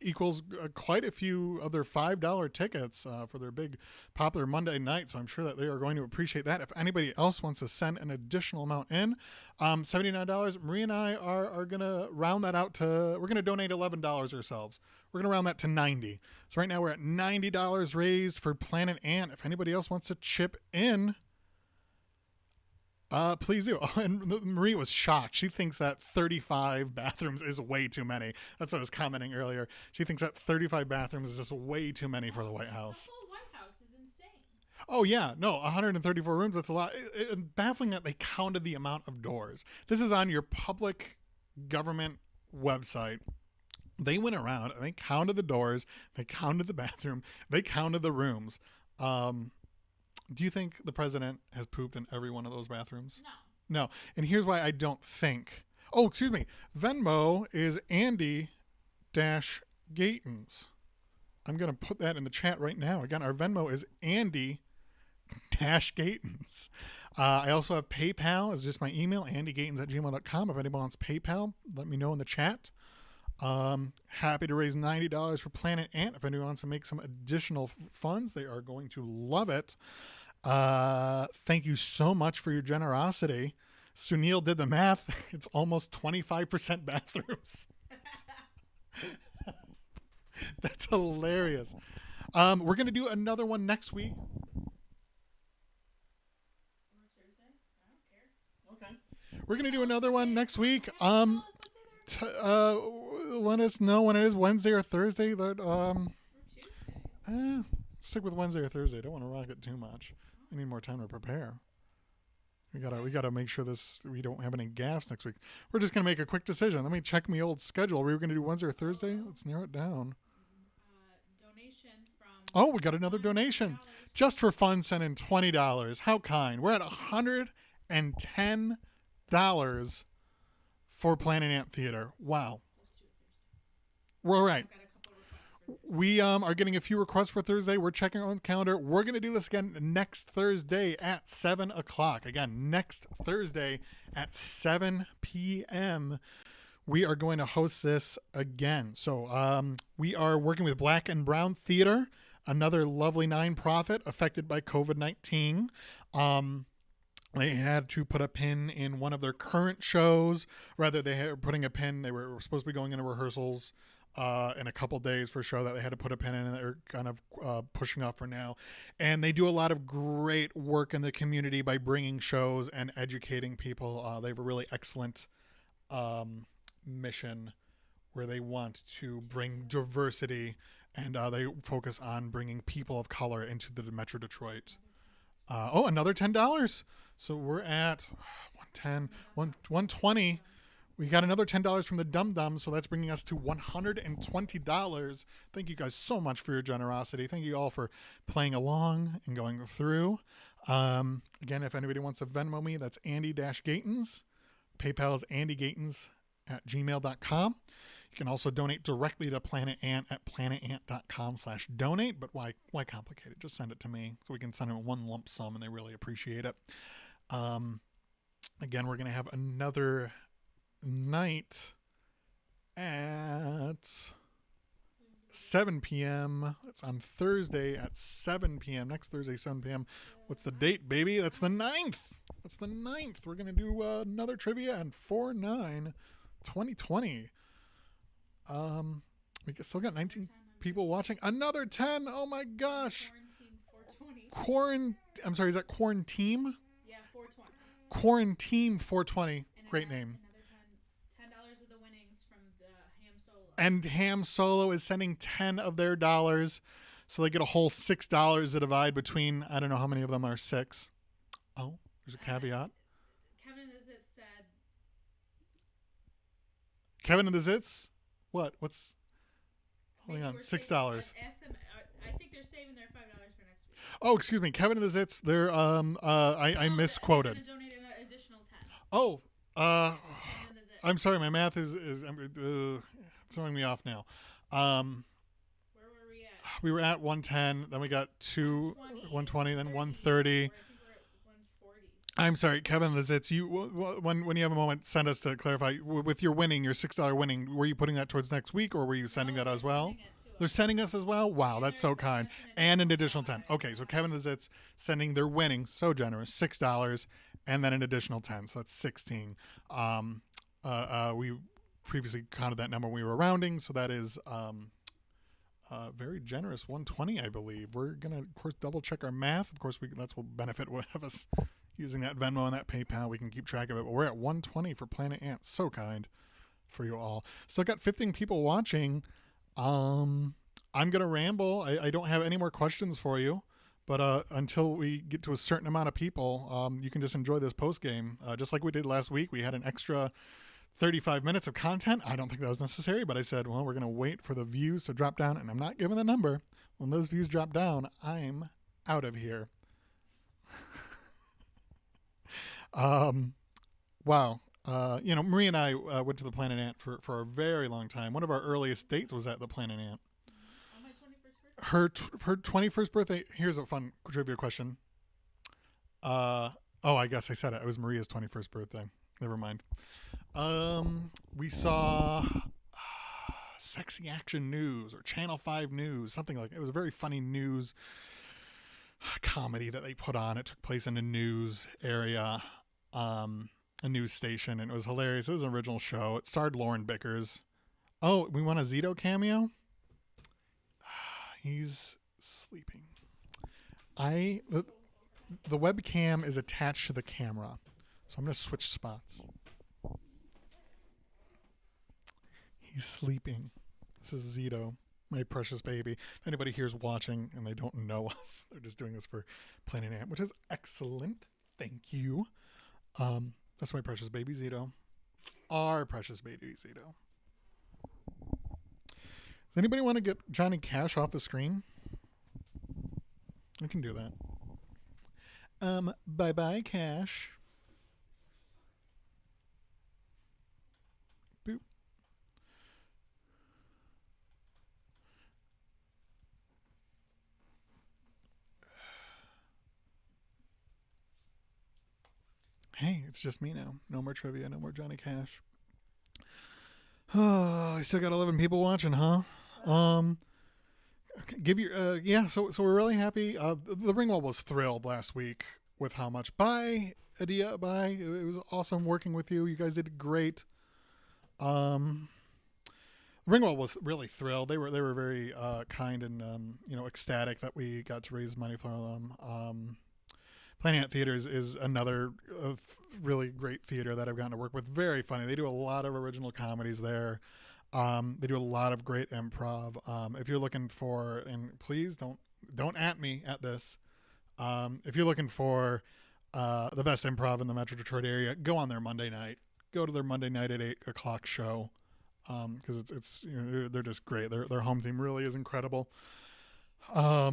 equals quite a few other $5 tickets for their big popular Monday night. So I'm sure that they are going to appreciate that. If anybody else wants to send an additional amount in, $79. Marie and I are going to round that out to, we're going to donate $11 ourselves. We're going to round that to $90. So right now we're at $90 raised for Planet Ant. If anybody else wants to chip in, please do. And Marie was shocked. She thinks that 35 bathrooms is way too many. That's what I was commenting earlier. She thinks that 35 bathrooms is just way too many for the White House. The whole White House is insane. Oh, yeah. No, 134 rooms. That's a lot. It's baffling that they counted the amount of doors. This is on your public government website. They went around and they counted the doors. They counted the bathroom. They counted the rooms. Do you think the president has pooped in every one of those bathrooms? No. And here's why I don't think. Oh, excuse me. Venmo is Andy Gatens. I'm going to put that in the chat right now. Again, our Venmo is Andy Gatens. I also have PayPal. It's just my email, andygatens@gmail.com. If anyone wants PayPal, let me know in the chat. Happy to raise $90 for Planet Ant. If anyone wants to make some additional funds, they are going to love it. Thank you so much for your generosity. Sunil did the math. It's almost 25% bathrooms. That's hilarious. We're going to do another one next week. Okay. We're going to do another one next week. Let us know when it is, Wednesday or Thursday. That stick with Wednesday or Thursday. Don't want to rock it too much. I need more time to prepare. We gotta make sure we don't have any gaffes next week. We're just gonna make a quick decision. Let me check my old schedule. We were gonna do Wednesday or Thursday. Let's narrow it down. Donation from. Oh, we got another donation just for fun. Send in $20. How kind. We're at $110 for Planet Ant Theater. Wow. We're all right. We are getting a few requests for Thursday. We're checking our own calendar. We're going to do this again next Thursday at 7 o'clock. Again, next Thursday at 7 p.m. we are going to host this again. So we are working with Black and Brown Theater, another lovely nonprofit affected by COVID-19. They had to put a pin in one of their current shows. Rather, they were putting a pin. They were supposed to be going into rehearsals in a couple days for a show that they had to put a pin in, and they're kind of pushing off for now. And they do a lot of great work in the community by bringing shows and educating people. They have a really excellent mission where they want to bring diversity, and they focus on bringing people of color into the Metro Detroit. Another $10. So we're at 110, 120. We got another $10 from the Dum Dum, so that's bringing us to $120. Thank you guys so much for your generosity. Thank you all for playing along and going through. Again, if anybody wants to Venmo me, that's Andy-Gatens. PayPal is andygatens@gmail.com. You can also donate directly to Planet Ant at planetant.com/donate. But why complicate it? Just send it to me so we can send them one lump sum, and they really appreciate it. Again, we're going to have another night at 7 p.m. That's on Thursday at 7 p.m. Next Thursday, 7 p.m. What's the date, baby? That's the 9th. That's the 9th. We're going to do another trivia on 4/9/2020. We still got 19 people watching. Another 10. Oh my gosh. I'm sorry, is that Quarantine? Yeah, 420. Quarantine 420. Great name. Another $10 of the winnings from the Ham Solo. And Ham Solo is sending 10 of their dollars. So they get a whole $6 to divide between, I don't know how many of them are 6. Oh, there's a caveat. Kevin the Zit said. Kevin and the Zits? What? What's. Holding on. $6. Ask them, I think they're saving their $5 for next week. Oh, excuse me. Kevin and the Zits, they're, I misquoted. They're going to donate an additional 10. Oh, And then the Zit. I'm sorry. My math is throwing me off now. Where were we at? We were at 110, then we got 120, then 130. I think we're at 140. I'm sorry, Kevin the Zits. You when you have a moment, send us to clarify with your winning, your $6 winning. Were you putting that towards next week, or were you sending that as well? They're sending us as well. Wow, that's so kind. And an additional 10. Okay, so Kevin the Zits sending their winning, so generous, $6, and then an additional 10. So that's 16. We previously counted that number when we were rounding, so that is very generous, 120, I believe. We're gonna, of course, double check our math. Of course, that's will benefit one of us using that Venmo and that PayPal. We can keep track of it. But we're at 120 for Planet Ant. So kind for you all. Still got 15 people watching. I'm gonna ramble. I don't have any more questions for you. But until we get to a certain amount of people, you can just enjoy this post game, just like we did last week. We had an extra 35 minutes of content. I don't think that was necessary, but I said, well, we're going to wait for the views to drop down, and I'm not giving the number. When those views drop down, I'm out of here. Wow. Marie and I went to the Planet Ant for a very long time. One of our earliest dates was at the Planet Ant. On my 21st birthday? Her 21st birthday. Here's a fun trivia question. I guess I said it. It was Maria's 21st birthday. Never mind. We saw Sexy Action News or Channel 5 News, something like that. It was a very funny news comedy that they put on. It took place in a news area, a news station, and it was hilarious. It was an original show. It starred Lauren Bickers. Oh, we want a Zito cameo? He's sleeping. The webcam is attached to the camera, so I'm going to switch spots. He's sleeping. This is Zito, my precious baby. If anybody here is watching and they don't know us, they're just doing this for Planet Ant, which is excellent. Thank you. That's my precious baby Zito. Our precious baby Zito. Does anybody want to get Johnny Cash off the screen? I can do that. Bye-bye, Cash. Boop. Hey, it's just me now. No more trivia, no more Johnny Cash. Oh, I still got 11 people watching, huh? Give your so we're really happy. The Ringwall was thrilled last week with how much. Bye, Adia. Bye. It was awesome working with you. You guys did great. Ringwall was really thrilled. They were very kind and ecstatic that we got to raise money for them. Planet Ant Theaters is another really great theater that I've gotten to work with. Very funny. They do a lot of original comedies there. They do a lot of great improv. If you're looking for, and please don't at me at this. If you're looking for the best improv in the Metro Detroit area, go on their Monday night. Go to their Monday night at 8:00 show. Because it's they're just great. Their home team really is incredible. A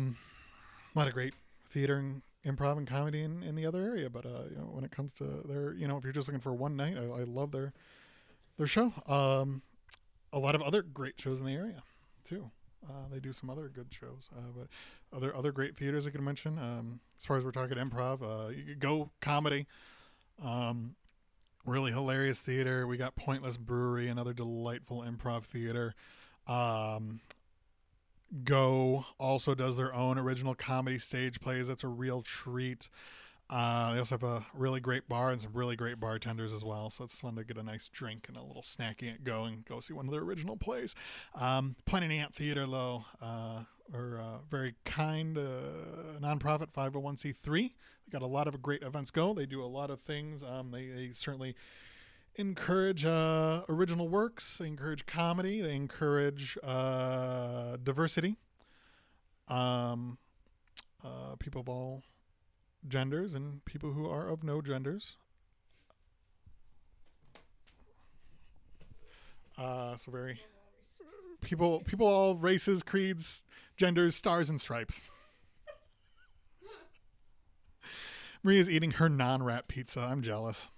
lot of great theater and improv and comedy in the other area, but when it comes to their, if you're just looking for one night, I love their show. A lot of other great shows in the area too. They do some other good shows, but other great theaters I could mention. As far as we're talking improv, you could go comedy. We're really hilarious theater. We got Pointless Brewery, another delightful improv theater. Go also does their own original comedy stage plays. That's a real treat. They also have a really great bar and some really great bartenders as well. So it's fun to get a nice drink and a little snacky at go and go see one of their original plays. Planet Ant Theater, though, are very kind nonprofit 501c3. They got a lot of great events go. They do a lot of things. They certainly encourage original works. They encourage comedy. They encourage diversity. People of all genders and people who are of no genders. So very people all races, creeds, genders, stars, and stripes. Maria's eating her non-wrap pizza. I'm jealous.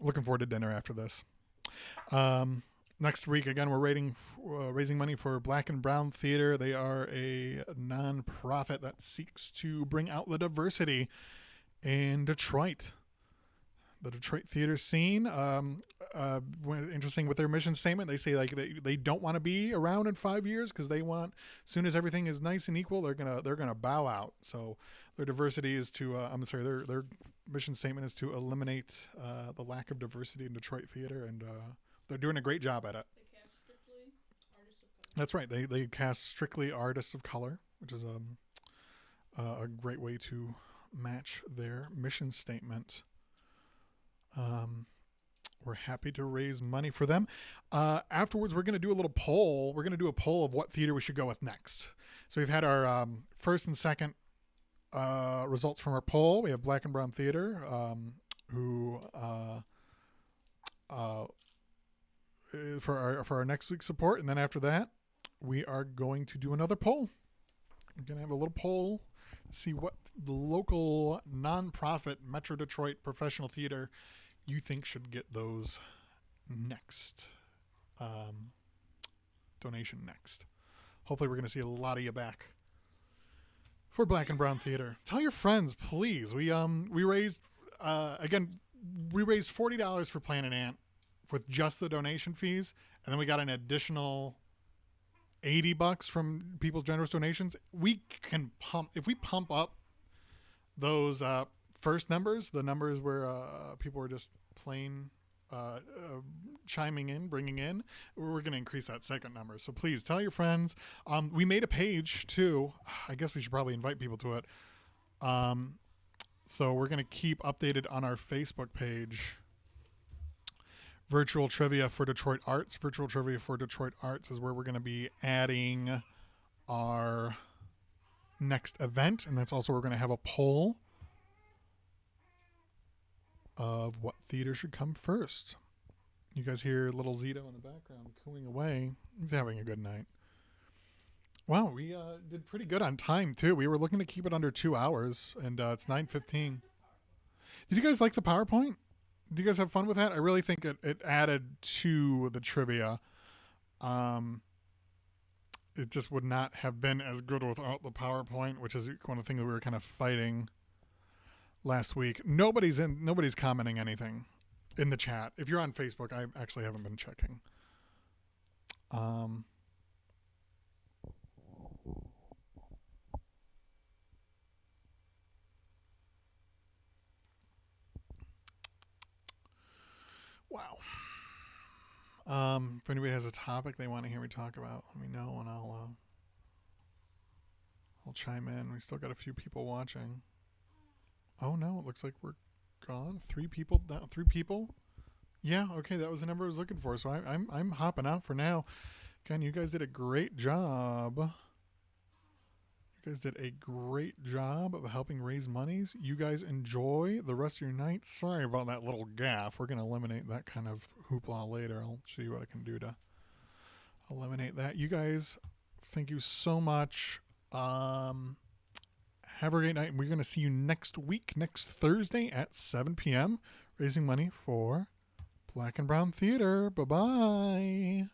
Looking forward to dinner after this. Next week, again, we're raising money for Black and Brown Theater. They are a nonprofit that seeks to bring out the diversity in Detroit. The Detroit theater scene. Interesting with their mission statement. They say like they don't want to be around in 5 years because they want, as soon as everything is nice and equal, they're gonna bow out. So their diversity is to their mission statement is to eliminate the lack of diversity in Detroit theater, and they're doing a great job at it. They cast strictly artists of color. That's right. They cast strictly artists of color, which is a great way to match their mission statement. We're happy to raise money for them. Afterwards, we're going to do a little poll. We're going to do a poll of what theater we should go with next. So we've had our first and second results from our poll. We have Black and Brown Theater, who for our next week's support, and then after that, we are going to do another poll. We're going to have a little poll, see what the local nonprofit Metro Detroit professional theater you think should get those next donation next. Hopefully, we're going to see a lot of you back for Black and Brown Theater. Tell your friends, please. We raised $40 for Planet Ant with just the donation fees, and then we got an additional $80 from people's generous donations. We can if we pump up those first numbers, the numbers where people were just plain chiming in, bringing in, we're going to increase that second number. So please tell your friends. We made a page too. I guess we should probably invite people to it. So we're going to keep updated on our Facebook page. Virtual Trivia for Detroit Arts. Virtual Trivia for Detroit Arts is where we're going to be adding our next event, and that's also where we're going to have a poll of what theater should come first. You guys hear little Zito in the background cooing away. He's having a good night. Wow, we did pretty good on time too. We were looking to keep it under 2 hours, and it's 9:15. Did you guys like the PowerPoint? Do you guys have fun with that? I really think it added to the trivia. It just would not have been as good without the PowerPoint, which is one of the things that we were kind of fighting last week. Nobody's commenting anything in the chat. If you're on Facebook, I actually haven't been checking. Wow. If anybody has a topic they want to hear me talk about, let me know and I'll chime in. We still got a few people watching. Oh no, it looks like we're gone. 3 people down. 3 people. Yeah, okay, that was the number I was looking for. So I'm hopping out for now. Again, you guys did a great job. You guys did a great job of helping raise monies. You guys enjoy the rest of your night. Sorry about that little gaffe. We're going to eliminate that kind of hoopla later. I'll show you what I can do to eliminate that. You guys, thank you so much. Have a great night. We're going to see you next week, next Thursday at 7 p.m. raising money for Black and Brown Theater. Bye-bye.